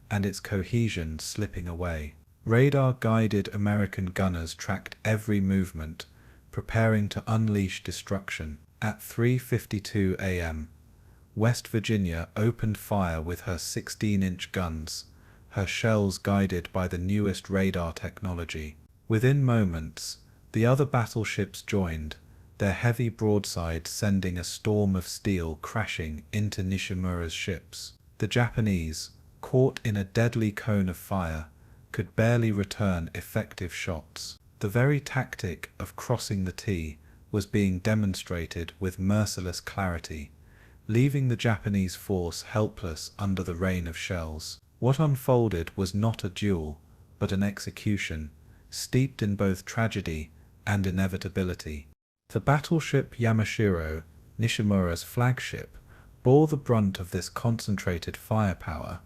and its cohesion slipping away. Radar-guided American gunners tracked every movement, preparing to unleash destruction. At 3:52 a.m., West Virginia opened fire with her 16-inch guns, her shells guided by the newest radar technology. Within moments, the other battleships joined, their heavy broadsides sending a storm of steel crashing into Nishimura's ships. The Japanese, caught in a deadly cone of fire, could barely return effective shots. The very tactic of crossing the T was being demonstrated with merciless clarity, leaving the Japanese force helpless under the rain of shells. What unfolded was not a duel, but an execution, steeped in both tragedy and inevitability. The battleship Yamashiro, Nishimura's flagship, bore the brunt of this concentrated firepower.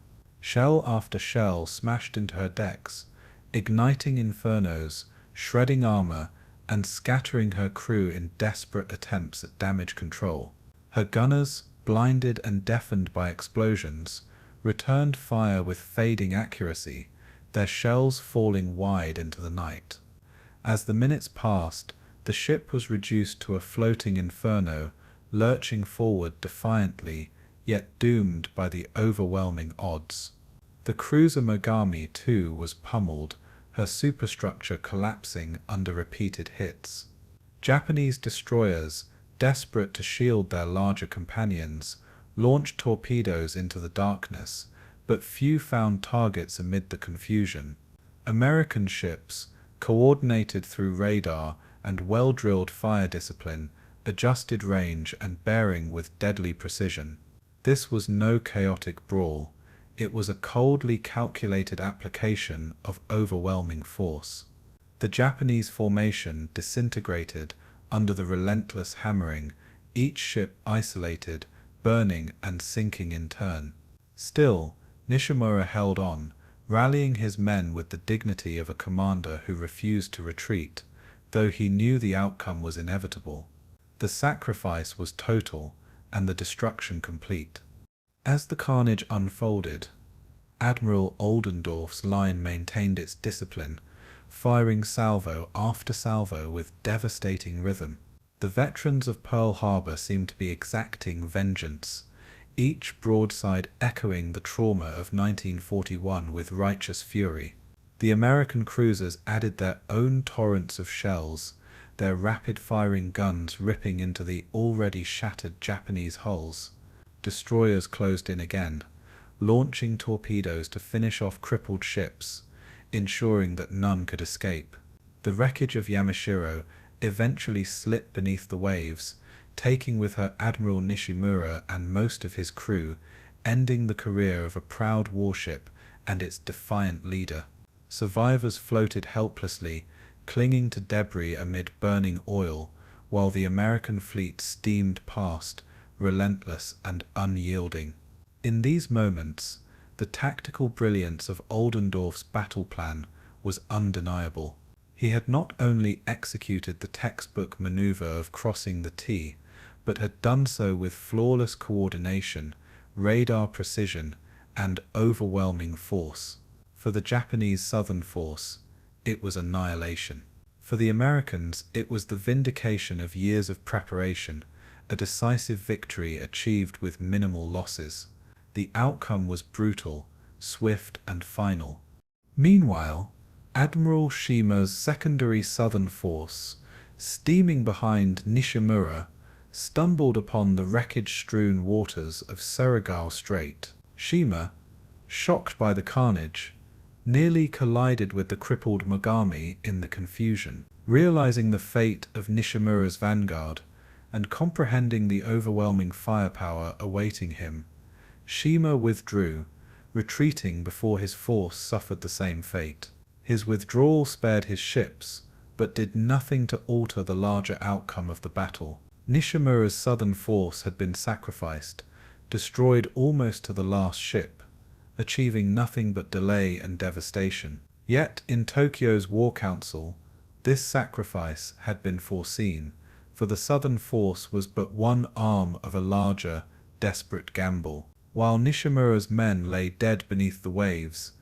Shell after shell smashed into her decks, igniting infernos, shredding armor, and scattering her crew in desperate attempts at damage control. Her gunners, blinded and deafened by explosions, returned fire with fading accuracy, their shells falling wide into the night. As the minutes passed, the ship was reduced to a floating inferno, lurching forward defiantly, yet doomed by the overwhelming odds. The cruiser Mogami, too, was pummeled, her superstructure collapsing under repeated hits. Japanese destroyers, desperate to shield their larger companions, launched torpedoes into the darkness, but few found targets amid the confusion. American ships, coordinated through radar and well-drilled fire discipline, adjusted range and bearing with deadly precision. This was no chaotic brawl. It was a coldly calculated application of overwhelming force. The Japanese formation disintegrated under the relentless hammering, each ship isolated, burning and sinking in turn. Still, Nishimura held on, rallying his men with the dignity of a commander who refused to retreat, though he knew the outcome was inevitable. The sacrifice was total, and the destruction complete. As the carnage unfolded, Admiral Oldendorf's line maintained its discipline, firing salvo after salvo with devastating rhythm. The veterans of Pearl Harbor seemed to be exacting vengeance, each broadside echoing the trauma of 1941 with righteous fury. The American cruisers added their own torrents of shells, their rapid-firing guns ripping into the already shattered Japanese hulls. Destroyers closed in again, launching torpedoes to finish off crippled ships, ensuring that none could escape. The wreckage of Yamashiro eventually slipped beneath the waves, taking with her Admiral Nishimura and most of his crew, ending the career of a proud warship and its defiant leader. Survivors floated helplessly, clinging to debris amid burning oil, while the American fleet steamed past, relentless and unyielding. In these moments, the tactical brilliance of Oldendorf's battle plan was undeniable. He had not only executed the textbook maneuver of crossing the T, but had done so with flawless coordination, radar precision, and overwhelming force. For the Japanese Southern Force, it was annihilation. For the Americans, it was the vindication of years of preparation, a decisive victory achieved with minimal losses. The outcome was brutal, swift, and final. Meanwhile, Admiral Shima's secondary Southern Force, steaming behind Nishimura, stumbled upon the wreckage-strewn waters of Surigao Strait. Shima, shocked by the carnage, nearly collided with the crippled Mogami in the confusion. Realizing the fate of Nishimura's vanguard, and comprehending the overwhelming firepower awaiting him, Shima withdrew, retreating before his force suffered the same fate. His withdrawal spared his ships, but did nothing to alter the larger outcome of the battle. Nishimura's southern force had been sacrificed, destroyed almost to the last ship, achieving nothing but delay and devastation. Yet in Tokyo's War Council, this sacrifice had been foreseen, for the southern force was but one arm of a larger, desperate gamble. While Nishimura's men lay dead beneath the waves,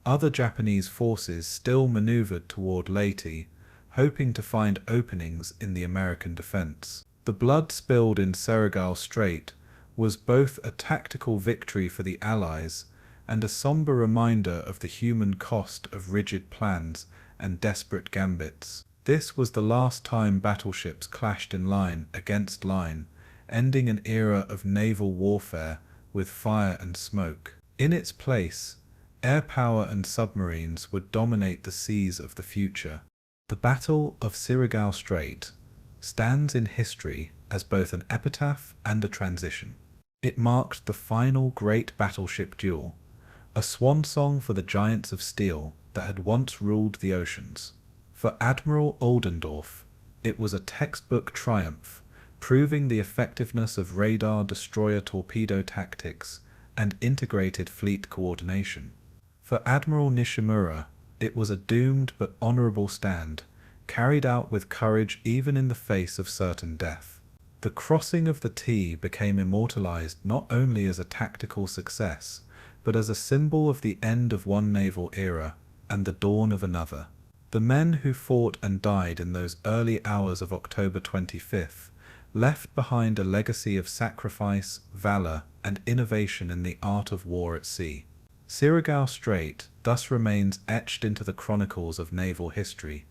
other Japanese forces still maneuvered toward Leyte, hoping to find openings in the American defense. The blood spilled in Surigao Strait was both a tactical victory for the Allies and a somber reminder of the human cost of rigid plans and desperate gambits. This was the last time battleships clashed in line against line, ending an era of naval warfare with fire and smoke. In its place, air power and submarines would dominate the seas of the future. The Battle of Surigao Strait stands in history as both an epitaph and a transition. It marked the final great battleship duel, a swan song for the giants of steel that had once ruled the oceans. For Admiral Oldendorf, it was a textbook triumph, proving the effectiveness of radar destroyer torpedo tactics and integrated fleet coordination. For Admiral Nishimura, it was a doomed but honorable stand, carried out with courage even in the face of certain death. The crossing of the T became immortalized not only as a tactical success, but as a symbol of the end of one naval era and the dawn of another. The men who fought and died in those early hours of October 25th left behind a legacy of sacrifice, valor, and innovation in the art of war at sea. Surigao Strait thus remains etched into the chronicles of naval history,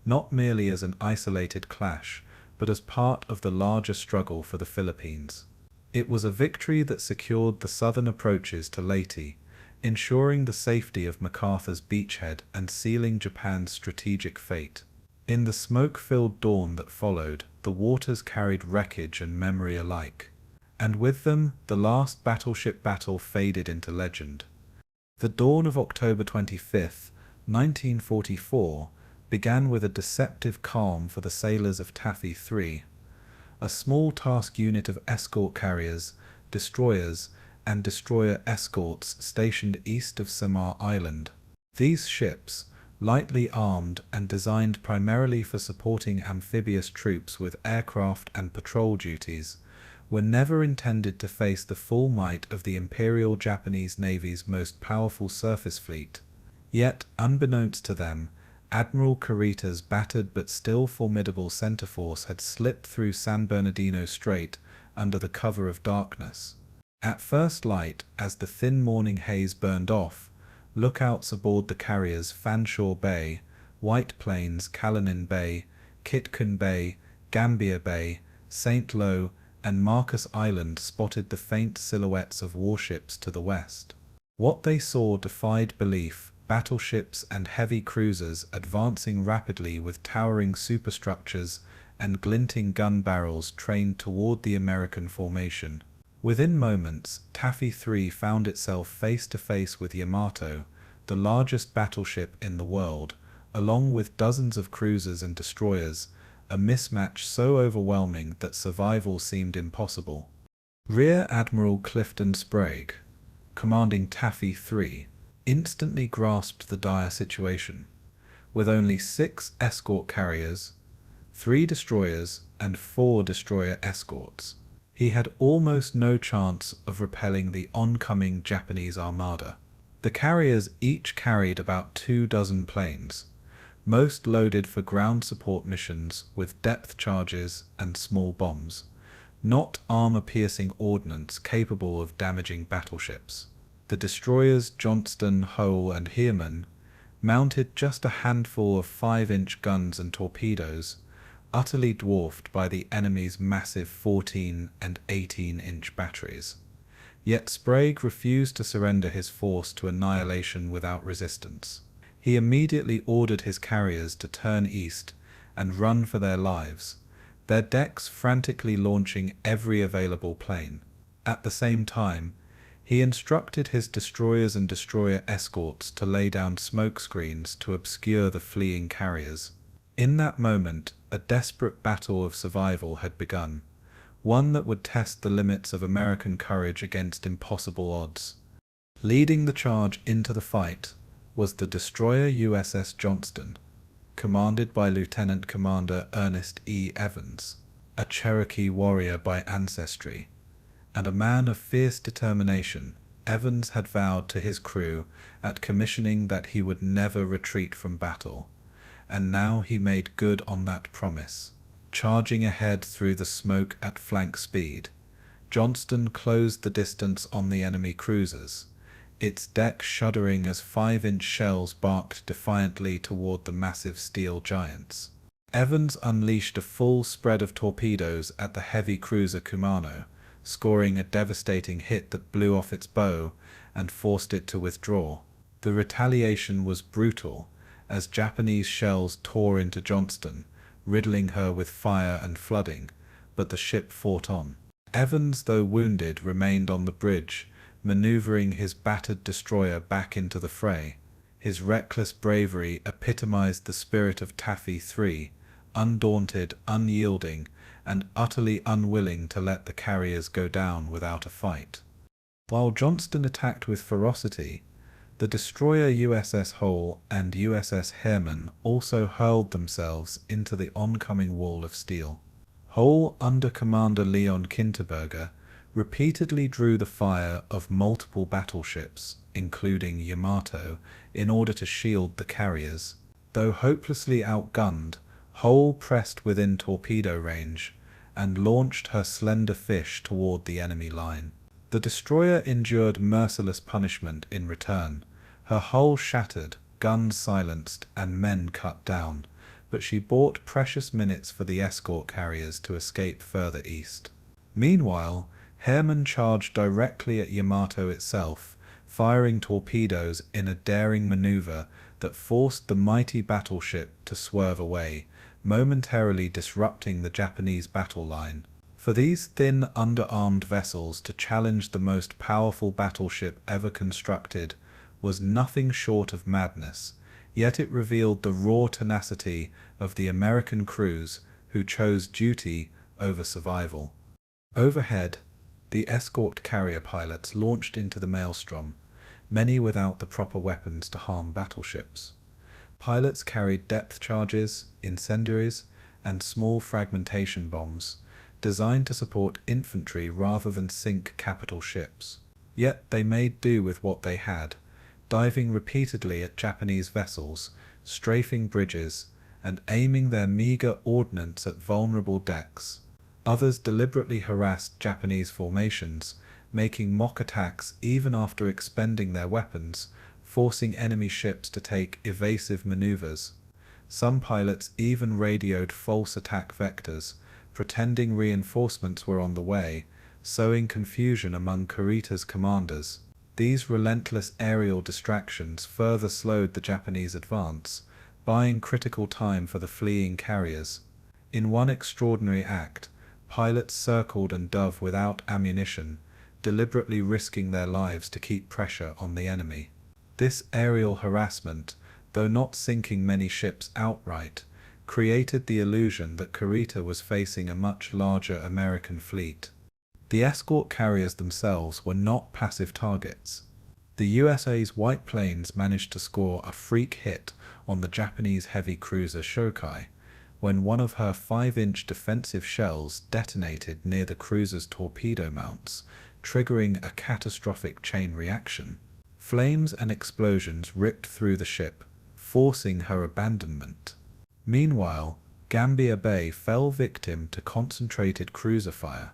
not merely as an isolated clash, but as part of the larger struggle for the Philippines. It was a victory that secured the southern approaches to Leyte, ensuring the safety of MacArthur's beachhead and sealing Japan's strategic fate. In the smoke-filled dawn that followed, the waters carried wreckage and memory alike, and with them the last battleship battle faded into legend. The dawn of October 25, 1944, began with a deceptive calm for the sailors of Taffy 3, a small task unit of escort carriers, destroyers, and destroyer escorts stationed east of Samar Island. These ships, lightly armed and designed primarily for supporting amphibious troops with aircraft and patrol duties, were never intended to face the full might of the Imperial Japanese Navy's most powerful surface fleet. Yet, unbeknownst to them, Admiral Kurita's battered but still formidable center force had slipped through San Bernardino Strait under the cover of darkness. At first light, as the thin morning haze burned off, lookouts aboard the carriers Fanshawe Bay, White Plains, Callinan Bay, Kitcon Bay, Gambier Bay, St. Lo, and Marcus Island spotted the faint silhouettes of warships to the west. What they saw defied belief: battleships and heavy cruisers advancing rapidly with towering superstructures and glinting gun barrels trained toward the American formation. Within moments, Taffy 3 found itself face to face with Yamato, the largest battleship in the world, along with dozens of cruisers and destroyers, a mismatch so overwhelming that survival seemed impossible. Rear Admiral Clifton Sprague, commanding Taffy 3, instantly grasped the dire situation. With only 6 escort carriers, 3 destroyers, and 4 destroyer escorts, he had almost no chance of repelling the oncoming Japanese armada. The carriers each carried about 24 planes, most loaded for ground support missions with depth charges and small bombs, not armor-piercing ordnance capable of damaging battleships. The destroyers Johnston, Hull, and Heermann mounted just a handful of 5-inch guns and torpedoes, utterly dwarfed by the enemy's massive 14 and 18-inch batteries. Yet Sprague refused to surrender his force to annihilation without resistance. He immediately ordered his carriers to turn east and run for their lives, their decks frantically launching every available plane. At the same time, he instructed his destroyers and destroyer escorts to lay down smoke screens to obscure the fleeing carriers. In that moment, a desperate battle of survival had begun, one that would test the limits of American courage against impossible odds. Leading the charge into the fight was the destroyer USS Johnston, commanded by Lieutenant Commander Ernest E. Evans, a Cherokee warrior by ancestry, and a man of fierce determination. Evans had vowed to his crew at commissioning that he would never retreat from battle, and now he made good on that promise. Charging ahead through the smoke at flank speed, Johnston closed the distance on the enemy cruisers, its deck shuddering as 5-inch shells barked defiantly toward the massive steel giants. Evans unleashed a full spread of torpedoes at the heavy cruiser Kumano, scoring a devastating hit that blew off its bow and forced it to withdraw. The retaliation was brutal, as Japanese shells tore into Johnston, riddling her with fire and flooding, but the ship fought on. Evans, though wounded, remained on the bridge, maneuvering his battered destroyer back into the fray. His reckless bravery epitomized the spirit of Taffy 3, undaunted, unyielding, and utterly unwilling to let the carriers go down without a fight. While Johnston attacked with ferocity, the destroyer USS Hull and USS Heermann also hurled themselves into the oncoming wall of steel. Hull, under Commander Leon Kinterberger, repeatedly drew the fire of multiple battleships, including Yamato, in order to shield the carriers. Though hopelessly outgunned, Hull pressed within torpedo range and launched her slender fish toward the enemy line. The destroyer endured merciless punishment in return, her hull shattered, guns silenced, and men cut down, but she bought precious minutes for the escort carriers to escape further east. Meanwhile, Heermann charged directly at Yamato itself, firing torpedoes in a daring maneuver that forced the mighty battleship to swerve away, momentarily disrupting the Japanese battle line. For these thin, underarmed vessels to challenge the most powerful battleship ever constructed was nothing short of madness, yet it revealed the raw tenacity of the American crews who chose duty over survival. Overhead, the escort carrier pilots launched into the maelstrom, many without the proper weapons to harm battleships. Pilots carried depth charges, incendiaries, and small fragmentation bombs, designed to support infantry rather than sink capital ships. Yet they made do with what they had, diving repeatedly at Japanese vessels, strafing bridges, and aiming their meager ordnance at vulnerable decks. Others deliberately harassed Japanese formations, making mock attacks even after expending their weapons, forcing enemy ships to take evasive maneuvers. Some pilots even radioed false attack vectors, pretending reinforcements were on the way, sowing confusion among Kurita's commanders. These relentless aerial distractions further slowed the Japanese advance, buying critical time for the fleeing carriers. In one extraordinary act, pilots circled and dove without ammunition, deliberately risking their lives to keep pressure on the enemy. This aerial harassment, though not sinking many ships outright, created the illusion that Kurita was facing a much larger American fleet. The escort carriers themselves were not passive targets. The USA's White Plains managed to score a freak hit on the Japanese heavy cruiser Shō-Gō, when one of her 5-inch defensive shells detonated near the cruiser's torpedo mounts, triggering a catastrophic chain reaction. Flames and explosions ripped through the ship, forcing her abandonment. Meanwhile, Gambier Bay fell victim to concentrated cruiser fire,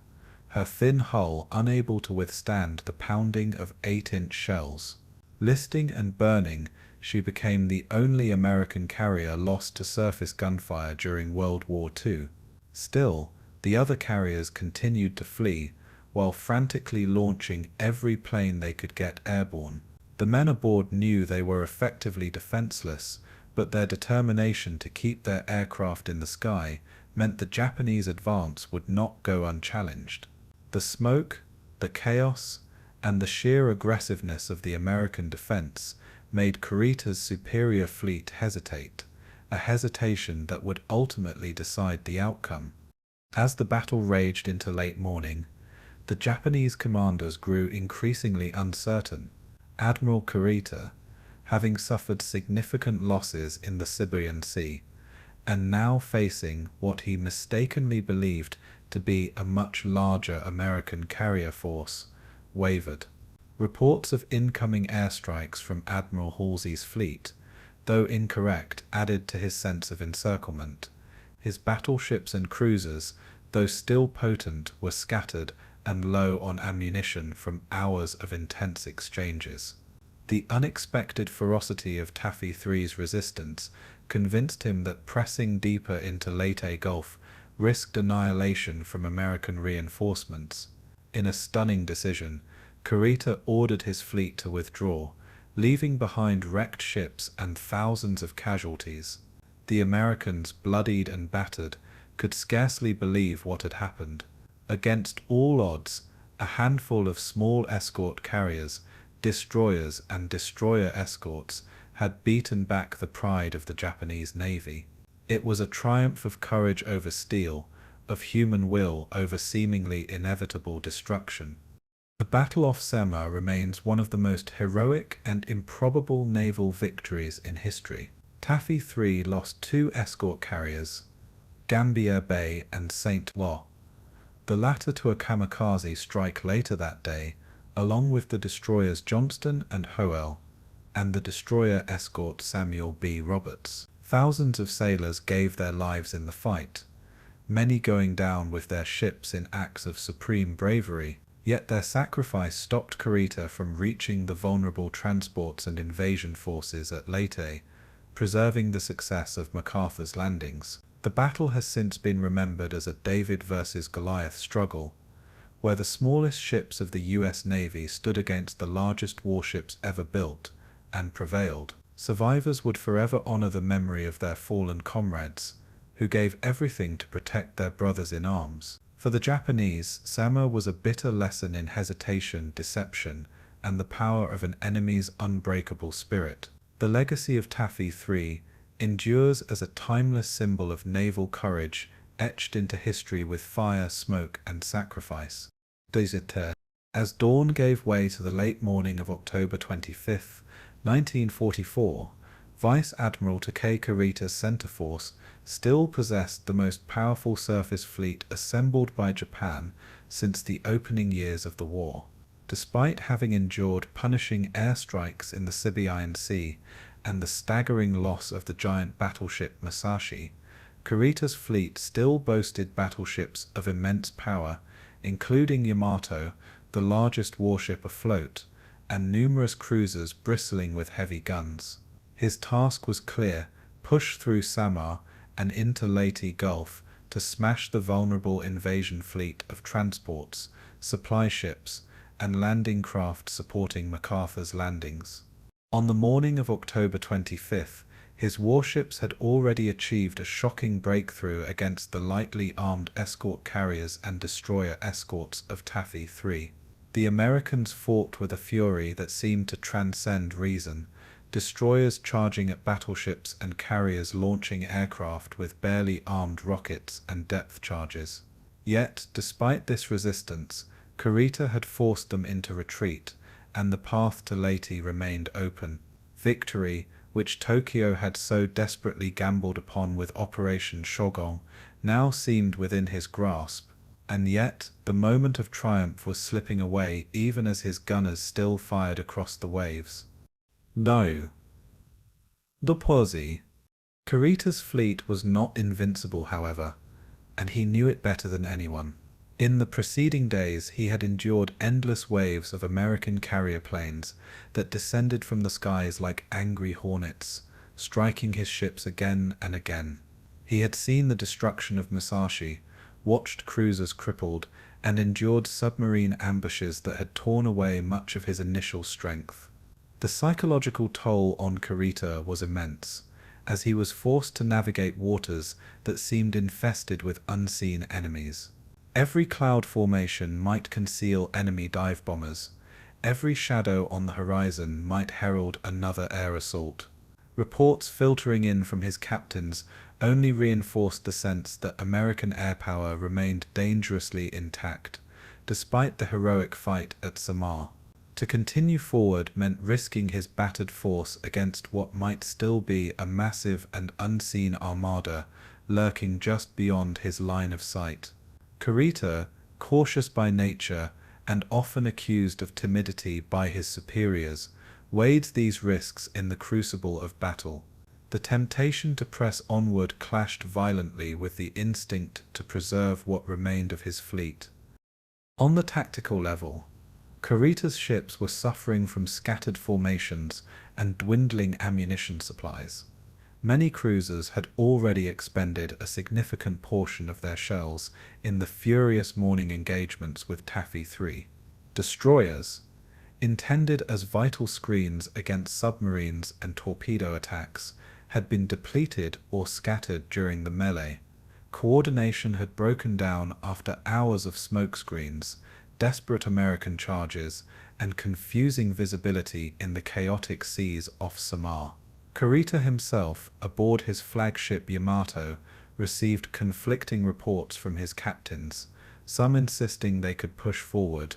her thin hull unable to withstand the pounding of 8-inch shells. Listing and burning, she became the only American carrier lost to surface gunfire during World War II. Still, the other carriers continued to flee, while frantically launching every plane they could get airborne. The men aboard knew they were effectively defenseless, but their determination to keep their aircraft in the sky meant the Japanese advance would not go unchallenged. The smoke, the chaos, and the sheer aggressiveness of the American defense made Kurita's superior fleet hesitate, a hesitation that would ultimately decide the outcome. As the battle raged into late morning, the Japanese commanders grew increasingly uncertain. Admiral Kurita, having suffered significant losses in the Sibuyan Sea, and now facing what he mistakenly believed to be a much larger American carrier force, wavered. Reports of incoming airstrikes from Admiral Halsey's fleet, though incorrect, added to his sense of encirclement. His battleships and cruisers, though still potent, were scattered and low on ammunition from hours of intense exchanges. The unexpected ferocity of Taffy III's resistance convinced him that pressing deeper into Leyte Gulf risked annihilation from American reinforcements. In a stunning decision, Kurita ordered his fleet to withdraw, leaving behind wrecked ships and thousands of casualties. The Americans, bloodied and battered, could scarcely believe what had happened. Against all odds, a handful of small escort carriers, destroyers and destroyer escorts, had beaten back the pride of the Japanese Navy. It was a triumph of courage over steel, of human will over seemingly inevitable destruction. The Battle off Samar remains one of the most heroic and improbable naval victories in history. Taffy III lost 2 escort carriers, Gambier Bay and St. Lo, the latter to a kamikaze strike later that day, along with the destroyers Johnston and Howell, and the destroyer escort Samuel B. Roberts. Thousands of sailors gave their lives in the fight, many going down with their ships in acts of supreme bravery. Yet their sacrifice stopped Kurita from reaching the vulnerable transports and invasion forces at Leyte, preserving the success of MacArthur's landings. The battle has since been remembered as a David versus Goliath struggle, where the smallest ships of the US Navy stood against the largest warships ever built, and prevailed. Survivors would forever honor the memory of their fallen comrades, who gave everything to protect their brothers in arms. For the Japanese, Samar was a bitter lesson in hesitation, deception, and the power of an enemy's unbreakable spirit. The legacy of Taffy III endures as a timeless symbol of naval courage, etched into history with fire, smoke, and sacrifice. As dawn gave way to the late morning of October 25, 1944, Vice Admiral Takei Kurita's center force still possessed the most powerful surface fleet assembled by Japan since the opening years of the war. Despite having endured punishing airstrikes in the Sibuyan Sea and the staggering loss of the giant battleship Musashi, Kurita's fleet still boasted battleships of immense power, including Yamato, the largest warship afloat, and numerous cruisers bristling with heavy guns. His task was clear: push through Samar and into Leyte Gulf to smash the vulnerable invasion fleet of transports, supply ships, and landing craft supporting MacArthur's landings. On the morning of October 25th, his warships had already achieved a shocking breakthrough against the lightly armed escort carriers and destroyer escorts of Taffy 3. The Americans fought with a fury that seemed to transcend reason, destroyers charging at battleships and carriers launching aircraft with barely armed rockets and depth charges. Yet, despite this resistance, Kurita had forced them into retreat, and the path to Leyte remained open. Victory, which Tokyo had so desperately gambled upon with Operation Shō-Gō, now seemed within his grasp, and yet the moment of triumph was slipping away even as his gunners still fired across the waves. No. Dopozi. Kurita's fleet was not invincible, however, and he knew it better than anyone. In the preceding days he had endured endless waves of American carrier planes that descended from the skies like angry hornets, striking his ships again and again. He had seen the destruction of Musashi, watched cruisers crippled, and endured submarine ambushes that had torn away much of his initial strength. The psychological toll on Kurita was immense, as he was forced to navigate waters that seemed infested with unseen enemies. Every cloud formation might conceal enemy dive bombers. Every shadow on the horizon might herald another air assault. Reports filtering in from his captains only reinforced the sense that American air power remained dangerously intact, despite the heroic fight at Samar. To continue forward meant risking his battered force against what might still be a massive and unseen armada lurking just beyond his line of sight. Kurita, cautious by nature and often accused of timidity by his superiors, weighed these risks in the crucible of battle. The temptation to press onward clashed violently with the instinct to preserve what remained of his fleet. On the tactical level, Kurita's ships were suffering from scattered formations and dwindling ammunition supplies. Many cruisers had already expended a significant portion of their shells in the furious morning engagements with Taffy 3. Destroyers, intended as vital screens against submarines and torpedo attacks, had been depleted or scattered during the melee. Coordination had broken down after hours of smokescreens, desperate American charges, and confusing visibility in the chaotic seas off Samar. Kurita himself, aboard his flagship Yamato, received conflicting reports from his captains, some insisting they could push forward,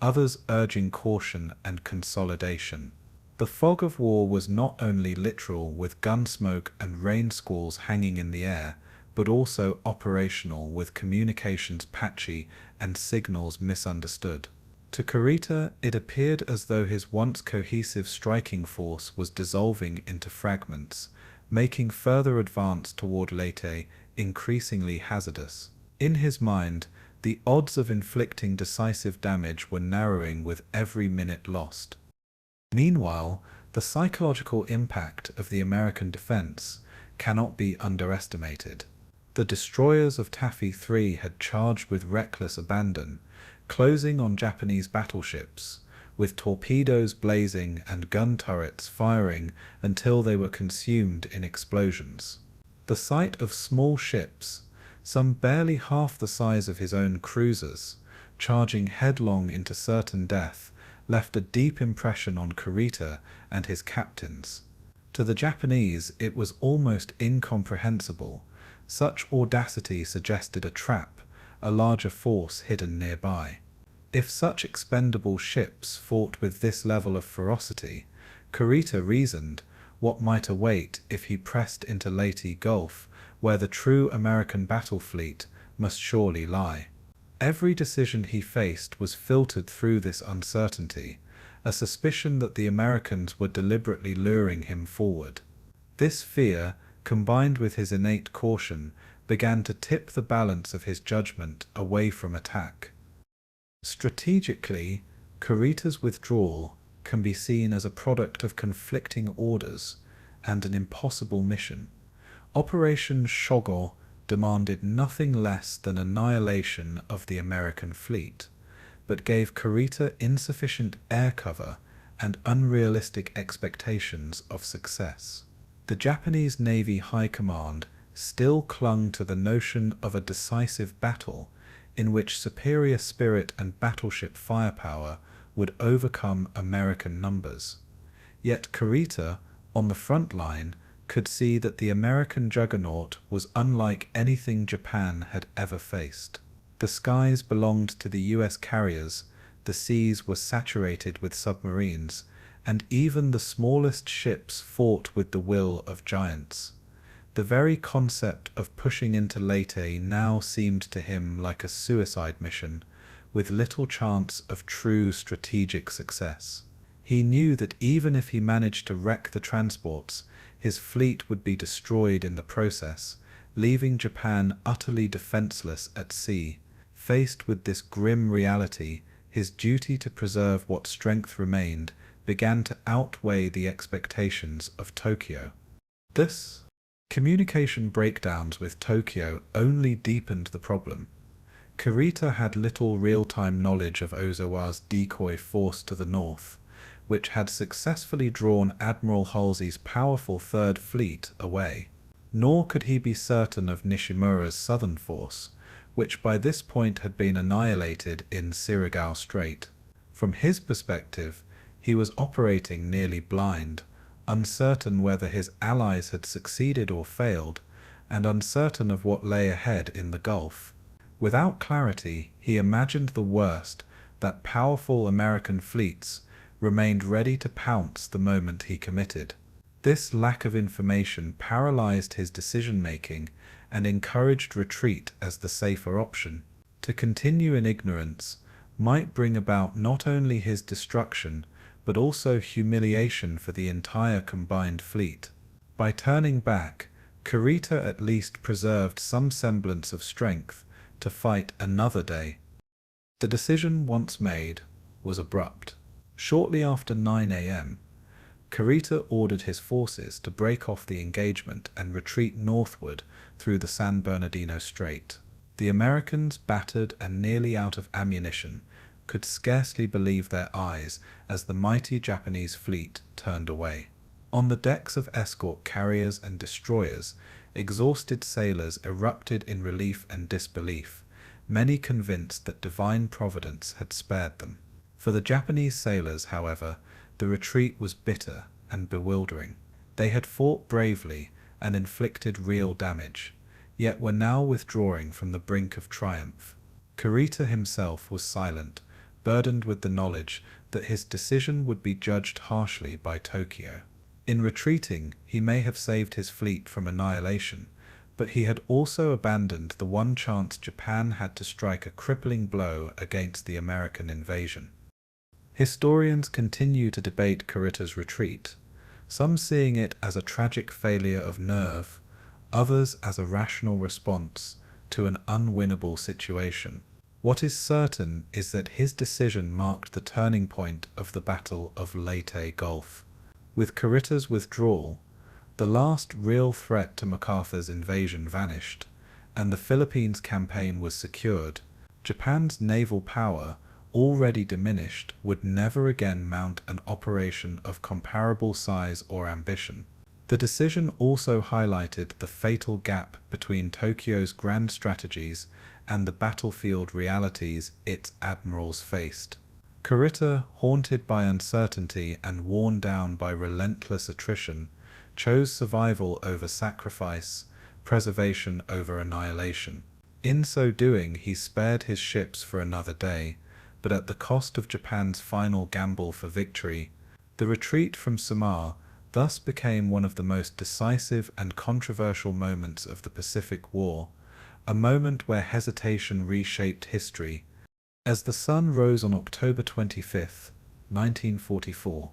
others urging caution and consolidation. The fog of war was not only literal, with gun smoke and rain squalls hanging in the air, but also operational, with communications patchy and signals misunderstood. To Kurita, it appeared as though his once cohesive striking force was dissolving into fragments, making further advance toward Leyte increasingly hazardous. In his mind, the odds of inflicting decisive damage were narrowing with every minute lost. Meanwhile, the psychological impact of the American defense cannot be underestimated. The destroyers of Taffy 3 had charged with reckless abandon, closing on Japanese battleships, with torpedoes blazing and gun turrets firing until they were consumed in explosions. The sight of small ships, some barely half the size of his own cruisers, charging headlong into certain death, left a deep impression on Kurita and his captains. To the Japanese, it was almost incomprehensible. Such audacity suggested a trap, a larger force hidden nearby. If such expendable ships fought with this level of ferocity, Kurita reasoned, what might await if he pressed into Leyte Gulf, where the true American battle fleet must surely lie. Every decision he faced was filtered through this uncertainty, a suspicion that the Americans were deliberately luring him forward. This fear, combined with his innate caution, began to tip the balance of his judgment away from attack. Strategically, Kurita's withdrawal can be seen as a product of conflicting orders and an impossible mission. Operation Shō-Gō demanded nothing less than annihilation of the American fleet, but gave Kurita insufficient air cover and unrealistic expectations of success. The Japanese Navy High Command still clung to the notion of a decisive battle in which superior spirit and battleship firepower would overcome American numbers. Yet Kurita, on the front line, could see that the American juggernaut was unlike anything Japan had ever faced. The skies belonged to the US carriers, the seas were saturated with submarines, and even the smallest ships fought with the will of giants. The very concept of pushing into Leyte now seemed to him like a suicide mission, with little chance of true strategic success. He knew that even if he managed to wreck the transports, his fleet would be destroyed in the process, leaving Japan utterly defenseless at sea. Faced with this grim reality, his duty to preserve what strength remained began to outweigh the expectations of Tokyo. This communication breakdowns with Tokyo only deepened the problem. Kurita had little real-time knowledge of Ozawa's decoy force to the north, which had successfully drawn Admiral Halsey's powerful Third Fleet away. Nor could he be certain of Nishimura's southern force, which by this point had been annihilated in Surigao Strait. From his perspective, he was operating nearly blind, uncertain whether his allies had succeeded or failed, and uncertain of what lay ahead in the Gulf. Without clarity, he imagined the worst, that powerful American fleets remained ready to pounce the moment he committed. This lack of information paralyzed his decision-making and encouraged retreat as the safer option. To continue in ignorance might bring about not only his destruction, but also humiliation for the entire combined fleet. By turning back, Kurita at least preserved some semblance of strength to fight another day. The decision once made was abrupt. Shortly after 9 a.m., Kurita ordered his forces to break off the engagement and retreat northward through the San Bernardino Strait. The Americans, battered and nearly out of ammunition, could scarcely believe their eyes as the mighty Japanese fleet turned away. On the decks of escort carriers and destroyers, exhausted sailors erupted in relief and disbelief, many convinced that divine providence had spared them. For the Japanese sailors, however, the retreat was bitter and bewildering. They had fought bravely and inflicted real damage, yet were now withdrawing from the brink of triumph. Kurita himself was silent, burdened with the knowledge that his decision would be judged harshly by Tokyo. In retreating, he may have saved his fleet from annihilation, but he had also abandoned the one chance Japan had to strike a crippling blow against the American invasion. Historians continue to debate Kurita's retreat, some seeing it as a tragic failure of nerve, others as a rational response to an unwinnable situation. What is certain is that his decision marked the turning point of the Battle of Leyte Gulf. With Kurita's withdrawal, the last real threat to MacArthur's invasion vanished, and the Philippines campaign was secured. Japan's naval power, already diminished, would never again mount an operation of comparable size or ambition. The decision also highlighted the fatal gap between Tokyo's grand strategies and the battlefield realities its admirals faced. Kurita, haunted by uncertainty and worn down by relentless attrition, chose survival over sacrifice, preservation over annihilation. In so doing, he spared his ships for another day, but at the cost of Japan's final gamble for victory. The retreat from Samar thus became one of the most decisive and controversial moments of the Pacific War, a moment where hesitation reshaped history. As the sun rose on October 25th, 1944.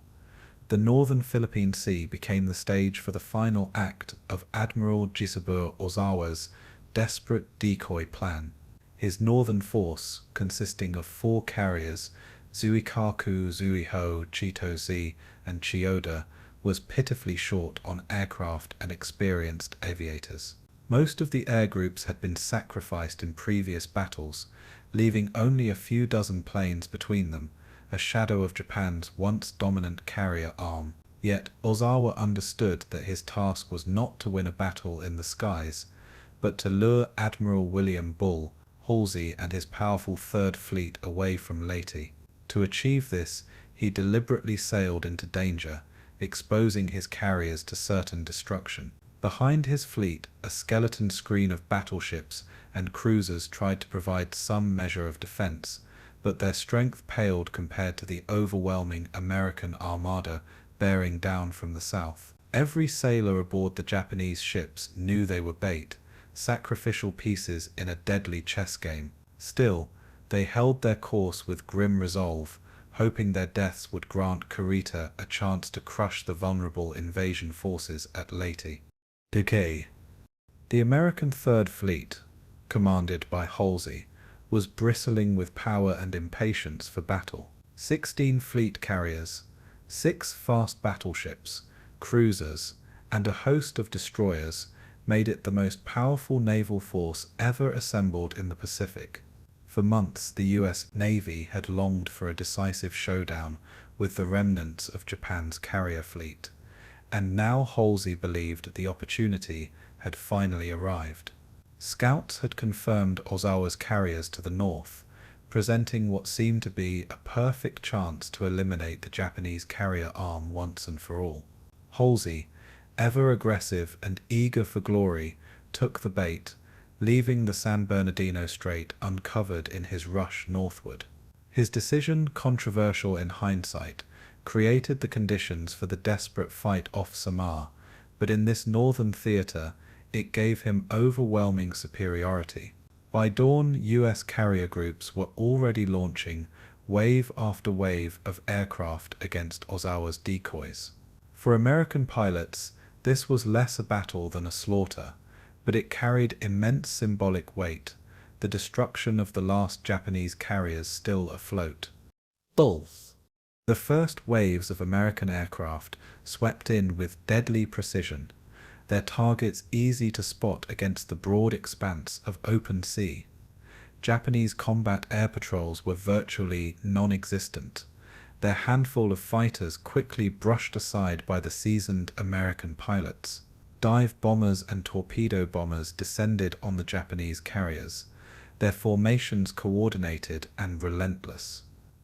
The northern Philippine Sea became the stage for the final act of Admiral Gisaburo Ozawa's desperate decoy plan. His northern force, consisting of 4 carriers, Zuikaku, Zuiho, Chitose, and Chiyoda, was pitifully short on aircraft and experienced aviators. Most of the air groups had been sacrificed in previous battles, leaving only a few dozen planes between them, a shadow of Japan's once dominant carrier arm. Yet Ozawa understood that his task was not to win a battle in the skies, but to lure Admiral William Bull, Halsey, and his powerful Third Fleet away from Leyte. To achieve this, he deliberately sailed into danger, exposing his carriers to certain destruction. Behind his fleet, a skeleton screen of battleships and cruisers tried to provide some measure of defense, but their strength paled compared to the overwhelming American Armada bearing down from the south. Every sailor aboard the Japanese ships knew they were bait, sacrificial pieces in a deadly chess game. Still, they held their course with grim resolve, hoping their deaths would grant Kurita a chance to crush the vulnerable invasion forces at Leyte. Decoy. The American Third Fleet, commanded by Halsey, was bristling with power and impatience for battle. 16 fleet carriers, 6 fast battleships, cruisers, and a host of destroyers made it the most powerful naval force ever assembled in the Pacific. For months, the U.S. Navy had longed for a decisive showdown with the remnants of Japan's carrier fleet, and now Halsey believed the opportunity had finally arrived. Scouts had confirmed Ozawa's carriers to the north, presenting what seemed to be a perfect chance to eliminate the Japanese carrier arm once and for all. Halsey, ever aggressive and eager for glory, took the bait, leaving the San Bernardino Strait uncovered in his rush northward. His decision, controversial in hindsight, created the conditions for the desperate fight off Samar, but in this northern theater, it gave him overwhelming superiority. By dawn, U.S. carrier groups were already launching wave after wave of aircraft against Ozawa's decoys. For American pilots, this was less a battle than a slaughter, but it carried immense symbolic weight, the destruction of the last Japanese carriers still afloat. Both. The first waves of American aircraft swept in with deadly precision, their targets easy to spot against the broad expanse of open sea. Japanese combat air patrols were virtually non-existent, their handful of fighters quickly brushed aside by the seasoned American pilots. Dive bombers and torpedo bombers descended on the Japanese carriers, their formations coordinated and relentless.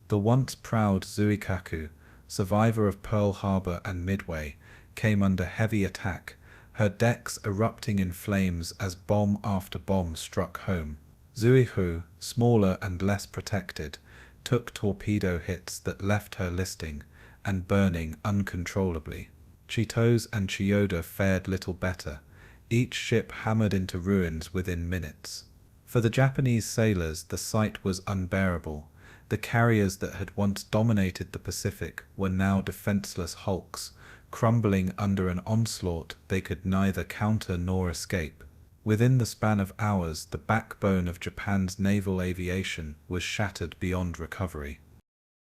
The once proud Zuikaku, survivor of Pearl Harbor and Midway, came under heavy attack, her decks erupting in flames as bomb after bomb struck home. Zuiho, smaller and less protected, took torpedo hits that left her listing and burning uncontrollably. Chitose and Chiyoda fared little better, each ship hammered into ruins within minutes. For the Japanese sailors, the sight was unbearable. The carriers that had once dominated the Pacific were now defenseless hulks, crumbling under an onslaught they could neither counter nor escape. Within the span of hours, the backbone of Japan's naval aviation was shattered beyond recovery.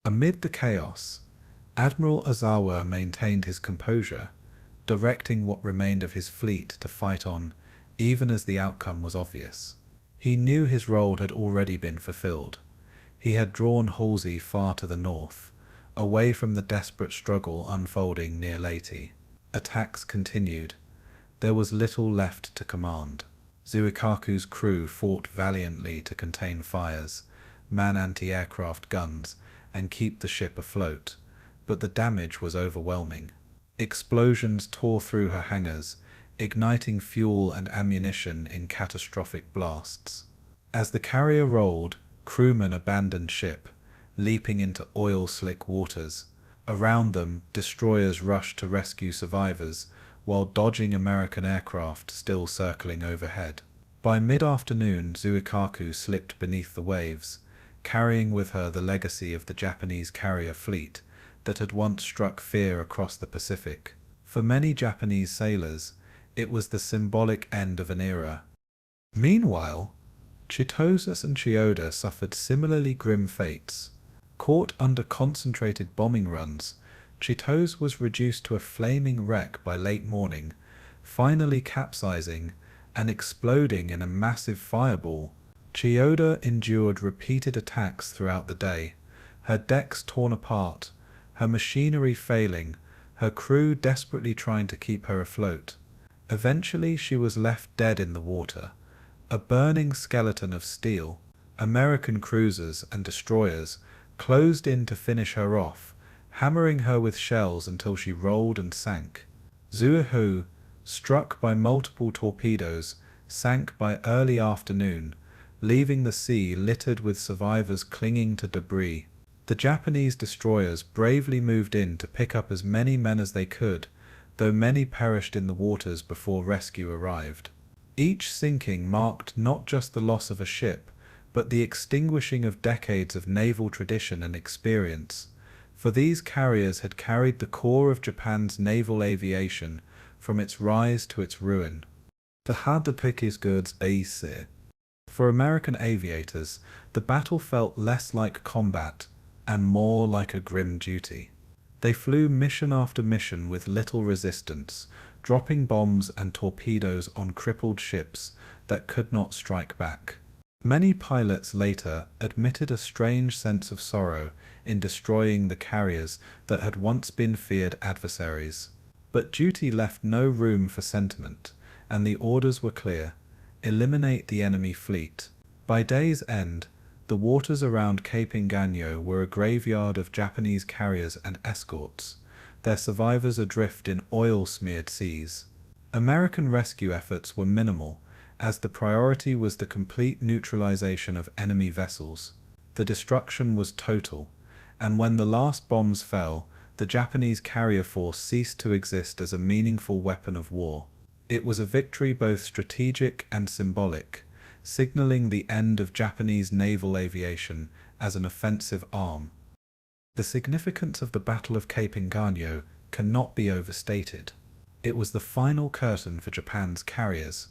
Amid the chaos, Admiral Ozawa maintained his composure, directing what remained of his fleet to fight on, even as the outcome was obvious. He knew his role had already been fulfilled. He had drawn Halsey far to the north, away from the desperate struggle unfolding near Leyte. Attacks continued. There was little left to command. Zuikaku's crew fought valiantly to contain fires, man anti-aircraft guns, and keep the ship afloat, but the damage was overwhelming. Explosions tore through her hangars, igniting fuel and ammunition in catastrophic blasts. As the carrier rolled, crewmen abandoned ship, leaping into oil-slick waters. Around them, destroyers rushed to rescue survivors, while dodging American aircraft still circling overhead. By mid-afternoon, Zuikaku slipped beneath the waves, carrying with her the legacy of the Japanese carrier fleet that had once struck fear across the Pacific. For many Japanese sailors, it was the symbolic end of an era. Meanwhile, Chitose and Chiyoda suffered similarly grim fates. Caught under concentrated bombing runs, Chitose was reduced to a flaming wreck by late morning, finally capsizing and exploding in a massive fireball. Chiyoda endured repeated attacks throughout the day, her decks torn apart, her machinery failing, her crew desperately trying to keep her afloat. Eventually she was left dead in the water, a burning skeleton of steel. American cruisers and destroyers closed in to finish her off, hammering her with shells until she rolled and sank. Zuiho, struck by multiple torpedoes, sank by early afternoon, leaving the sea littered with survivors clinging to debris. The Japanese destroyers bravely moved in to pick up as many men as they could, though many perished in the waters before rescue arrived. Each sinking marked not just the loss of a ship, but the extinguishing of decades of naval tradition and experience, for these carriers had carried the core of Japan's naval aviation from its rise to its ruin. The Hadapikis goods Ace. For American aviators, the battle felt less like combat and more like a grim duty. They flew mission after mission with little resistance, dropping bombs and torpedoes on crippled ships that could not strike back. Many pilots later admitted a strange sense of sorrow in destroying the carriers that had once been feared adversaries. But duty left no room for sentiment, and the orders were clear: eliminate the enemy fleet. By day's end, the waters around Cape Engaño were a graveyard of Japanese carriers and escorts, their survivors adrift in oil-smeared seas. American rescue efforts were minimal, as the priority was the complete neutralization of enemy vessels. The destruction was total, and when the last bombs fell, the Japanese carrier force ceased to exist as a meaningful weapon of war. It was a victory both strategic and symbolic, signaling the end of Japanese naval aviation as an offensive arm. The significance of the Battle of Cape Engaño cannot be overstated. It was the final curtain for Japan's carriers,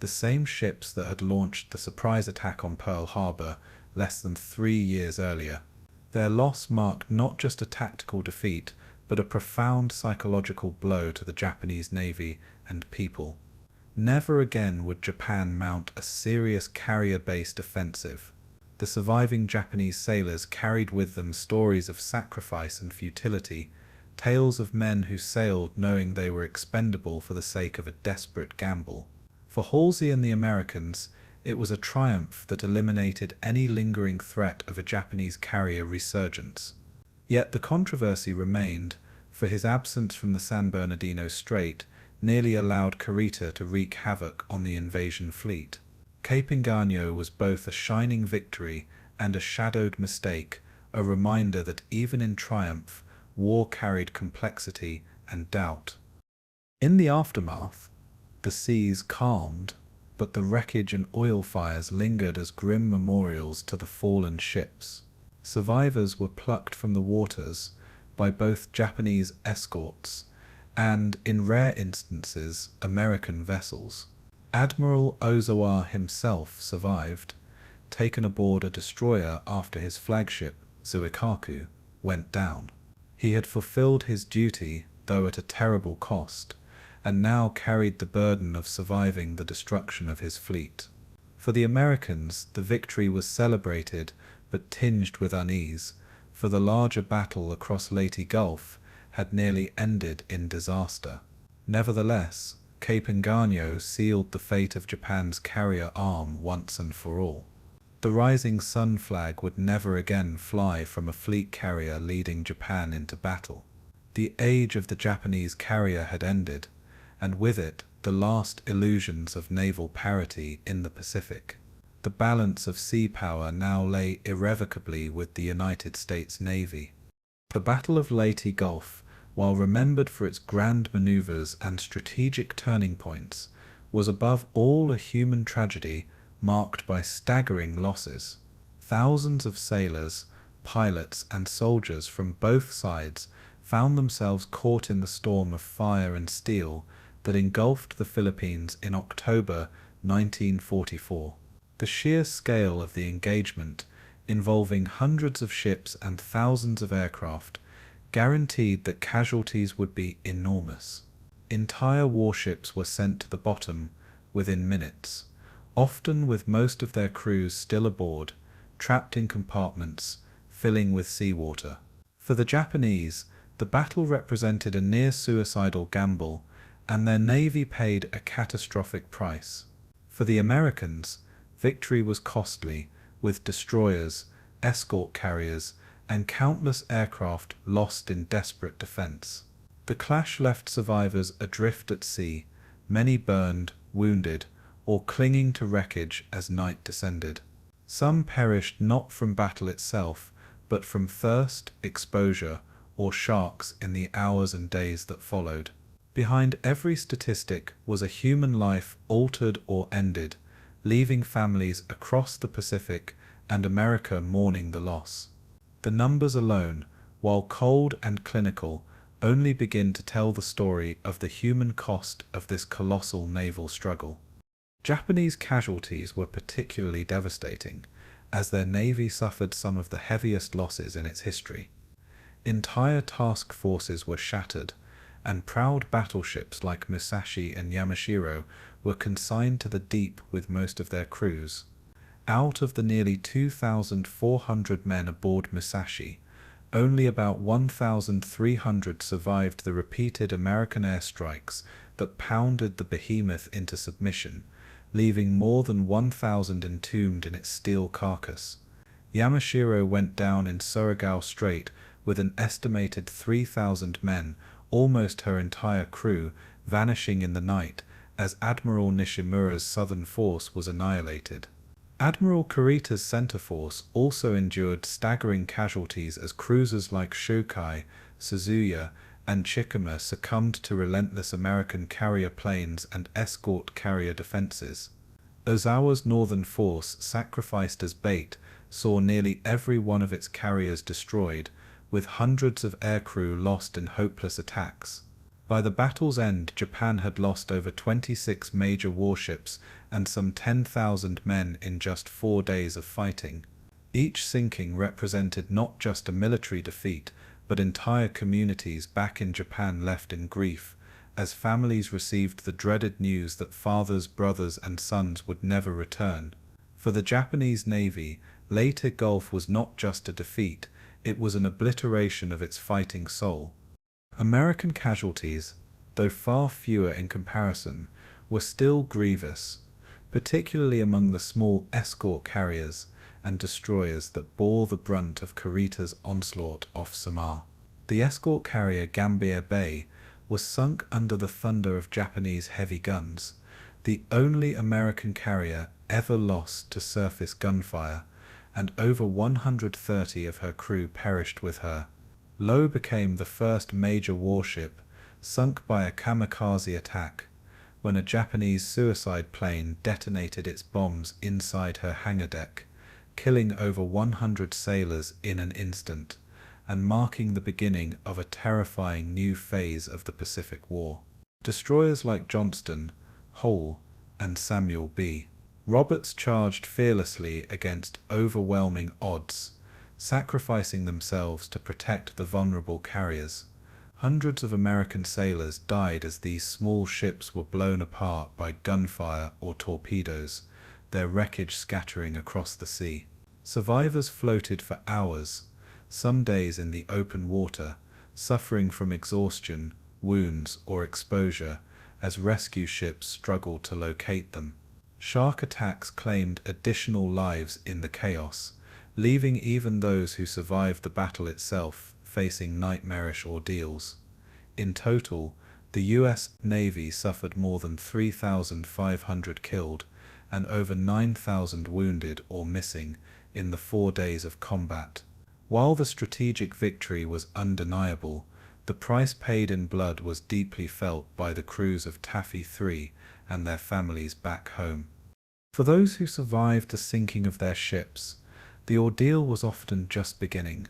the same ships that had launched the surprise attack on Pearl Harbor less than 3 years earlier. Their loss marked not just a tactical defeat, but a profound psychological blow to the Japanese Navy and people. Never again would Japan mount a serious carrier-based offensive. The surviving Japanese sailors carried with them stories of sacrifice and futility, tales of men who sailed knowing they were expendable for the sake of a desperate gamble. For Halsey and the Americans, it was a triumph that eliminated any lingering threat of a Japanese carrier resurgence. Yet the controversy remained, for his absence from the San Bernardino Strait nearly allowed Kurita to wreak havoc on the invasion fleet. Cape Engaño was both a shining victory and a shadowed mistake, a reminder that even in triumph, war carried complexity and doubt. In the aftermath, the seas calmed, but the wreckage and oil fires lingered as grim memorials to the fallen ships. Survivors were plucked from the waters by both Japanese escorts and, in rare instances, American vessels. Admiral Ozawa himself survived, taken aboard a destroyer after his flagship, Zuikaku, went down. He had fulfilled his duty, though at a terrible cost, and now carried the burden of surviving the destruction of his fleet. For the Americans, the victory was celebrated, but tinged with unease, for the larger battle across Leyte Gulf had nearly ended in disaster. Nevertheless, Cape Engaño sealed the fate of Japan's carrier arm once and for all. The rising sun flag would never again fly from a fleet carrier leading Japan into battle. The age of the Japanese carrier had ended, and with it the last illusions of naval parity in the Pacific. The balance of sea power now lay irrevocably with the United States Navy. The Battle of Leyte Gulf, while remembered for its grand maneuvers and strategic turning points, was above all a human tragedy marked by staggering losses. Thousands of sailors, pilots and soldiers from both sides found themselves caught in the storm of fire and steel that engulfed the Philippines in October 1944. The sheer scale of the engagement, involving hundreds of ships and thousands of aircraft, guaranteed that casualties would be enormous. Entire warships were sent to the bottom within minutes, often with most of their crews still aboard, trapped in compartments filling with seawater. For the Japanese, the battle represented a near-suicidal gamble, and their navy paid a catastrophic price. For the Americans, victory was costly, with destroyers, escort carriers, and countless aircraft lost in desperate defense. The clash left survivors adrift at sea, many burned, wounded, or clinging to wreckage as night descended. Some perished not from battle itself, but from thirst, exposure, or sharks in the hours and days that followed. Behind every statistic was a human life altered or ended, leaving families across the Pacific and America mourning the loss. The numbers alone, while cold and clinical, only begin to tell the story of the human cost of this colossal naval struggle. Japanese casualties were particularly devastating, as their navy suffered some of the heaviest losses in its history. Entire task forces were shattered, and proud battleships like Musashi and Yamashiro were consigned to the deep with most of their crews. Out of the nearly 2,400 men aboard Musashi, only about 1,300 survived the repeated American airstrikes that pounded the behemoth into submission, leaving more than 1,000 entombed in its steel carcass. Yamashiro went down in Surigao Strait with an estimated 3,000 men, almost her entire crew, vanishing in the night as Admiral Nishimura's southern force was annihilated. Admiral Kurita's center force also endured staggering casualties as cruisers like Shō-Gō, Suzuya, and Chikuma succumbed to relentless American carrier planes and escort carrier defenses. Ozawa's northern force, sacrificed as bait, saw nearly every one of its carriers destroyed, with hundreds of aircrew lost in hopeless attacks. By the battle's end, Japan had lost over 26 major warships and some 10,000 men in just 4 days of fighting. Each sinking represented not just a military defeat, but entire communities back in Japan left in grief, as families received the dreaded news that fathers, brothers, and sons would never return. For the Japanese Navy, Leyte Gulf was not just a defeat, it was an obliteration of its fighting soul. American casualties, though far fewer in comparison, were still grievous, particularly among the small escort carriers and destroyers that bore the brunt of Kurita's onslaught off Samar. The escort carrier Gambier Bay was sunk under the thunder of Japanese heavy guns, the only American carrier ever lost to surface gunfire, and over 130 of her crew perished with her. Lo became the first major warship sunk by a kamikaze attack, when a Japanese suicide plane detonated its bombs inside her hangar deck, killing over 100 sailors in an instant, and marking the beginning of a terrifying new phase of the Pacific War. Destroyers like Johnston, Hull, and Samuel B. Roberts charged fearlessly against overwhelming odds, sacrificing themselves to protect the vulnerable carriers. Hundreds of American sailors died as these small ships were blown apart by gunfire or torpedoes, their wreckage scattering across the sea. Survivors floated for hours, some days in the open water, suffering from exhaustion, wounds, or exposure, as rescue ships struggled to locate them. Shark attacks claimed additional lives in the chaos, leaving even those who survived the battle itself facing nightmarish ordeals. In total, the U.S. Navy suffered more than 3,500 killed and over 9,000 wounded or missing in the 4 days of combat. While the strategic victory was undeniable, the price paid in blood was deeply felt by the crews of Taffy 3 and their families back home. For those who survived the sinking of their ships, The ordeal was often just beginning.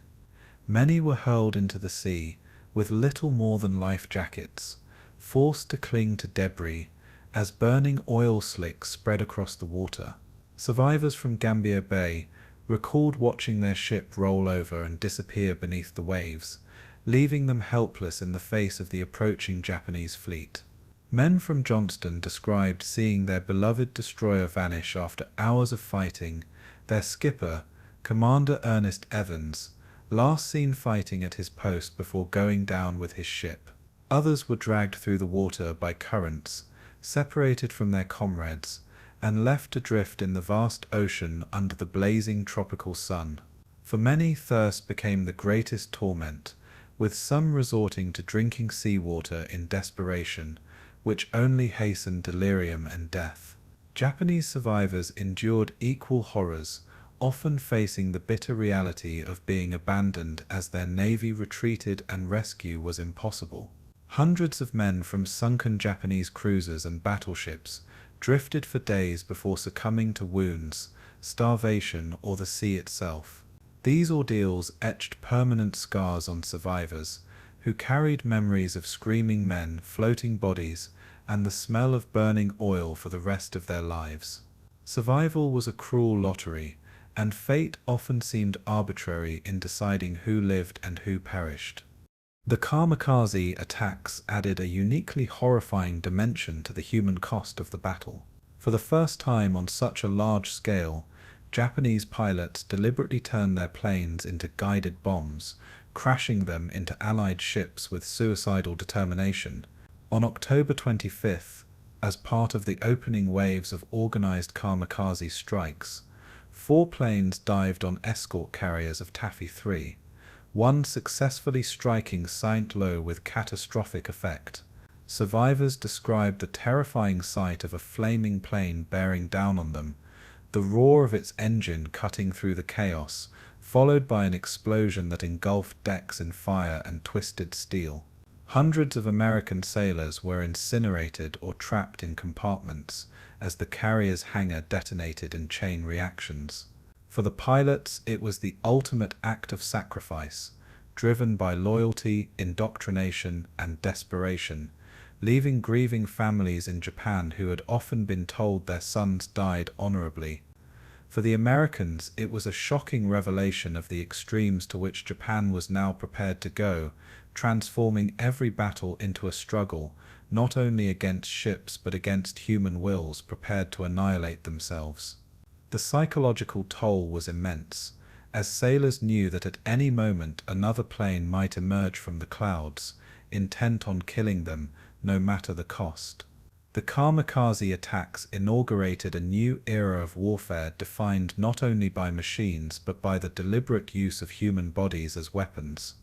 Many were hurled into the sea with little more than life jackets, forced to cling to debris as burning oil slicks spread across the water. Survivors from Gambier Bay recalled watching their ship roll over and disappear beneath the waves, leaving them helpless in the face of the approaching Japanese fleet. Men from Johnston described seeing their beloved destroyer vanish after hours of fighting, their skipper, Commander Ernest Evans, last seen fighting at his post before going down with his ship. Others were dragged through the water by currents, separated from their comrades, and left adrift in the vast ocean under the blazing tropical sun. For many, thirst became the greatest torment, with some resorting to drinking seawater in desperation, which only hastened delirium and death. Japanese survivors endured equal horrors, often facing the bitter reality of being abandoned as their navy retreated and rescue was impossible. Hundreds of men from sunken Japanese cruisers and battleships drifted for days before succumbing to wounds, starvation, or the sea itself. These ordeals etched permanent scars on survivors, who carried memories of screaming men, floating bodies, and the smell of burning oil for the rest of their lives. Survival was a cruel lottery, and fate often seemed arbitrary in deciding who lived and who perished. The kamikaze attacks added a uniquely horrifying dimension to the human cost of the battle. For the first time on such a large scale, Japanese pilots deliberately turned their planes into guided bombs, crashing them into Allied ships with suicidal determination. On October 25th, as part of the opening waves of organized kamikaze strikes, 4 planes dived on escort carriers of Taffy 3. One successfully striking Saint-Lô with catastrophic effect. Survivors described the terrifying sight of a flaming plane bearing down on them, the roar of its engine cutting through the chaos, followed by an explosion that engulfed decks in fire and twisted steel. Hundreds of American sailors were incinerated or trapped in compartments as the carrier's hangar detonated in chain reactions. For the pilots, it was the ultimate act of sacrifice, driven by loyalty, indoctrination, and desperation, leaving grieving families in Japan who had often been told their sons died honorably. For the Americans, it was a shocking revelation of the extremes to which Japan was now prepared to go, transforming every battle into a struggle, not only against ships but against human wills prepared to annihilate themselves. The psychological toll was immense, as sailors knew that at any moment another plane might emerge from the clouds, intent on killing them, no matter the cost. The kamikaze attacks inaugurated a new era of warfare defined not only by machines but by the deliberate use of human bodies as weapons.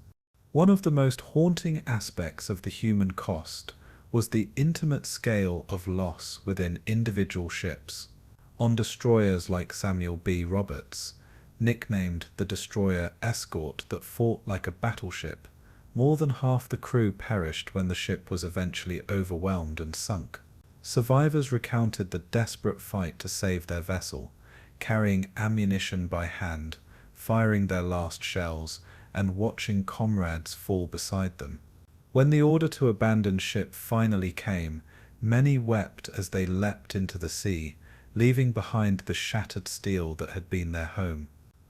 One of the most haunting aspects of the human cost was the intimate scale of loss within individual ships. On destroyers like Samuel B. Roberts, nicknamed the destroyer escort that fought like a battleship, more than half the crew perished when the ship was eventually overwhelmed and sunk. Survivors recounted the desperate fight to save their vessel, carrying ammunition by hand, firing their last shells, and watching comrades fall beside them. When the order to abandon ship finally came, many wept as they leapt into the sea, leaving behind the shattered steel that had been their home.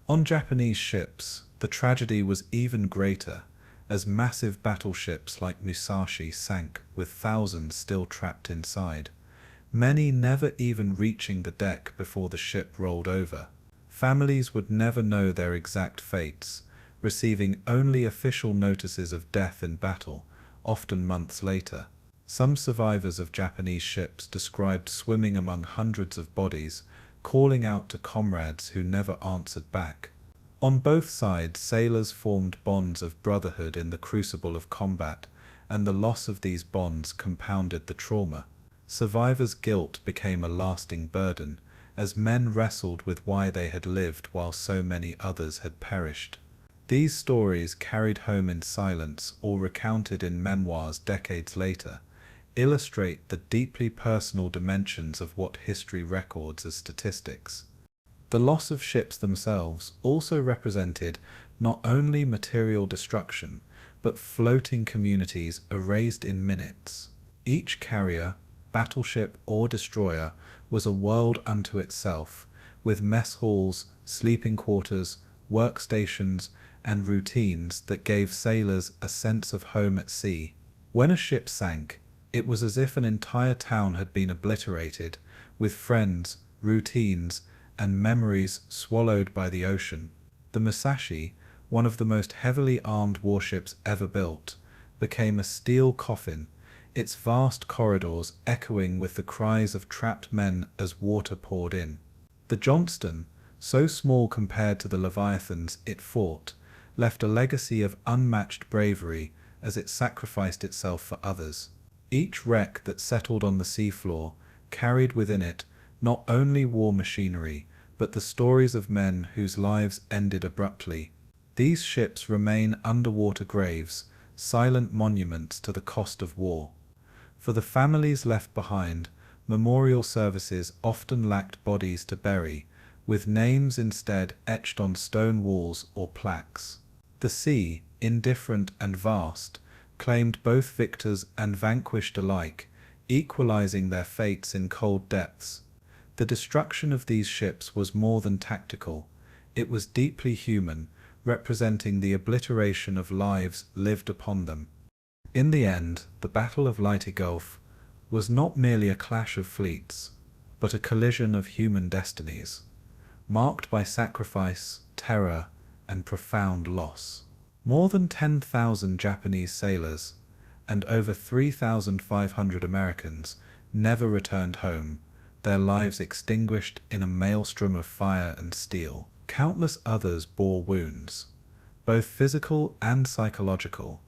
On Japanese ships, the tragedy was even greater, as massive battleships like Musashi sank with thousands still trapped inside, many never even reaching the deck before the ship rolled over. Families would never know their exact fates, receiving only official notices of death in battle, often months later. Some survivors of Japanese ships described swimming among hundreds of bodies, calling out to comrades who never answered back. On both sides, sailors formed bonds of brotherhood in the crucible of combat, and the loss of these bonds compounded the trauma. Survivors' guilt became a lasting burden, as men wrestled with why they had lived while so many others had perished. These stories, carried home in silence or recounted in memoirs decades later, illustrate the deeply personal dimensions of what history records as statistics. The loss of ships themselves also represented not only material destruction, but floating communities erased in minutes. Each carrier, battleship or destroyer was a world unto itself, with mess halls, sleeping quarters, workstations, and routines that gave sailors a sense of home at sea. When a ship sank, it was as if an entire town had been obliterated, with friends, routines, and memories swallowed by the ocean. The Musashi, one of the most heavily armed warships ever built, became a steel coffin, its vast corridors echoing with the cries of trapped men as water poured in. The Johnston, so small compared to the Leviathans it fought, left a legacy of unmatched bravery as it sacrificed itself for others. Each wreck that settled on the seafloor carried within it not only war machinery, but the stories of men whose lives ended abruptly. These ships remain underwater graves, silent monuments to the cost of war. For the families left behind, memorial services often lacked bodies to bury, with names instead etched on stone walls or plaques. The sea, indifferent and vast, claimed both victors and vanquished alike, equalizing their fates in cold depths. The destruction of these ships was more than tactical. It was deeply human, representing the obliteration of lives lived upon them. In the end, the Battle of Leyte Gulf was not merely a clash of fleets, but a collision of human destinies, marked by sacrifice, terror, and profound loss. More than 10,000 Japanese sailors and over 3,500 Americans never returned home, their lives extinguished in a maelstrom of fire and steel. Countless others bore wounds, both physical and psychological,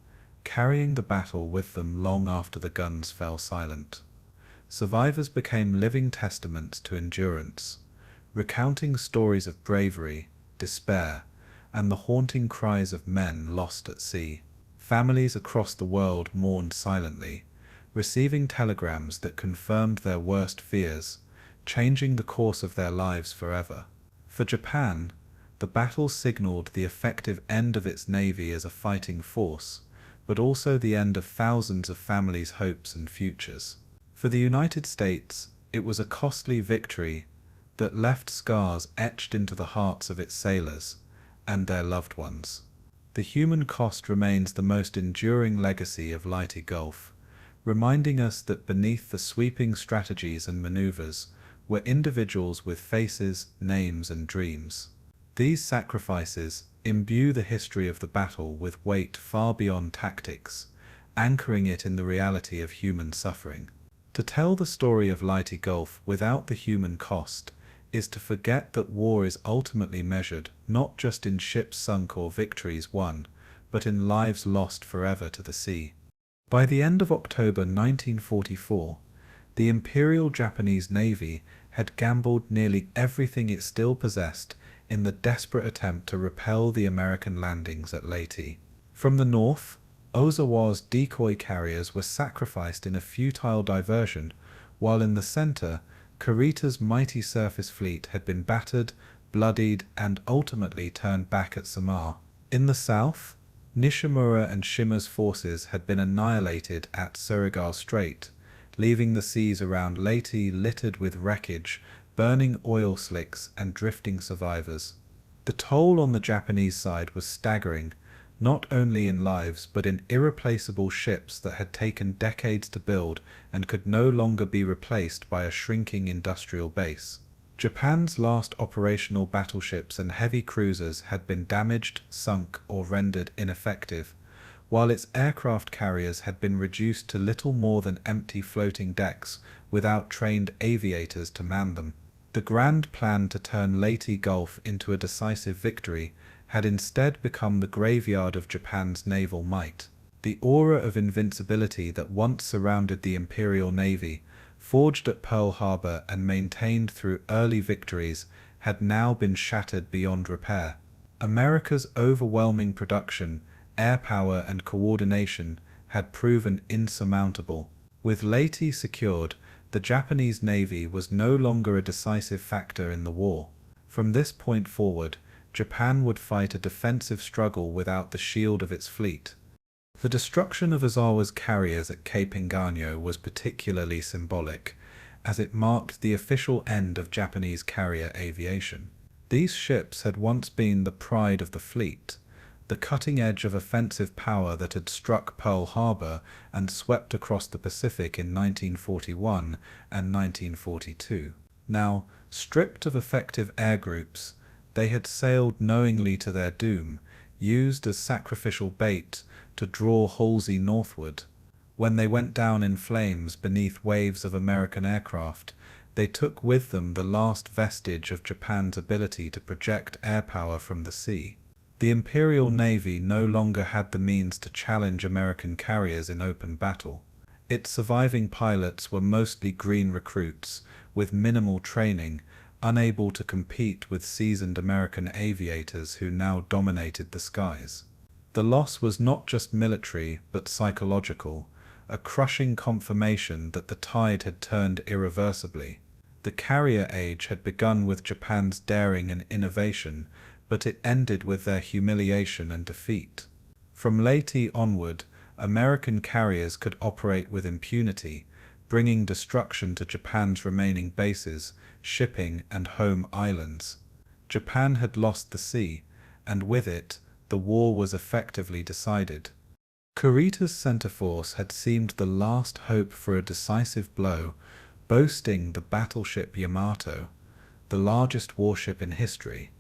carrying the battle with them long after the guns fell silent. Survivors became living testaments to endurance, recounting stories of bravery, despair, and the haunting cries of men lost at sea. Families across the world mourned silently, receiving telegrams that confirmed their worst fears, changing the course of their lives forever. For Japan, the battle signaled the effective end of its navy as a fighting force, but also the end of thousands of families' hopes and futures. For the United States, it was a costly victory that left scars etched into the hearts of its sailors and their loved ones. The human cost remains the most enduring legacy of Leyte Gulf, reminding us that beneath the sweeping strategies and maneuvers were individuals with faces, names, and dreams. These sacrifices imbue the history of the battle with weight far beyond tactics, anchoring it in the reality of human suffering. To tell the story of Leyte Gulf without the human cost is to forget that war is ultimately measured not just in ships sunk or victories won, but in lives lost forever to the sea. By the end of October 1944, the Imperial Japanese Navy had gambled nearly everything it still possessed in the desperate attempt to repel the American landings at Leyte. From the north, Ozawa's decoy carriers were sacrificed in a futile diversion, while in the center, Kurita's mighty surface fleet had been battered, bloodied, and ultimately turned back at Samar. In the south, Nishimura and Shima's forces had been annihilated at Surigao Strait, leaving the seas around Leyte littered with wreckage, burning oil slicks, and drifting survivors. The toll on the Japanese side was staggering, not only in lives but in irreplaceable ships that had taken decades to build and could no longer be replaced by a shrinking industrial base. Japan's last operational battleships and heavy cruisers had been damaged, sunk, or rendered ineffective, while its aircraft carriers had been reduced to little more than empty floating decks without trained aviators to man them. The grand plan to turn Leyte Gulf into a decisive victory had instead become the graveyard of Japan's naval might. The aura of invincibility that once surrounded the Imperial Navy, forged at Pearl Harbor and maintained through early victories, had now been shattered beyond repair. America's overwhelming production, air power, and coordination had proven insurmountable. With Leyte secured, the Japanese Navy was no longer a decisive factor in the war. From this point forward, Japan would fight a defensive struggle without the shield of its fleet. The destruction of Ozawa's carriers at Cape Engaño was particularly symbolic, as it marked the official end of Japanese carrier aviation. These ships had once been the pride of the fleet, the cutting edge of offensive power that had struck Pearl Harbor and swept across the Pacific in 1941 and 1942. Now, stripped of effective air groups, they had sailed knowingly to their doom, used as sacrificial bait to draw Halsey northward. When they went down in flames beneath waves of American aircraft, they took with them the last vestige of Japan's ability to project air power from the sea. The Imperial Navy no longer had the means to challenge American carriers in open battle. Its surviving pilots were mostly green recruits, with minimal training, unable to compete with seasoned American aviators who now dominated the skies. The loss was not just military but psychological, a crushing confirmation that the tide had turned irreversibly. The carrier age had begun with Japan's daring and innovation, but it ended with their humiliation and defeat. From Leyte onward, American carriers could operate with impunity, bringing destruction to Japan's remaining bases, shipping, and home islands. Japan had lost the sea, and with it, the war was effectively decided. Kurita's center force had seemed the last hope for a decisive blow, boasting the battleship Yamato, the largest warship in history,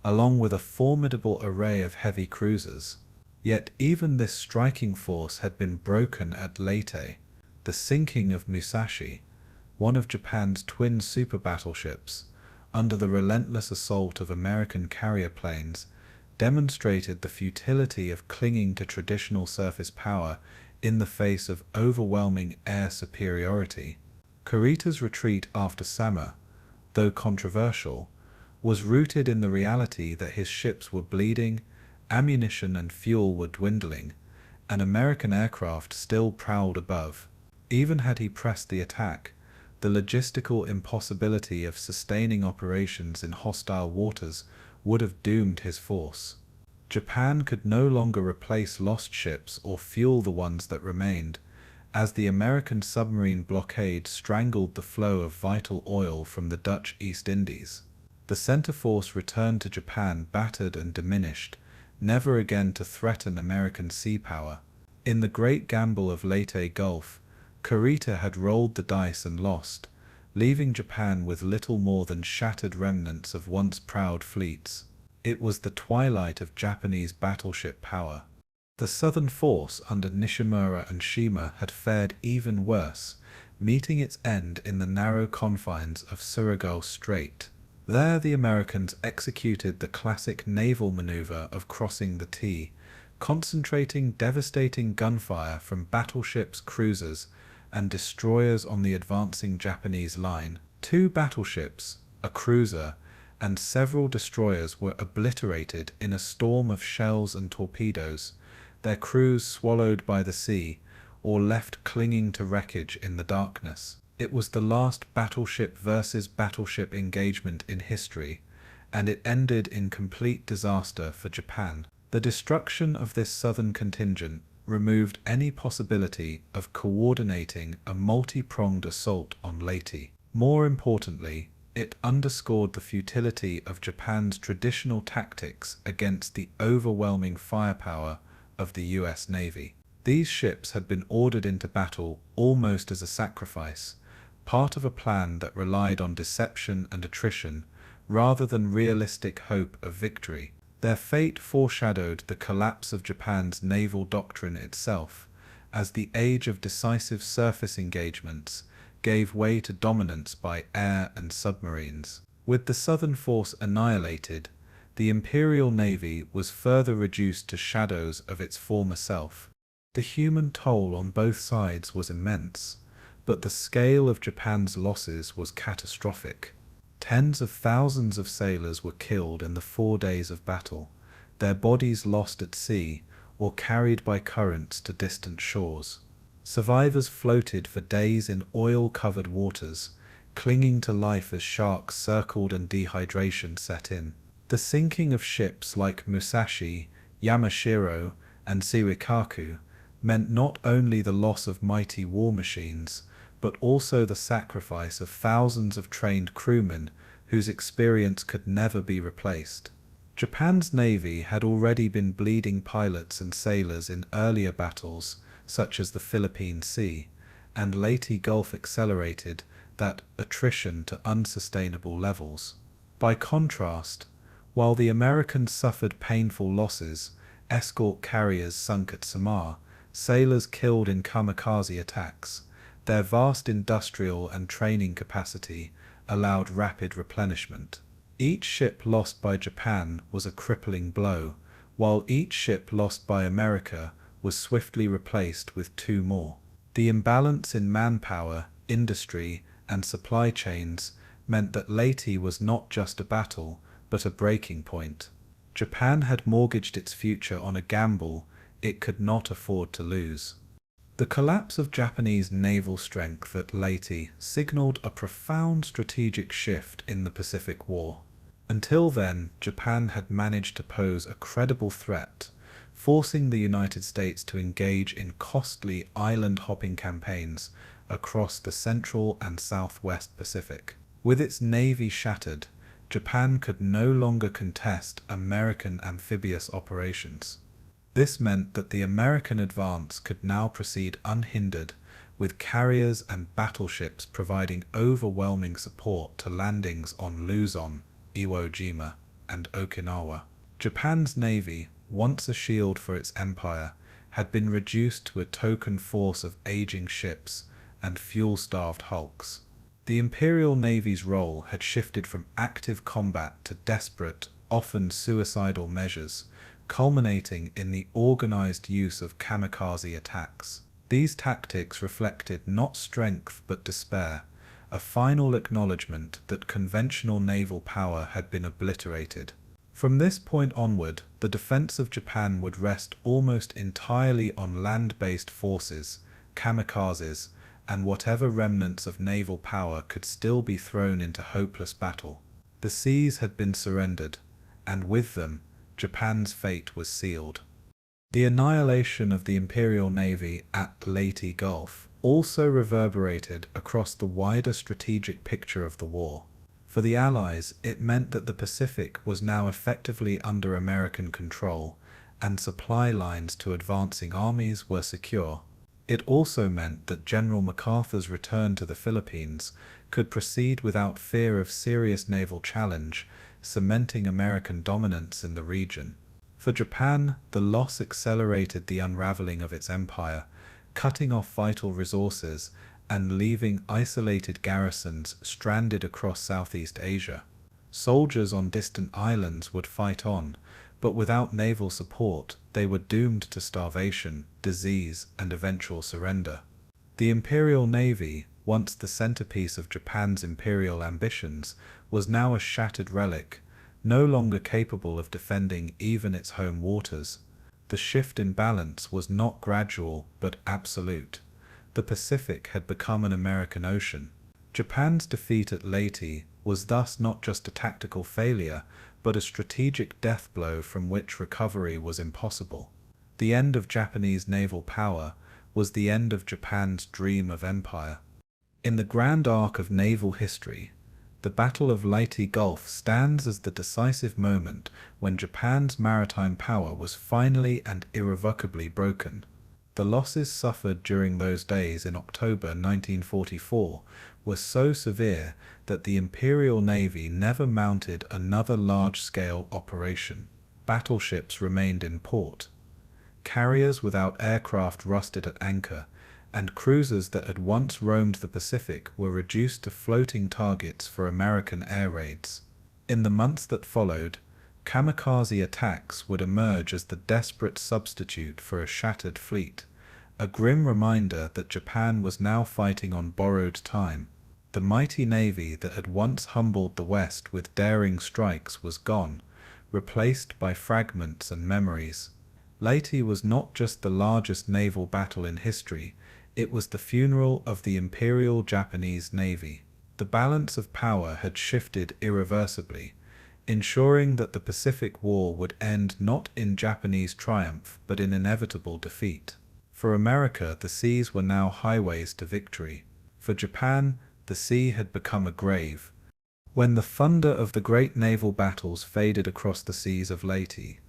along with a formidable array of heavy cruisers. Yet even this striking force had been broken at Leyte. The sinking of Musashi, one of Japan's twin super battleships, under the relentless assault of American carrier planes, demonstrated the futility of clinging to traditional surface power in the face of overwhelming air superiority. Kurita's retreat after Samar, though controversial, was rooted in the reality that his ships were bleeding, ammunition and fuel were dwindling, and American aircraft still prowled above. Even had he pressed the attack, the logistical impossibility of sustaining operations in hostile waters would have doomed his force. Japan could no longer replace lost ships or fuel the ones that remained, as the American submarine blockade strangled the flow of vital oil from the Dutch East Indies. The center force returned to Japan battered and diminished, never again to threaten American sea power. In the great gamble of Leyte Gulf, Kurita had rolled the dice and lost, leaving Japan with little more than shattered remnants of once proud fleets. It was the twilight of Japanese battleship power. The southern force under Nishimura and Shima had fared even worse, meeting its end in the narrow confines of Surigao Strait. There the Americans executed the classic naval maneuver of crossing the T, concentrating devastating gunfire from battleships, cruisers, and destroyers on the advancing Japanese line. 2 battleships, a cruiser, and several destroyers were obliterated in a storm of shells and torpedoes, their crews swallowed by the sea, or left clinging to wreckage in the darkness. It was the last battleship versus battleship engagement in history, and it ended in complete disaster for Japan. The destruction of this southern contingent removed any possibility of coordinating a multi-pronged assault on Leyte. More importantly, it underscored the futility of Japan's traditional tactics against the overwhelming firepower of the US Navy. These ships had been ordered into battle almost as a sacrifice, part of a plan that relied on deception and attrition rather than realistic hope of victory. Their fate foreshadowed the collapse of Japan's naval doctrine itself, as the age of decisive surface engagements gave way to dominance by air and submarines. With the southern force annihilated, the Imperial Navy was further reduced to shadows of its former self. The human toll on both sides was immense, but the scale of Japan's losses was catastrophic. Tens of thousands of sailors were killed in the 4 days of battle, their bodies lost at sea or carried by currents to distant shores. Survivors floated for days in oil-covered waters, clinging to life as sharks circled and dehydration set in. The sinking of ships like Musashi, Yamashiro, and Suikaku meant not only the loss of mighty war machines, but also the sacrifice of thousands of trained crewmen whose experience could never be replaced. Japan's navy had already been bleeding pilots and sailors in earlier battles, such as the Philippine Sea, and Leyte Gulf accelerated that attrition to unsustainable levels. By contrast, while the Americans suffered painful losses, escort carriers sunk at Samar, sailors killed in kamikaze attacks, their vast industrial and training capacity allowed rapid replenishment. Each ship lost by Japan was a crippling blow, while each ship lost by America was swiftly replaced with two more. The imbalance in manpower, industry, and supply chains meant that Leyte was not just a battle, but a breaking point. Japan had mortgaged its future on a gamble it could not afford to lose. The collapse of Japanese naval strength at Leyte signaled a profound strategic shift in the Pacific War. Until then, Japan had managed to pose a credible threat, forcing the United States to engage in costly island-hopping campaigns across the Central and Southwest Pacific. With its navy shattered, Japan could no longer contest American amphibious operations. This meant that the American advance could now proceed unhindered, with carriers and battleships providing overwhelming support to landings on Luzon, Iwo Jima, and Okinawa. Japan's navy, once a shield for its empire, had been reduced to a token force of aging ships and fuel-starved hulks. The Imperial Navy's role had shifted from active combat to desperate, often suicidal measures, culminating in the organized use of kamikaze attacks. These tactics reflected not strength but despair, a final acknowledgement that conventional naval power had been obliterated. From this point onward, the defense of Japan would rest almost entirely on land-based forces, kamikazes, and whatever remnants of naval power could still be thrown into hopeless battle. The seas had been surrendered, and with them, Japan's fate was sealed. The annihilation of the Imperial Navy at Leyte Gulf also reverberated across the wider strategic picture of the war. For the Allies, it meant that the Pacific was now effectively under American control, and supply lines to advancing armies were secure. It also meant that General MacArthur's return to the Philippines could proceed without fear of serious naval challenge, cementing American dominance in the region. For Japan, the loss accelerated the unraveling of its empire, cutting off vital resources and leaving isolated garrisons stranded across Southeast Asia. Soldiers on distant islands would fight on, but without naval support, they were doomed to starvation, disease, and eventual surrender. The Imperial Navy, once the centerpiece of Japan's imperial ambitions, was now a shattered relic, no longer capable of defending even its home waters. The shift in balance was not gradual, but absolute. The Pacific had become an American ocean. Japan's defeat at Leyte was thus not just a tactical failure, but a strategic death blow from which recovery was impossible. The end of Japanese naval power was the end of Japan's dream of empire. In the grand arc of naval history, the Battle of Leyte Gulf stands as the decisive moment when Japan's maritime power was finally and irrevocably broken. The losses suffered during those days in October 1944 were so severe that the Imperial Navy never mounted another large-scale operation. Battleships remained in port. Carriers without aircraft rusted at anchor, and cruisers that had once roamed the Pacific were reduced to floating targets for American air raids. In the months that followed, kamikaze attacks would emerge as the desperate substitute for a shattered fleet, a grim reminder that Japan was now fighting on borrowed time. The mighty navy that had once humbled the West with daring strikes was gone, replaced by fragments and memories. Leyte was not just the largest naval battle in history, it was the funeral of the Imperial Japanese Navy. The balance of power had shifted irreversibly, ensuring that the Pacific War would end not in Japanese triumph but in inevitable defeat. For America, the seas were now highways to victory. For Japan, the sea had become a grave. When the thunder of the great naval battles faded across the seas of Leyte,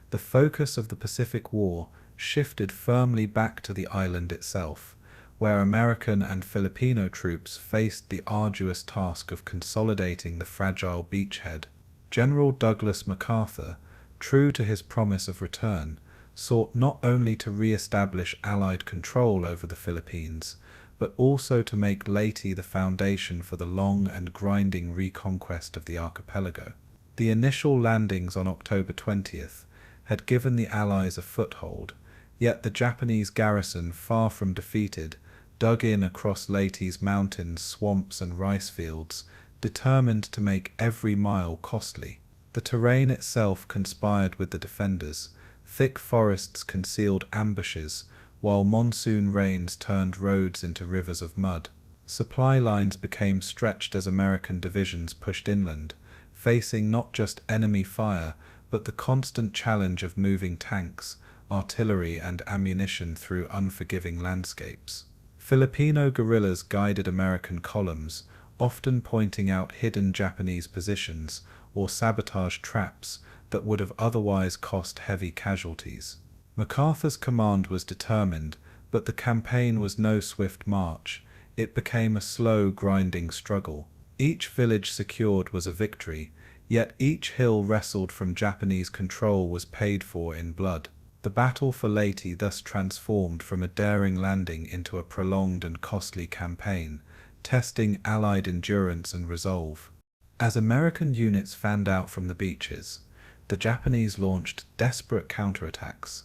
the focus of the Pacific War shifted firmly back to the island itself, where American and Filipino troops faced the arduous task of consolidating the fragile beachhead. General Douglas MacArthur, true to his promise of return, sought not only to re-establish Allied control over the Philippines, but also to make Leyte the foundation for the long and grinding reconquest of the archipelago. The initial landings on October 20th had given the Allies a foothold, yet the Japanese garrison, far from defeated, dug in across Leyte's mountains, swamps and rice fields, determined to make every mile costly. The terrain itself conspired with the defenders. Thick forests concealed ambushes, while monsoon rains turned roads into rivers of mud. Supply lines became stretched as American divisions pushed inland, facing not just enemy fire, but the constant challenge of moving tanks, artillery and ammunition through unforgiving landscapes. Filipino guerrillas guided American columns, often pointing out hidden Japanese positions or sabotage traps that would have otherwise cost heavy casualties. MacArthur's command was determined, but the campaign was no swift march. It became a slow, grinding struggle. Each village secured was a victory, yet each hill wrestled from Japanese control was paid for in blood. The battle for Leyte thus transformed from a daring landing into a prolonged and costly campaign, testing Allied endurance and resolve. As American units fanned out from the beaches, the Japanese launched desperate counterattacks,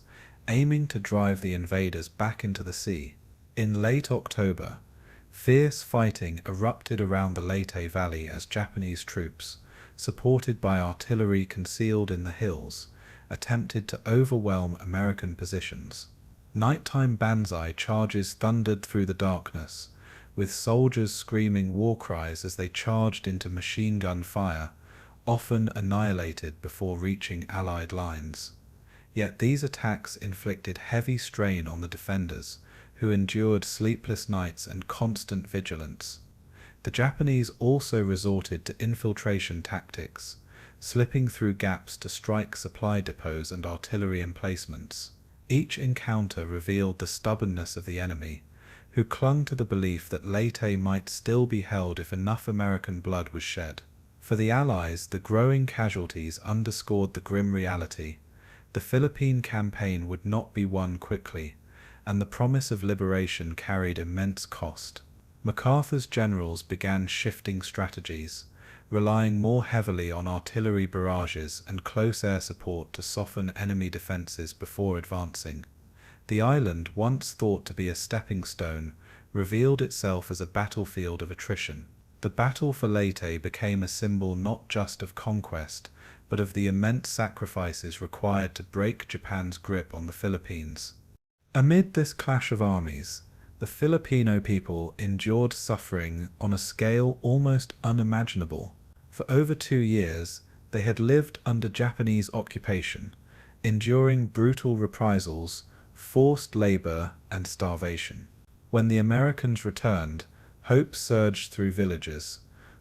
aiming to drive the invaders back into the sea. In late October, fierce fighting erupted around the Leyte Valley as Japanese troops, supported by artillery concealed in the hills, attempted to overwhelm American positions. Nighttime banzai charges thundered through the darkness, with soldiers screaming war cries as they charged into machine gun fire, often annihilated before reaching Allied lines. Yet these attacks inflicted heavy strain on the defenders, who endured sleepless nights and constant vigilance. The Japanese also resorted to infiltration tactics, slipping through gaps to strike supply depots and artillery emplacements. Each encounter revealed the stubbornness of the enemy, who clung to the belief that Leyte might still be held if enough American blood was shed. For the Allies, the growing casualties underscored the grim reality. The Philippine campaign would not be won quickly, and the promise of liberation carried immense cost. MacArthur's generals began shifting strategies, relying more heavily on artillery barrages and close air support to soften enemy defenses before advancing. The island, once thought to be a stepping stone, revealed itself as a battlefield of attrition. The battle for Leyte became a symbol not just of conquest, but of the immense sacrifices required to break Japan's grip on the Philippines. Amid this clash of armies, the Filipino people endured suffering on a scale almost unimaginable. For over 2 years, they had lived under Japanese occupation, enduring brutal reprisals, forced labor, and starvation. When the Americans returned, hope surged through villages,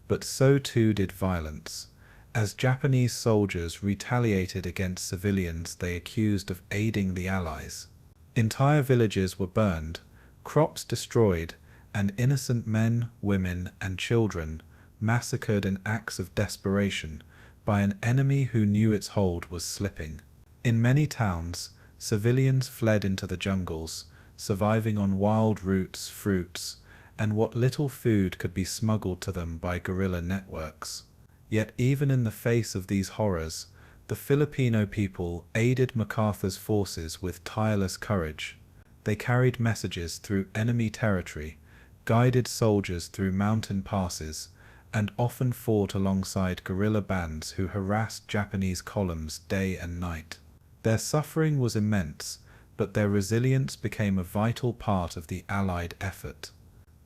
but so too did violence, as Japanese soldiers retaliated against civilians they accused of aiding the Allies. Entire villages were burned, crops destroyed, and innocent men, women, and children massacred in acts of desperation by an enemy who knew its hold was slipping. In many towns, civilians fled into the jungles, surviving on wild roots, fruits, and what little food could be smuggled to them by guerrilla networks. Yet even in the face of these horrors, the Filipino people aided MacArthur's forces with tireless courage. They carried messages through enemy territory, guided soldiers through mountain passes, and often fought alongside guerrilla bands who harassed Japanese columns day and night. Their suffering was immense, but their resilience became a vital part of the Allied effort.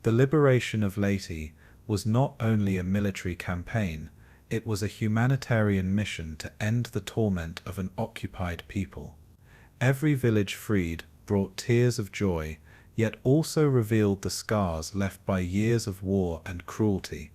The liberation of Leyte was not only a military campaign, it was a humanitarian mission to end the torment of an occupied people. Every village freed brought tears of joy, yet also revealed the scars left by years of war and cruelty.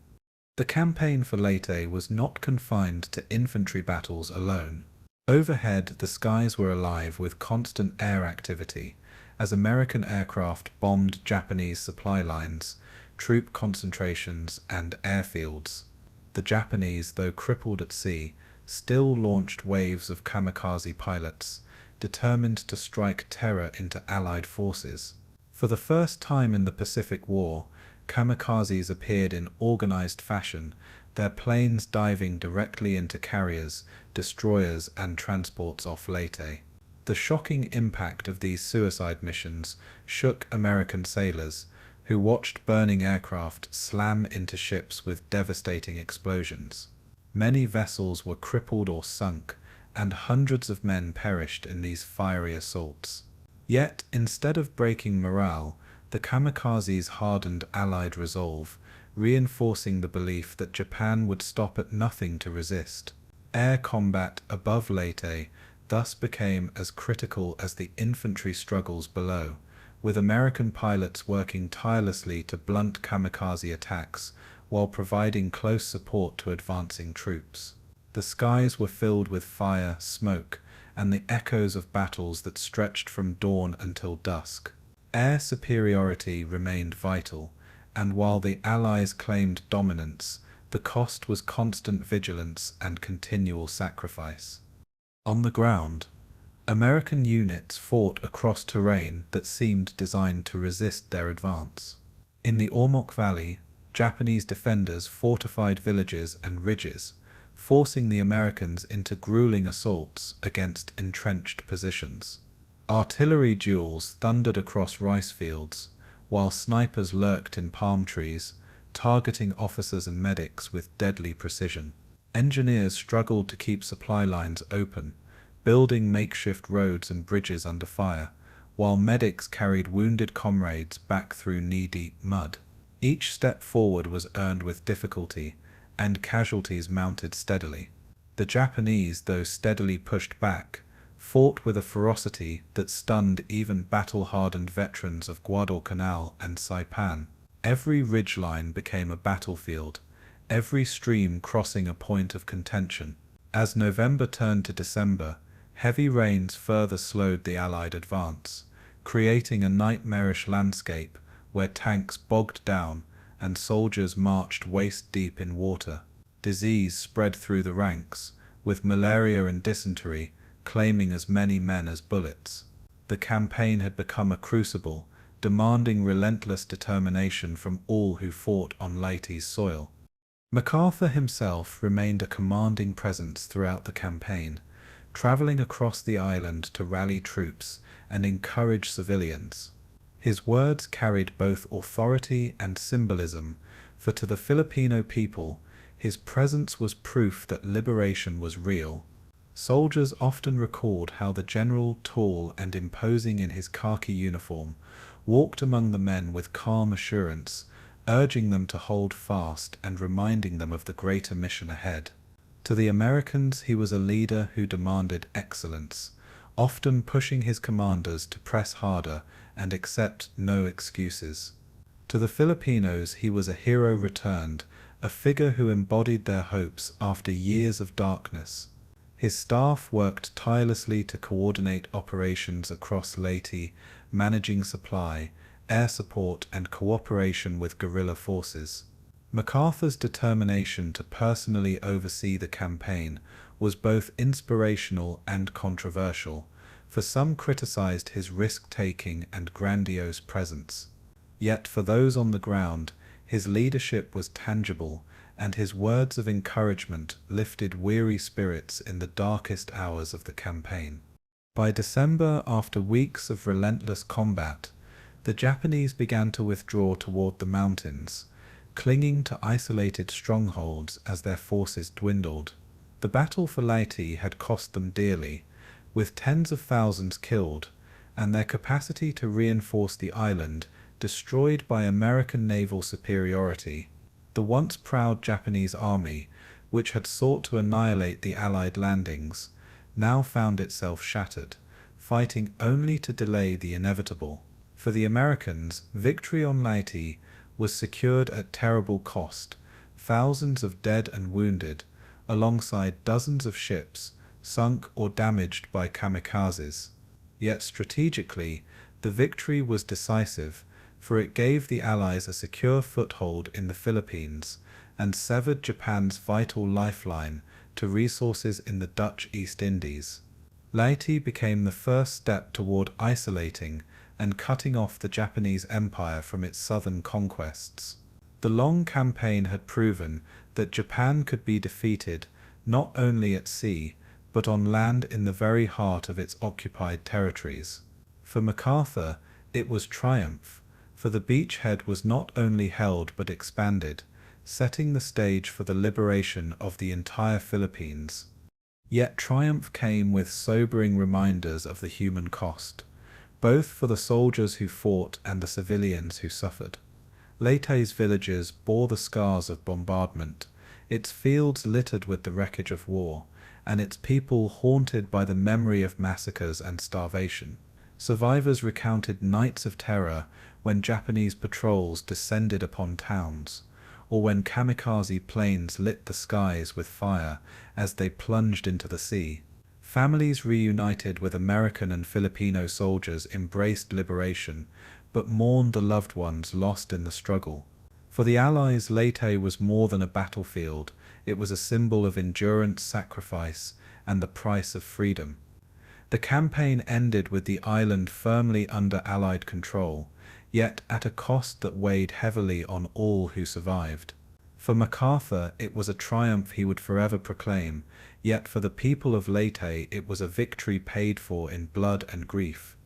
The campaign for Leyte was not confined to infantry battles alone. Overhead, the skies were alive with constant air activity, as American aircraft bombed Japanese supply lines, troop concentrations, and airfields. The Japanese, though crippled at sea, still launched waves of kamikaze pilots, determined to strike terror into Allied forces. For the first time in the Pacific War, kamikazes appeared in organized fashion, their planes diving directly into carriers, destroyers, and transports off Leyte. The shocking impact of these suicide missions shook American sailors, who watched burning aircraft slam into ships with devastating explosions. Many vessels were crippled or sunk, and hundreds of men perished in these fiery assaults. Yet, instead of breaking morale, the kamikazes hardened Allied resolve, reinforcing the belief that Japan would stop at nothing to resist. Air combat above Leyte thus became as critical as the infantry struggles below, with American pilots working tirelessly to blunt kamikaze attacks while providing close support to advancing troops. The skies were filled with fire, smoke, and the echoes of battles that stretched from dawn until dusk. Air superiority remained vital, and while the Allies claimed dominance, the cost was constant vigilance and continual sacrifice. On the ground, American units fought across terrain that seemed designed to resist their advance. In the Ormoc Valley, Japanese defenders fortified villages and ridges, forcing the Americans into grueling assaults against entrenched positions. Artillery duels thundered across rice fields, while snipers lurked in palm trees, targeting officers and medics with deadly precision. Engineers struggled to keep supply lines open, building makeshift roads and bridges under fire, while medics carried wounded comrades back through knee-deep mud. Each step forward was earned with difficulty, and casualties mounted steadily. The Japanese, though steadily pushed back, fought with a ferocity that stunned even battle-hardened veterans of Guadalcanal and Saipan. Every ridgeline became a battlefield, every stream crossing a point of contention. As November turned to December, heavy rains further slowed the Allied advance, creating a nightmarish landscape where tanks bogged down and soldiers marched waist-deep in water. Disease spread through the ranks, with malaria and dysentery claiming as many men as bullets. The campaign had become a crucible, demanding relentless determination from all who fought on Leyte's soil. MacArthur himself remained a commanding presence throughout the campaign, traveling across the island to rally troops and encourage civilians. His words carried both authority and symbolism, for to the Filipino people, his presence was proof that liberation was real. Soldiers often recalled how the general, tall and imposing in his khaki uniform, walked among the men with calm assurance, urging them to hold fast and reminding them of the greater mission ahead. To the Americans, he was a leader who demanded excellence, often pushing his commanders to press harder and accept no excuses. To the Filipinos, he was a hero returned, a figure who embodied their hopes after years of darkness. His staff worked tirelessly to coordinate operations across Leyte, managing supply, air support, and cooperation with guerrilla forces. MacArthur's determination to personally oversee the campaign was both inspirational and controversial, for some criticized his risk-taking and grandiose presence. Yet for those on the ground, his leadership was tangible, and his words of encouragement lifted weary spirits in the darkest hours of the campaign. By December, after weeks of relentless combat, the Japanese began to withdraw toward the mountains, clinging to isolated strongholds as their forces dwindled. The battle for Leyte had cost them dearly, with tens of thousands killed, and their capacity to reinforce the island destroyed by American naval superiority. The once proud Japanese army, which had sought to annihilate the Allied landings, now found itself shattered, fighting only to delay the inevitable. For the Americans, victory on Leyte was secured at terrible cost, thousands of dead and wounded, alongside dozens of ships sunk or damaged by kamikazes. Yet strategically, the victory was decisive, for it gave the Allies a secure foothold in the Philippines and severed Japan's vital lifeline to resources in the Dutch East Indies. Leyte became the first step toward isolating and cutting off the Japanese Empire from its southern conquests. The long campaign had proven that Japan could be defeated not only at sea, but on land in the very heart of its occupied territories. For MacArthur, it was triumph, for the beachhead was not only held but expanded, setting the stage for the liberation of the entire Philippines. Yet triumph came with sobering reminders of the human cost, both for the soldiers who fought and the civilians who suffered. Leyte's villages bore the scars of bombardment, its fields littered with the wreckage of war, and its people haunted by the memory of massacres and starvation. Survivors recounted nights of terror when Japanese patrols descended upon towns, or when kamikaze planes lit the skies with fire as they plunged into the sea. Families reunited with American and Filipino soldiers embraced liberation, but mourned the loved ones lost in the struggle. For the Allies, Leyte was more than a battlefield. It was a symbol of endurance, sacrifice, and the price of freedom. The campaign ended with the island firmly under Allied control, yet at a cost that weighed heavily on all who survived. For MacArthur, it was a triumph he would forever proclaim, yet for the people of Leyte it was a victory paid for in blood and grief.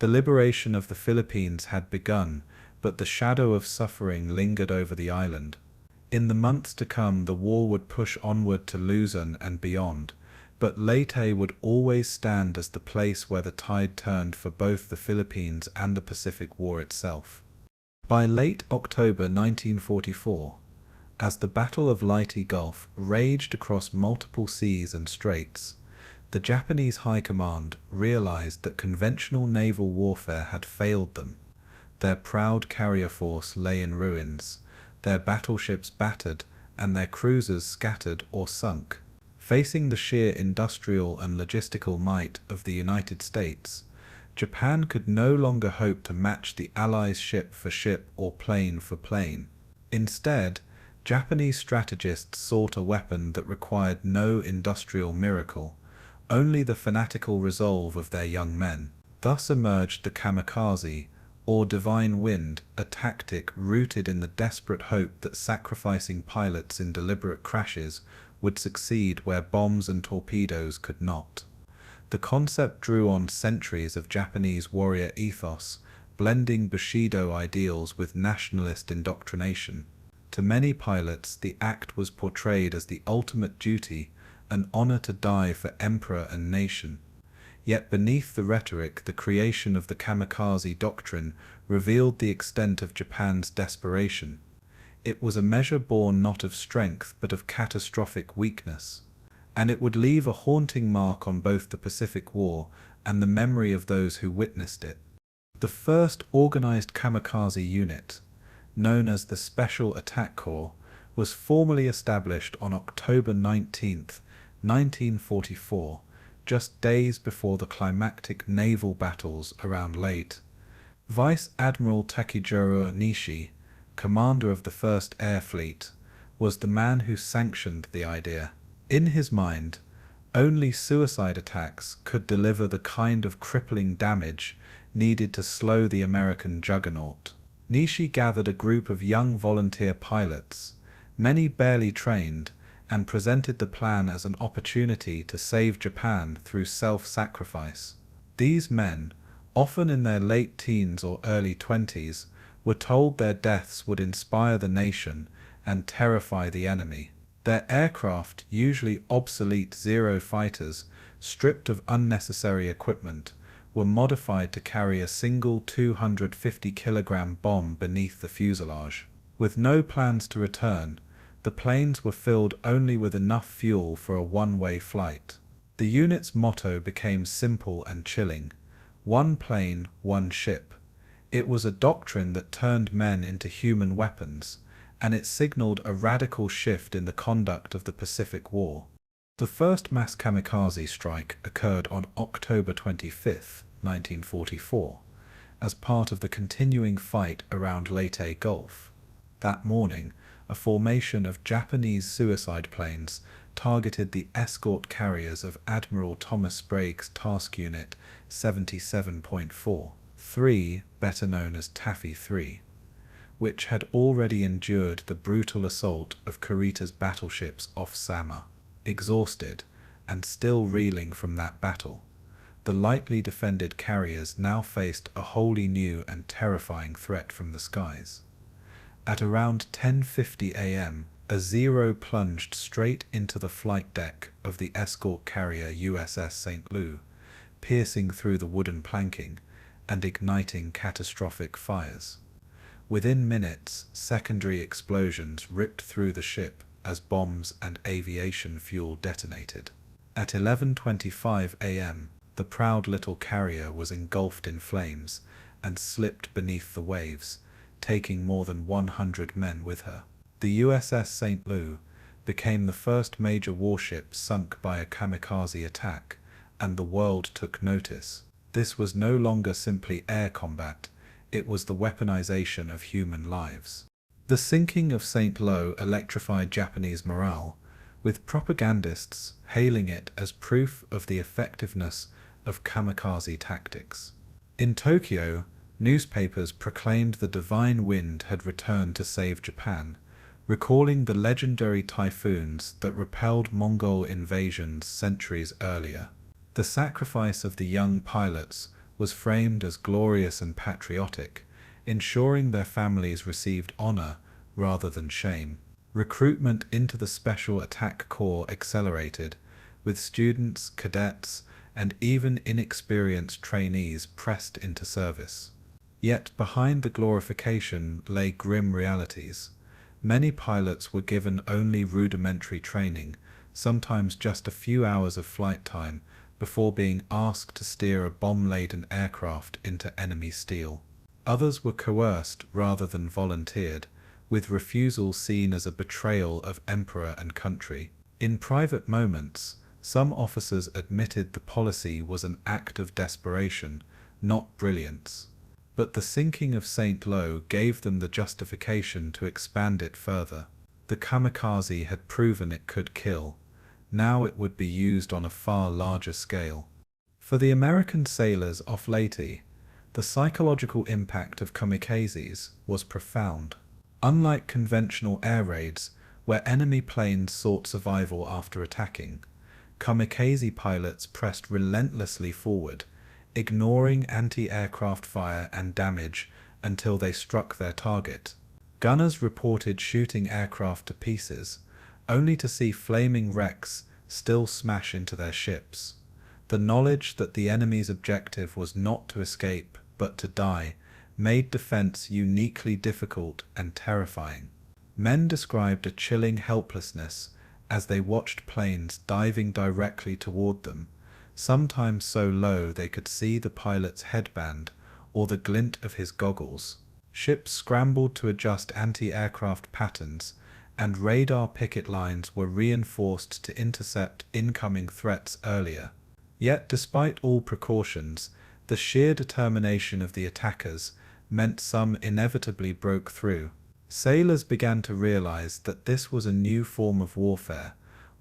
The liberation of the Philippines had begun, but the shadow of suffering lingered over the island. In the months to come, the war would push onward to Luzon and beyond, but Leyte would always stand as the place where the tide turned for both the Philippines and the Pacific War itself. By late October 1944, as the Battle of Leyte Gulf raged across multiple seas and straits, the Japanese High Command realized that conventional naval warfare had failed them. Their proud carrier force lay in ruins, their battleships battered, and their cruisers scattered or sunk. Facing the sheer industrial and logistical might of the United States, Japan could no longer hope to match the Allies ship for ship or plane for plane. Instead, Japanese strategists sought a weapon that required no industrial miracle, only the fanatical resolve of their young men. Thus emerged the kamikaze, or divine wind, a tactic rooted in the desperate hope that sacrificing pilots in deliberate crashes would succeed where bombs and torpedoes could not. The concept drew on centuries of Japanese warrior ethos, blending Bushido ideals with nationalist indoctrination. To many pilots, the act was portrayed as the ultimate duty, an honor to die for emperor and nation. Yet beneath the rhetoric, the creation of the Kamikaze Doctrine revealed the extent of Japan's desperation. It was a measure born not of strength but of catastrophic weakness, and it would leave a haunting mark on both the Pacific War and the memory of those who witnessed it. The first organized kamikaze unit, known as the Special Attack Corps, was formally established on October 19, 1944, just days before the climactic naval battles around Leyte. Vice Admiral Takejiro Nishi, commander of the 1st Air Fleet, was the man who sanctioned the idea. In his mind, only suicide attacks could deliver the kind of crippling damage needed to slow the American juggernaut. Nishi gathered a group of young volunteer pilots, many barely trained, and presented the plan as an opportunity to save Japan through self-sacrifice. These men, often in their late teens or early 20s, were told their deaths would inspire the nation and terrify the enemy. Their aircraft, usually obsolete Zero fighters, stripped of unnecessary equipment, were modified to carry a single 250-kilogram bomb beneath the fuselage. With no plans to return, the planes were filled only with enough fuel for a one-way flight. The unit's motto became simple and chilling: one plane, one ship. It was a doctrine that turned men into human weapons, and it signaled a radical shift in the conduct of the Pacific War. The first mass kamikaze strike occurred on October 25, 1944, as part of the continuing fight around Leyte Gulf. That morning, a formation of Japanese suicide planes targeted the escort carriers of Admiral Thomas Sprague's Task Unit 77.43, better known as Taffy 3, which had already endured the brutal assault of Kurita's battleships off Samar. Exhausted, and still reeling from that battle, the lightly defended carriers now faced a wholly new and terrifying threat from the skies. At around 10:50 a.m., a Zero plunged straight into the flight deck of the escort carrier USS St. Louis, piercing through the wooden planking and igniting catastrophic fires. Within minutes, secondary explosions ripped through the ship as bombs and aviation fuel detonated. At 11:25 a.m., the proud little carrier was engulfed in flames and slipped beneath the waves, taking more than 100 men with her. The USS St. Louis became the first major warship sunk by a kamikaze attack, and the world took notice. This was no longer simply air combat, it was the weaponization of human lives. The sinking of St. Louis electrified Japanese morale, with propagandists hailing it as proof of the effectiveness of kamikaze tactics. In Tokyo, newspapers proclaimed the divine wind had returned to save Japan, recalling the legendary typhoons that repelled Mongol invasions centuries earlier. The sacrifice of the young pilots was framed as glorious and patriotic, ensuring their families received honor rather than shame. Recruitment into the Special Attack Corps accelerated, with students, cadets, and even inexperienced trainees pressed into service. Yet behind the glorification lay grim realities. Many pilots were given only rudimentary training, sometimes just a few hours of flight time, before being asked to steer a bomb-laden aircraft into enemy steel. Others were coerced rather than volunteered, with refusal seen as a betrayal of emperor and country. In private moments, some officers admitted the policy was an act of desperation, not brilliance. But the sinking of St. Louis gave them the justification to expand it further. The kamikaze had proven it could kill. Now it would be used on a far larger scale. For the American sailors off Leyte, the psychological impact of kamikazes was profound. Unlike conventional air raids, where enemy planes sought survival after attacking, kamikaze pilots pressed relentlessly forward, ignoring anti-aircraft fire and damage until they struck their target. Gunners reported shooting aircraft to pieces, only to see flaming wrecks still smash into their ships. The knowledge that the enemy's objective was not to escape but to die made defense uniquely difficult and terrifying. Men described a chilling helplessness as they watched planes diving directly toward them, sometimes so low they could see the pilot's headband or the glint of his goggles. Ships scrambled to adjust anti-aircraft patterns, and radar picket lines were reinforced to intercept incoming threats earlier. Yet despite all precautions, the sheer determination of the attackers meant some inevitably broke through. Sailors began to realize that this was a new form of warfare,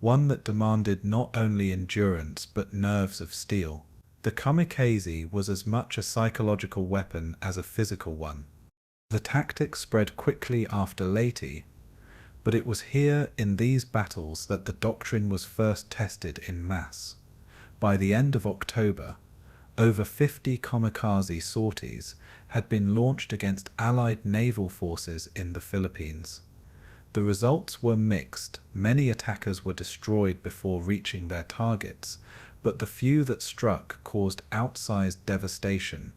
one that demanded not only endurance but nerves of steel. The kamikaze was as much a psychological weapon as a physical one. The tactic spread quickly after Leyte, but it was here in these battles that the doctrine was first tested in mass. By the end of October, over 50 kamikaze sorties had been launched against Allied naval forces in the Philippines. The results were mixed. Many attackers were destroyed before reaching their targets, but the few that struck caused outsized devastation.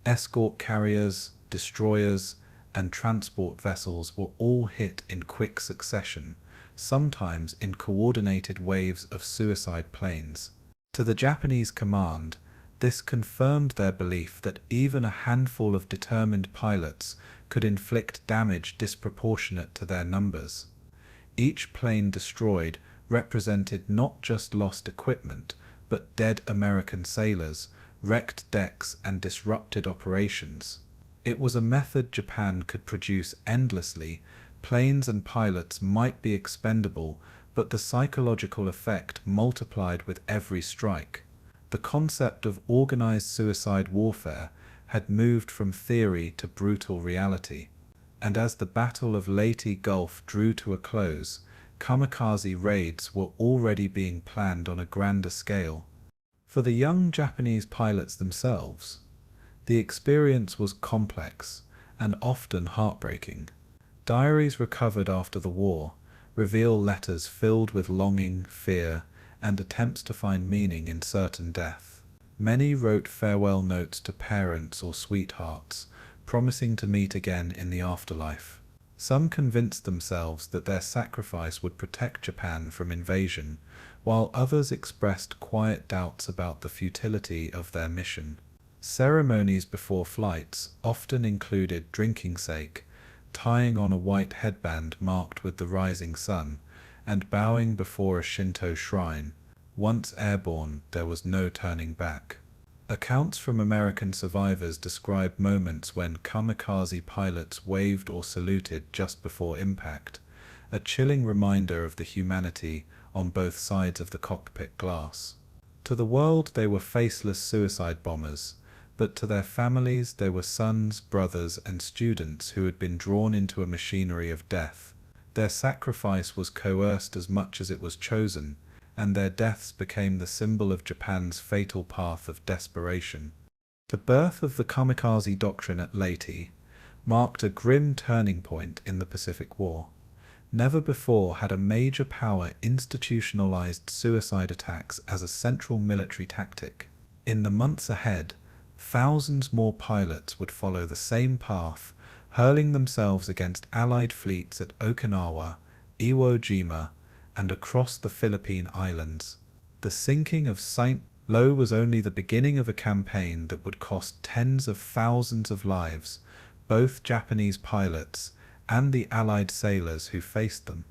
Escort carriers, destroyers, and transport vessels were all hit in quick succession, sometimes in coordinated waves of suicide planes. To the Japanese command, this confirmed their belief that even a handful of determined pilots could inflict damage disproportionate to their numbers. Each plane destroyed represented not just lost equipment, but dead American sailors, wrecked decks, and disrupted operations. It was a method Japan could produce endlessly. Planes and pilots might be expendable, but the psychological effect multiplied with every strike. The concept of organized suicide warfare had moved from theory to brutal reality. And as the Battle of Leyte Gulf drew to a close, kamikaze raids were already being planned on a grander scale. For the young Japanese pilots themselves, the experience was complex and often heartbreaking. Diaries recovered after the war reveal letters filled with longing, fear, and attempts to find meaning in certain death. Many wrote farewell notes to parents or sweethearts, promising to meet again in the afterlife. Some convinced themselves that their sacrifice would protect Japan from invasion, while others expressed quiet doubts about the futility of their mission. Ceremonies before flights often included drinking sake, tying on a white headband marked with the rising sun, and bowing before a Shinto shrine. Once airborne, there was no turning back. Accounts from American survivors describe moments when kamikaze pilots waved or saluted just before impact, a chilling reminder of the humanity on both sides of the cockpit glass. To the world they were faceless suicide bombers, but to their families they were sons, brothers, and students who had been drawn into a machinery of death. Their sacrifice was coerced as much as it was chosen, and their deaths became the symbol of Japan's fatal path of desperation. The birth of the Kamikaze Doctrine at Leyte marked a grim turning point in the Pacific War. Never before had a major power institutionalized suicide attacks as a central military tactic. In the months ahead, thousands more pilots would follow the same path, hurling themselves against Allied fleets at Okinawa, Iwo Jima, and across the Philippine Islands. The sinking of St. Lo was only the beginning of a campaign that would cost tens of thousands of lives, both Japanese pilots and the Allied sailors who faced them.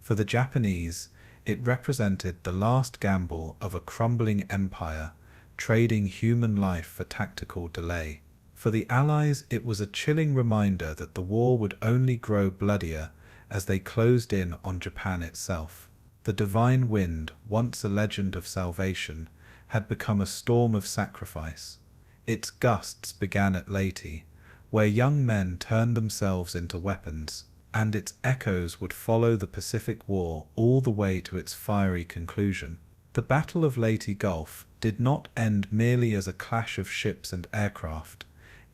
For the Japanese, it represented the last gamble of a crumbling empire, trading human life for tactical delay. For the Allies, it was a chilling reminder that the war would only grow bloodier as they closed in on Japan itself. The divine wind, once a legend of salvation, had become a storm of sacrifice. Its gusts began at Leyte, where young men turned themselves into weapons, and its echoes would follow the Pacific War all the way to its fiery conclusion. The Battle of Leyte Gulf did not end merely as a clash of ships and aircraft.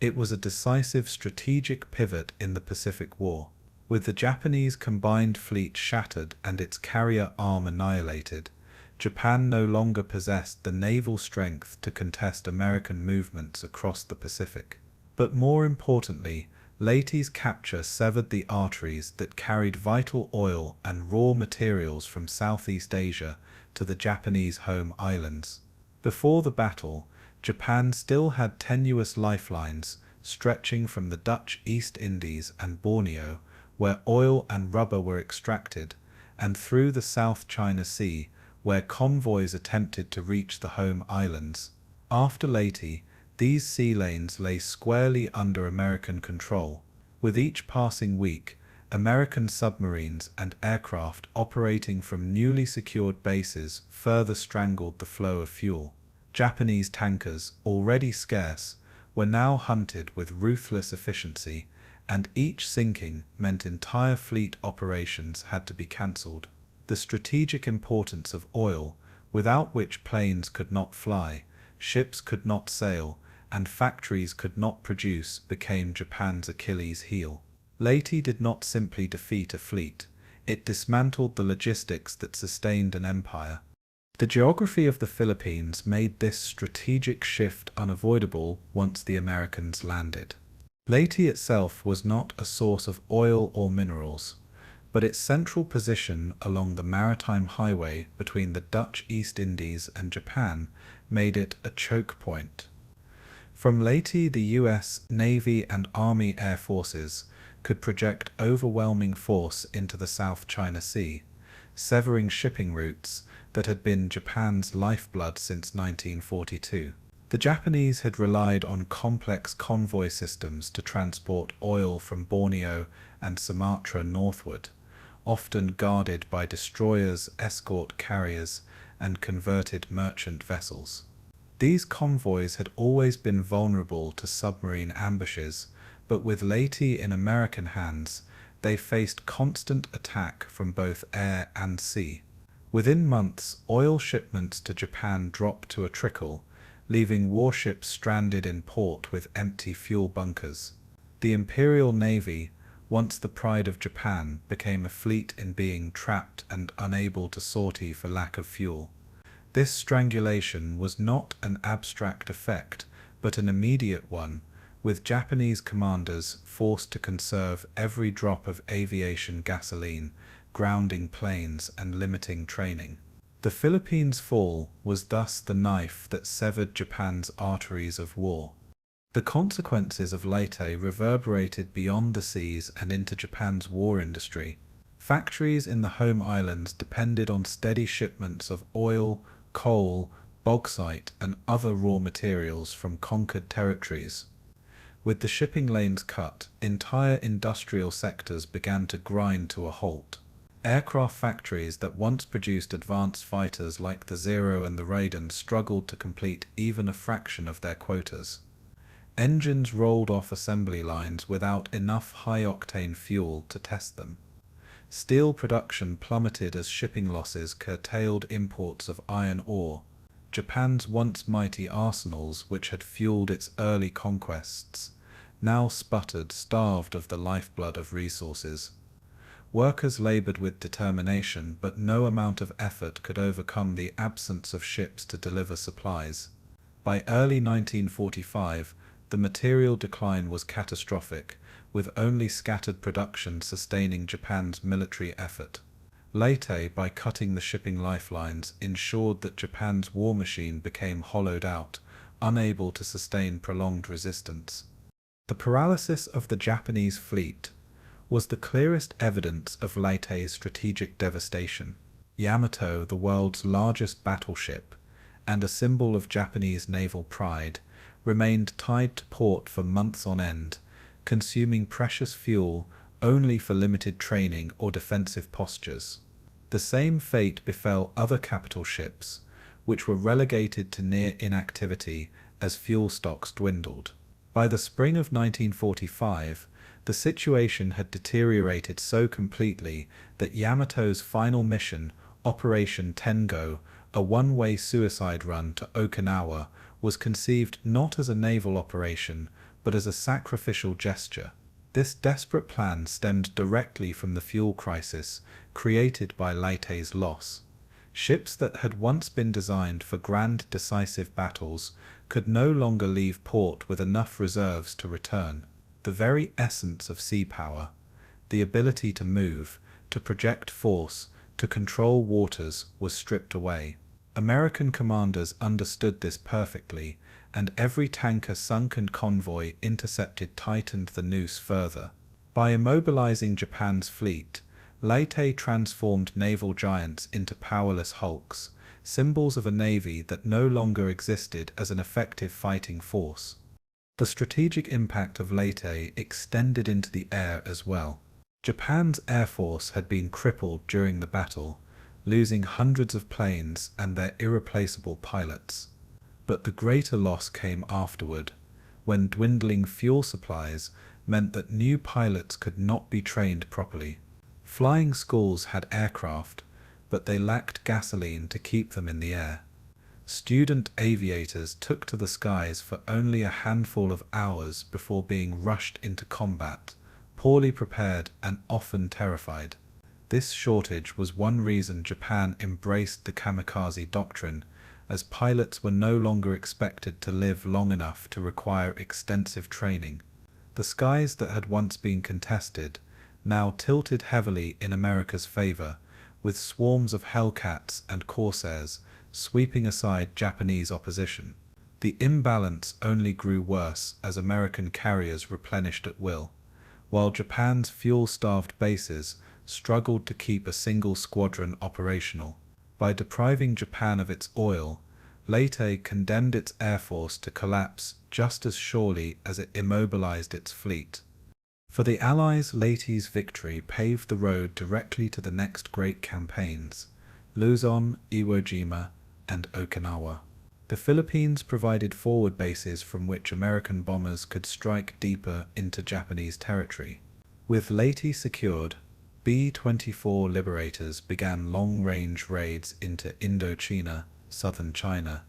It was a decisive strategic pivot in the Pacific War. With the Japanese combined fleet shattered and its carrier arm annihilated, Japan no longer possessed the naval strength to contest American movements across the Pacific. But more importantly, Leyte's capture severed the arteries that carried vital oil and raw materials from Southeast Asia to the Japanese home islands. Before the battle, Japan still had tenuous lifelines stretching from the Dutch East Indies and Borneo, where oil and rubber were extracted, and through the South China Sea, where convoys attempted to reach the home islands. After Leyte, these sea lanes lay squarely under American control. With each passing week, American submarines and aircraft operating from newly secured bases further strangled the flow of fuel. Japanese tankers, already scarce, were now hunted with ruthless efficiency, and each sinking meant entire fleet operations had to be cancelled. The strategic importance of oil, without which planes could not fly, ships could not sail, and factories could not produce, became Japan's Achilles heel. Leyte did not simply defeat a fleet, it dismantled the logistics that sustained an empire. The geography of the Philippines made this strategic shift unavoidable once the Americans landed. Leyte itself was not a source of oil or minerals, but its central position along the maritime highway between the Dutch East Indies and Japan made it a choke point. From Leyte, the US Navy and Army Air Forces could project overwhelming force into the South China Sea, severing shipping routes that had been Japan's lifeblood since 1942. The Japanese had relied on complex convoy systems to transport oil from Borneo and Sumatra northward, often guarded by destroyers, escort carriers, and converted merchant vessels. These convoys had always been vulnerable to submarine ambushes, but with Leyte in American hands, they faced constant attack from both air and sea. Within months, oil shipments to Japan dropped to a trickle, leaving warships stranded in port with empty fuel bunkers. The Imperial Navy, once the pride of Japan, became a fleet in being trapped and unable to sortie for lack of fuel. This strangulation was not an abstract effect, but an immediate one, with Japanese commanders forced to conserve every drop of aviation gasoline, grounding planes and limiting training. The Philippines' fall was thus the knife that severed Japan's arteries of war. The consequences of Leyte reverberated beyond the seas and into Japan's war industry. Factories in the home islands depended on steady shipments of oil, coal, bauxite, and other raw materials from conquered territories. With the shipping lanes cut, entire industrial sectors began to grind to a halt. Aircraft factories that once produced advanced fighters like the Zero and the Raiden struggled to complete even a fraction of their quotas. Engines rolled off assembly lines without enough high-octane fuel to test them. Steel production plummeted as shipping losses curtailed imports of iron ore. Japan's once mighty arsenals, which had fueled its early conquests, now sputtered, starved of the lifeblood of resources. Workers labored with determination, but no amount of effort could overcome the absence of ships to deliver supplies. By early 1945, the material decline was catastrophic, with only scattered production sustaining Japan's military effort. Leyte, by cutting the shipping lifelines, ensured that Japan's war machine became hollowed out, unable to sustain prolonged resistance. The paralysis of the Japanese fleet was the clearest evidence of Leyte's strategic devastation. Yamato, the world's largest battleship, and a symbol of Japanese naval pride, remained tied to port for months on end, consuming precious fuel only for limited training or defensive postures. The same fate befell other capital ships, which were relegated to near inactivity as fuel stocks dwindled. By the spring of 1945, the situation had deteriorated so completely that Yamato's final mission, Operation Tengo, a one-way suicide run to Okinawa, was conceived not as a naval operation, but as a sacrificial gesture. This desperate plan stemmed directly from the fuel crisis created by Leyte's loss. Ships that had once been designed for grand decisive battles could no longer leave port with enough reserves to return. The very essence of sea power, the ability to move, to project force, to control waters, was stripped away. American commanders understood this perfectly, and every tanker sunk and convoy intercepted tightened the noose further. By immobilizing Japan's fleet, Leyte transformed naval giants into powerless hulks, symbols of a navy that no longer existed as an effective fighting force. The strategic impact of Leyte extended into the air as well. Japan's air force had been crippled during the battle, losing hundreds of planes and their irreplaceable pilots. But the greater loss came afterward, when dwindling fuel supplies meant that new pilots could not be trained properly. Flying schools had aircraft, but they lacked gasoline to keep them in the air. Student aviators took to the skies for only a handful of hours before being rushed into combat, poorly prepared and often terrified. This shortage was one reason Japan embraced the Kamikaze Doctrine, as pilots were no longer expected to live long enough to require extensive training. The skies that had once been contested now tilted heavily in America's favor, with swarms of Hellcats and Corsairs sweeping aside Japanese opposition. The imbalance only grew worse as American carriers replenished at will, while Japan's fuel-starved bases struggled to keep a single squadron operational. By depriving Japan of its oil, Leyte condemned its air force to collapse just as surely as it immobilized its fleet. For the Allies, Leyte's victory paved the road directly to the next great campaigns, Luzon, Iwo Jima, and Okinawa. The Philippines provided forward bases from which American bombers could strike deeper into Japanese territory. With Leyte secured, B-24 Liberators began long-range raids into Indochina, southern China,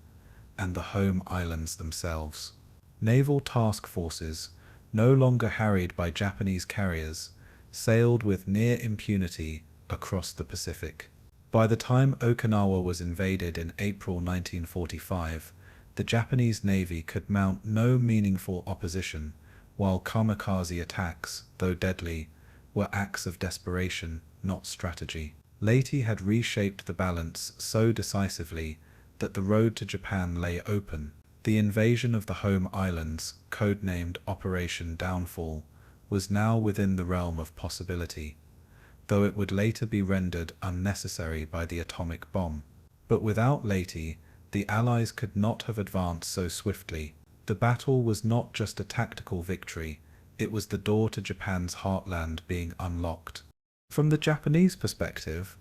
and the home islands themselves. Naval task forces, no longer harried by Japanese carriers, sailed with near impunity across the Pacific. By the time Okinawa was invaded in April 1945, the Japanese Navy could mount no meaningful opposition, while kamikaze attacks, though deadly, were acts of desperation, not strategy. Leyte had reshaped the balance so decisively that the road to Japan lay open. The invasion of the home islands, codenamed Operation Downfall, was now within the realm of possibility, though it would later be rendered unnecessary by the atomic bomb. But without Leyte, the Allies could not have advanced so swiftly. The battle was not just a tactical victory, it was the door to Japan's heartland being unlocked. From the Japanese perspective,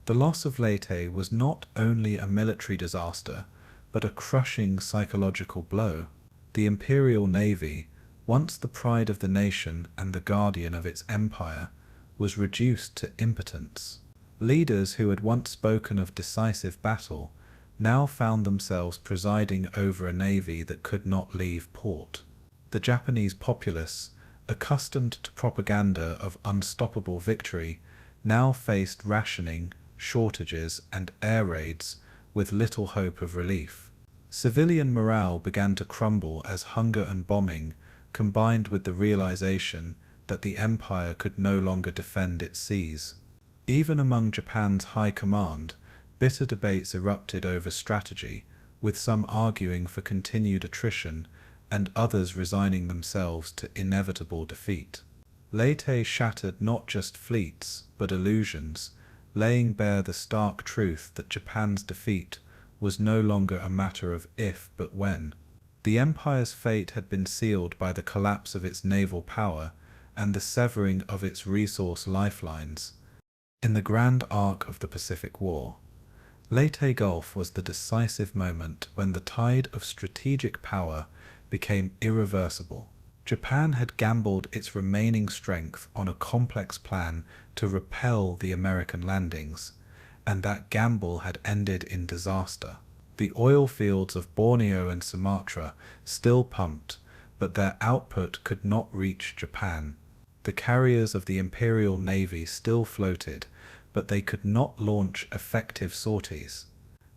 the loss of Leyte was not only a military disaster, but a crushing psychological blow. The Imperial Navy, once the pride of the nation and the guardian of its empire, was reduced to impotence. Leaders who had once spoken of decisive battle now found themselves presiding over a navy that could not leave port. The Japanese populace, accustomed to propaganda of unstoppable victory, now faced rationing, shortages, and air raids with little hope of relief. Civilian morale began to crumble as hunger and bombing combined with the realization that the empire could no longer defend its seas. Even among Japan's high command, bitter debates erupted over strategy, with some arguing for continued attrition and others resigning themselves to inevitable defeat. Leyte shattered not just fleets, but illusions, laying bare the stark truth that Japan's defeat was no longer a matter of if but when. The empire's fate had been sealed by the collapse of its naval power and the severing of its resource lifelines. In the grand arc of the Pacific War, Leyte Gulf was the decisive moment when the tide of strategic power became irreversible. Japan had gambled its remaining strength on a complex plan to repel the American landings, and that gamble had ended in disaster. The oil fields of Borneo and Sumatra still pumped, but their output could not reach Japan. The carriers of the Imperial Navy still floated, but they could not launch effective sorties.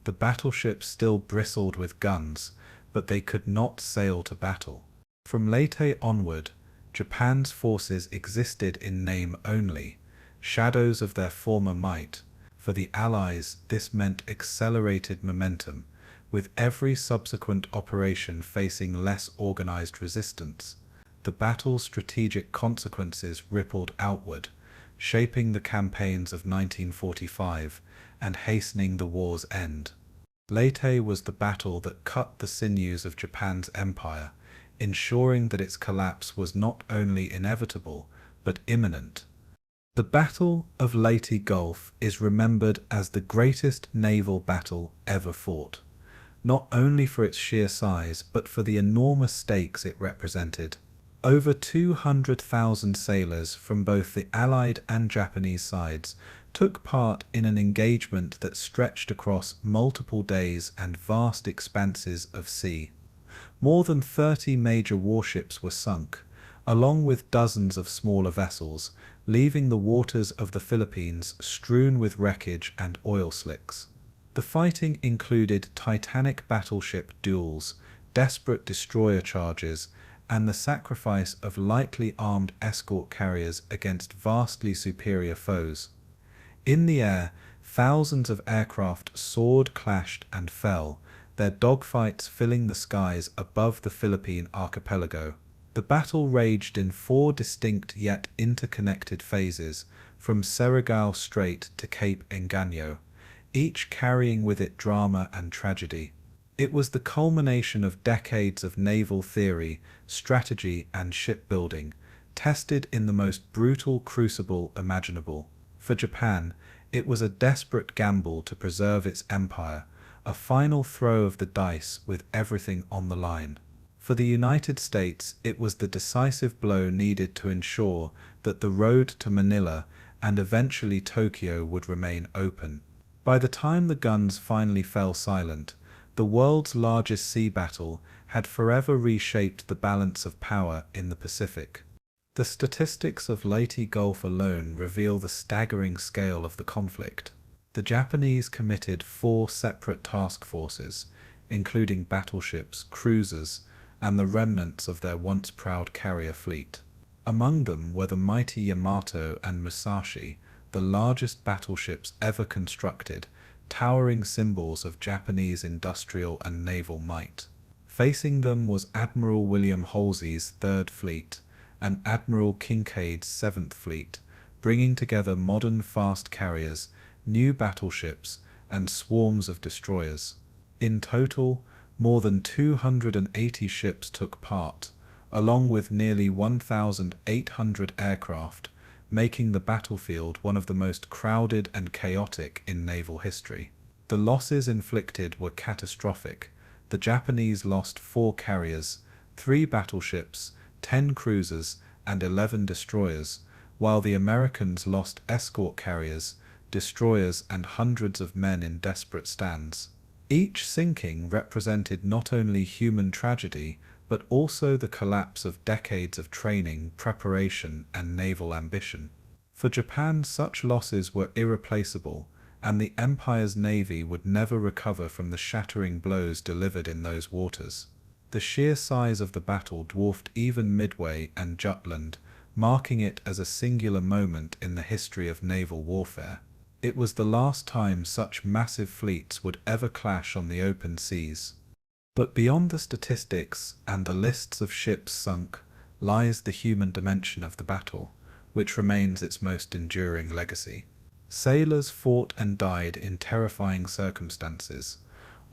The battleships still bristled with guns, but they could not sail to battle. From Leyte onward, Japan's forces existed in name only, shadows of their former might. For the Allies, this meant accelerated momentum, with every subsequent operation facing less organized resistance. The battle's strategic consequences rippled outward, shaping the campaigns of 1945 and hastening the war's end. Leyte was the battle that cut the sinews of Japan's empire, ensuring that its collapse was not only inevitable, but imminent. The Battle of Leyte Gulf is remembered as the greatest naval battle ever fought, not only for its sheer size, but for the enormous stakes it represented. Over 200,000 sailors from both the Allied and Japanese sides took part in an engagement that stretched across multiple days and vast expanses of sea. More than 30 major warships were sunk, along with dozens of smaller vessels, leaving the waters of the Philippines strewn with wreckage and oil slicks. The fighting included titanic battleship duels, desperate destroyer charges, and the sacrifice of lightly armed escort carriers against vastly superior foes. In the air, thousands of aircraft soared, clashed, and fell, their dogfights filling the skies above the Philippine archipelago. The battle raged in 4 distinct yet interconnected phases, from Surigao Strait to Cape Engaño, each carrying with it drama and tragedy. It was the culmination of decades of naval theory, strategy, and shipbuilding, tested in the most brutal crucible imaginable. For Japan, it was a desperate gamble to preserve its empire, a final throw of the dice with everything on the line. For the United States, it was the decisive blow needed to ensure that the road to Manila and eventually Tokyo would remain open. By the time the guns finally fell silent, the world's largest sea battle had forever reshaped the balance of power in the Pacific. The statistics of Leyte Gulf alone reveal the staggering scale of the conflict. The Japanese committed 4 separate task forces, including battleships, cruisers, and the remnants of their once proud carrier fleet. Among them were the mighty Yamato and Musashi, the largest battleships ever constructed, towering symbols of Japanese industrial and naval might. Facing them was Admiral William Halsey's 3rd Fleet and Admiral Kinkaid's 7th Fleet, bringing together modern fast carriers, new battleships, and swarms of destroyers. In total, more than 280 ships took part, along with nearly 1,800 aircraft, making the battlefield one of the most crowded and chaotic in naval history. The losses inflicted were catastrophic. The Japanese lost 4 carriers, 3 battleships, 10 cruisers, and 11 destroyers, while the Americans lost escort carriers, destroyers, and hundreds of men in desperate stands. Each sinking represented not only human tragedy, but also the collapse of decades of training, preparation, and naval ambition. For Japan, such losses were irreplaceable, and the empire's navy would never recover from the shattering blows delivered in those waters. The sheer size of the battle dwarfed even Midway and Jutland, marking it as a singular moment in the history of naval warfare. It was the last time such massive fleets would ever clash on the open seas. But beyond the statistics and the lists of ships sunk lies the human dimension of the battle, which remains its most enduring legacy. Sailors fought and died in terrifying circumstances,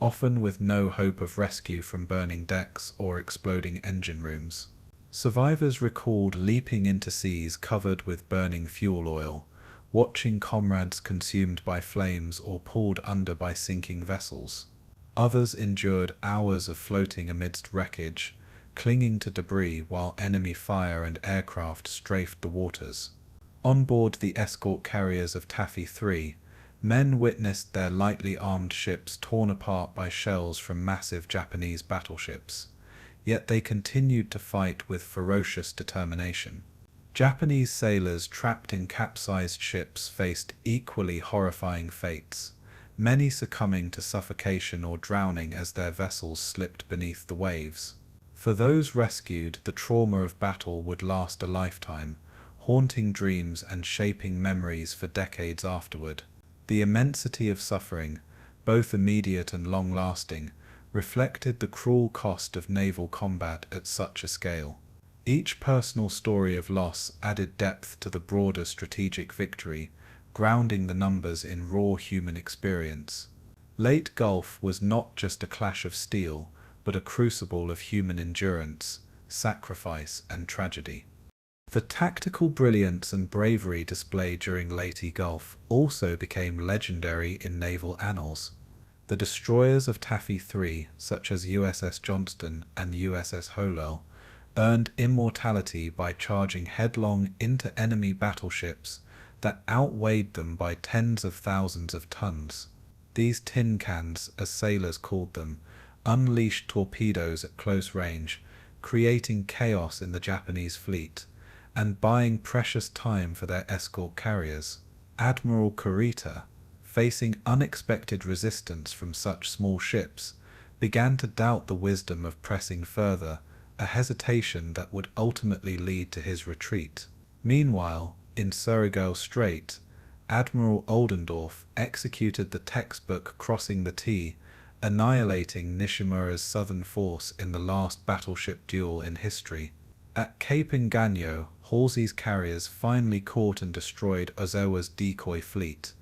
often with no hope of rescue from burning decks or exploding engine rooms. Survivors recalled leaping into seas covered with burning fuel oil, watching comrades consumed by flames or pulled under by sinking vessels. Others endured hours of floating amidst wreckage, clinging to debris while enemy fire and aircraft strafed the waters. On board the escort carriers of Taffy 3, men witnessed their lightly armed ships torn apart by shells from massive Japanese battleships, yet they continued to fight with ferocious determination. Japanese sailors trapped in capsized ships faced equally horrifying fates, many succumbing to suffocation or drowning as their vessels slipped beneath the waves. For those rescued, the trauma of battle would last a lifetime, haunting dreams and shaping memories for decades afterward. The immensity of suffering, both immediate and long-lasting, reflected the cruel cost of naval combat at such a scale. Each personal story of loss added depth to the broader strategic victory, grounding the numbers in raw human experience. Leyte Gulf was not just a clash of steel, but a crucible of human endurance, sacrifice, and tragedy. The tactical brilliance and bravery displayed during Leyte Gulf also became legendary in naval annals. The destroyers of Taffy 3, such as USS Johnston and USS Holwell, earned immortality by charging headlong into enemy battleships that outweighed them by tens of thousands of tons. These tin cans, as sailors called them, unleashed torpedoes at close range, creating chaos in the Japanese fleet, and buying precious time for their escort carriers. Admiral Kurita, facing unexpected resistance from such small ships, began to doubt the wisdom of pressing further, a hesitation that would ultimately lead to his retreat. Meanwhile, in Surigao Strait, Admiral Oldendorf executed the textbook Crossing the T, annihilating Nishimura's southern force in the last battleship duel in history. At Cape Engaño, Halsey's carriers finally caught and destroyed Ozawa's Decoy fleet,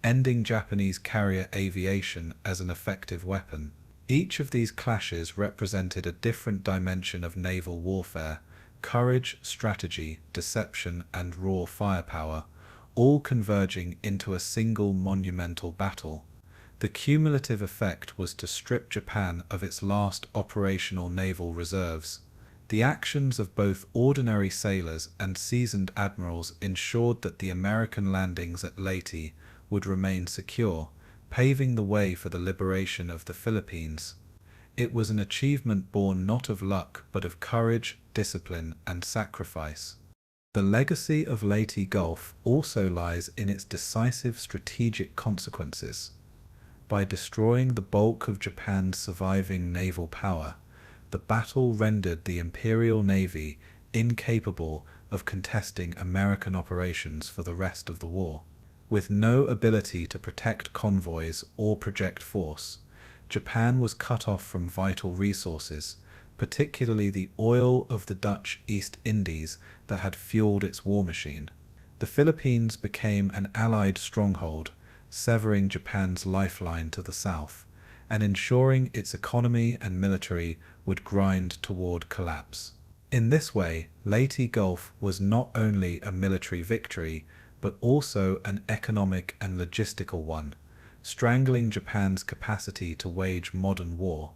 ending Japanese carrier aviation as an effective weapon. Each of these clashes represented a different dimension of naval warfare: courage, strategy, deception, and raw firepower, all converging into a single monumental battle. The cumulative effect was to strip Japan of its last operational naval reserves. The actions of both ordinary sailors and seasoned admirals ensured that the American landings at Leyte would remain secure, paving the way for the liberation of the Philippines. It was an achievement born not of luck but of courage, discipline, and sacrifice. The legacy of Leyte Gulf also lies in its decisive strategic consequences. By destroying the bulk of Japan's surviving naval power, the battle rendered the Imperial Navy incapable of contesting American operations for the rest of the war. With no ability to protect convoys or project force, Japan was cut off from vital resources, particularly the oil of the Dutch East Indies that had fueled its war machine. The Philippines became an Allied stronghold, severing Japan's lifeline to the south, and ensuring its economy and military would grind toward collapse. In this way, Leyte Gulf was not only a military victory, but also an economic and logistical one, strangling Japan's capacity to wage modern war.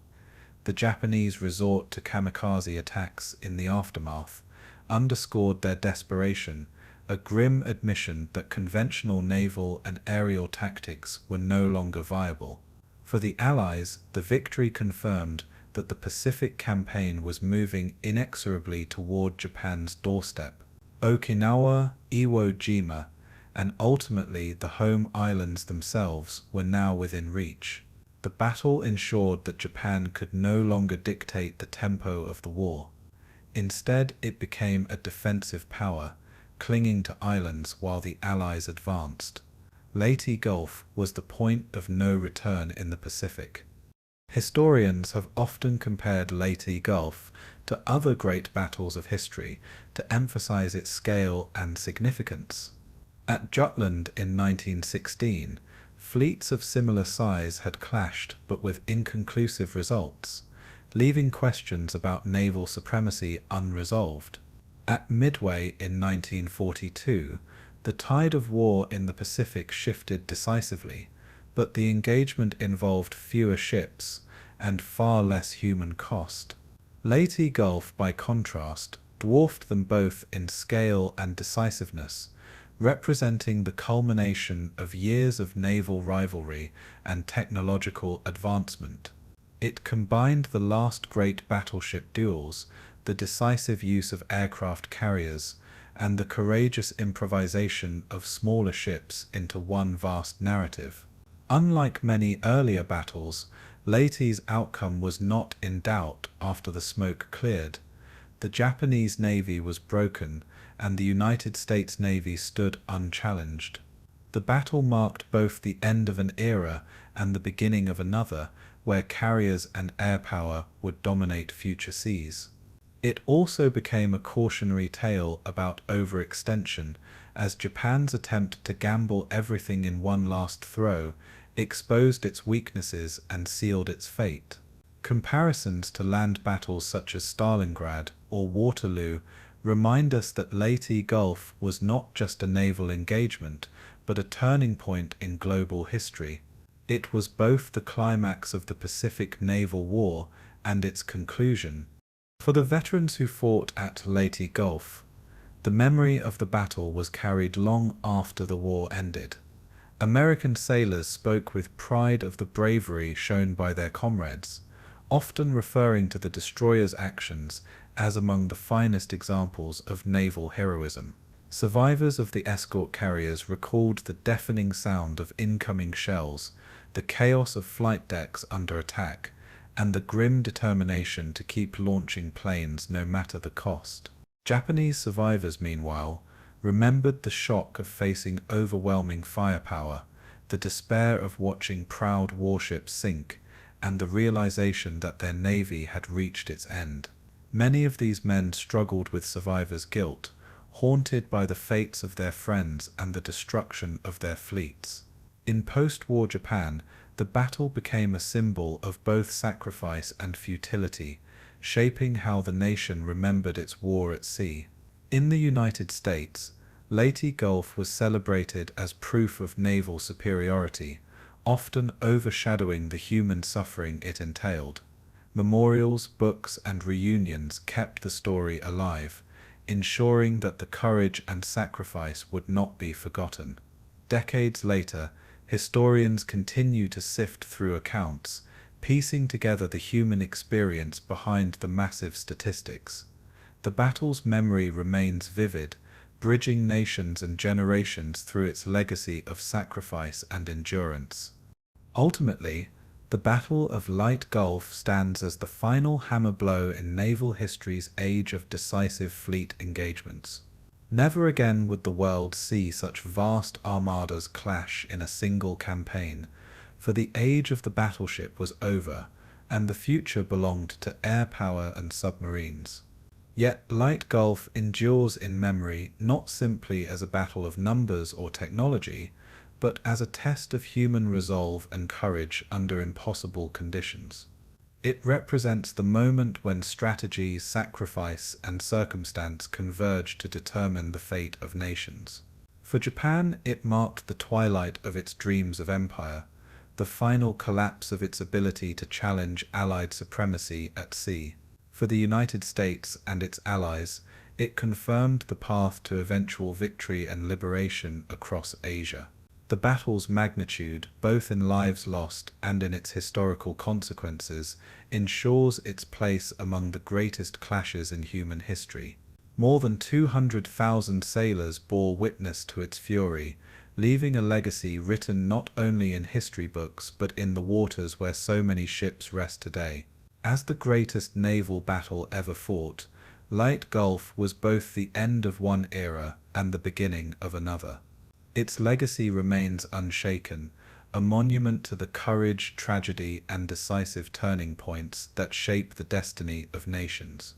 The Japanese resort to kamikaze attacks in the aftermath underscored their desperation, a grim admission that conventional naval and aerial tactics were no longer viable. For the Allies, the victory confirmed that the Pacific campaign was moving inexorably toward Japan's doorstep. Okinawa, Iwo Jima, and ultimately the home islands themselves were now within reach. The battle ensured that Japan could no longer dictate the tempo of the war. Instead, it became a defensive power, clinging to islands while the Allies advanced. Leyte Gulf was the point of no return in the Pacific. Historians have often compared Leyte Gulf to other great battles of history to emphasize its scale and significance. At Jutland in 1916, fleets of similar size had clashed but with inconclusive results, leaving questions about naval supremacy unresolved. At Midway in 1942, the tide of war in the Pacific shifted decisively, but the engagement involved fewer ships and far less human cost. Leyte Gulf, by contrast, dwarfed them both in scale and decisiveness, representing the culmination of years of naval rivalry and technological advancement. It combined the last great battleship duels, the decisive use of aircraft carriers, and the courageous improvisation of smaller ships into one vast narrative. Unlike many earlier battles, Leyte's outcome was not in doubt after the smoke cleared. The Japanese Navy was broken, and the United States Navy stood unchallenged. The battle marked both the end of an era and the beginning of another, where carriers and air power would dominate future seas. It also became a cautionary tale about overextension, as Japan's attempt to gamble everything in one last throw exposed its weaknesses and sealed its fate. Comparisons to land battles such as Stalingrad or Waterloo remind us that Leyte Gulf was not just a naval engagement, but a turning point in global history. It was both the climax of the Pacific Naval War and its conclusion. For the veterans who fought at Leyte Gulf, the memory of the battle was carried long after the war ended. American sailors spoke with pride of the bravery shown by their comrades, often referring to the destroyer's actions as among the finest examples of naval heroism. Survivors of the escort carriers recalled the deafening sound of incoming shells, the chaos of flight decks under attack, and the grim determination to keep launching planes no matter the cost. Japanese survivors, meanwhile, remembered the shock of facing overwhelming firepower, the despair of watching proud warships sink, and the realization that their navy had reached its end. Many of these men struggled with survivor's guilt, haunted by the fates of their friends and the destruction of their fleets. In post-war Japan, the battle became a symbol of both sacrifice and futility, shaping how the nation remembered its war at sea. In the United States, Leyte Gulf was celebrated as proof of naval superiority, often overshadowing the human suffering it entailed. Memorials, books, and reunions kept the story alive, ensuring that the courage and sacrifice would not be forgotten. Decades later, historians continue to sift through accounts, piecing together the human experience behind the massive statistics. The battle's memory remains vivid, bridging nations and generations through its legacy of sacrifice and endurance. Ultimately, the Battle of Leyte Gulf stands as the final hammer blow in naval history's age of decisive fleet engagements. Never again would the world see such vast armadas clash in a single campaign, for the age of the battleship was over, and the future belonged to air power and submarines. Yet Leyte Gulf endures in memory not simply as a battle of numbers or technology, but as a test of human resolve and courage under impossible conditions. It represents the moment when strategy, sacrifice, and circumstance converge to determine the fate of nations. For Japan, it marked the twilight of its dreams of empire, the final collapse of its ability to challenge Allied supremacy at sea. For the United States and its allies, it confirmed the path to eventual victory and liberation across Asia. The battle's magnitude, both in lives lost and in its historical consequences, ensures its place among the greatest clashes in human history. More than 200,000 sailors bore witness to its fury, leaving a legacy written not only in history books but in the waters where so many ships rest today. As the greatest naval battle ever fought, Leyte Gulf was both the end of one era and the beginning of another. Its legacy remains unshaken, a monument to the courage, tragedy, and decisive turning points that shape the destiny of nations.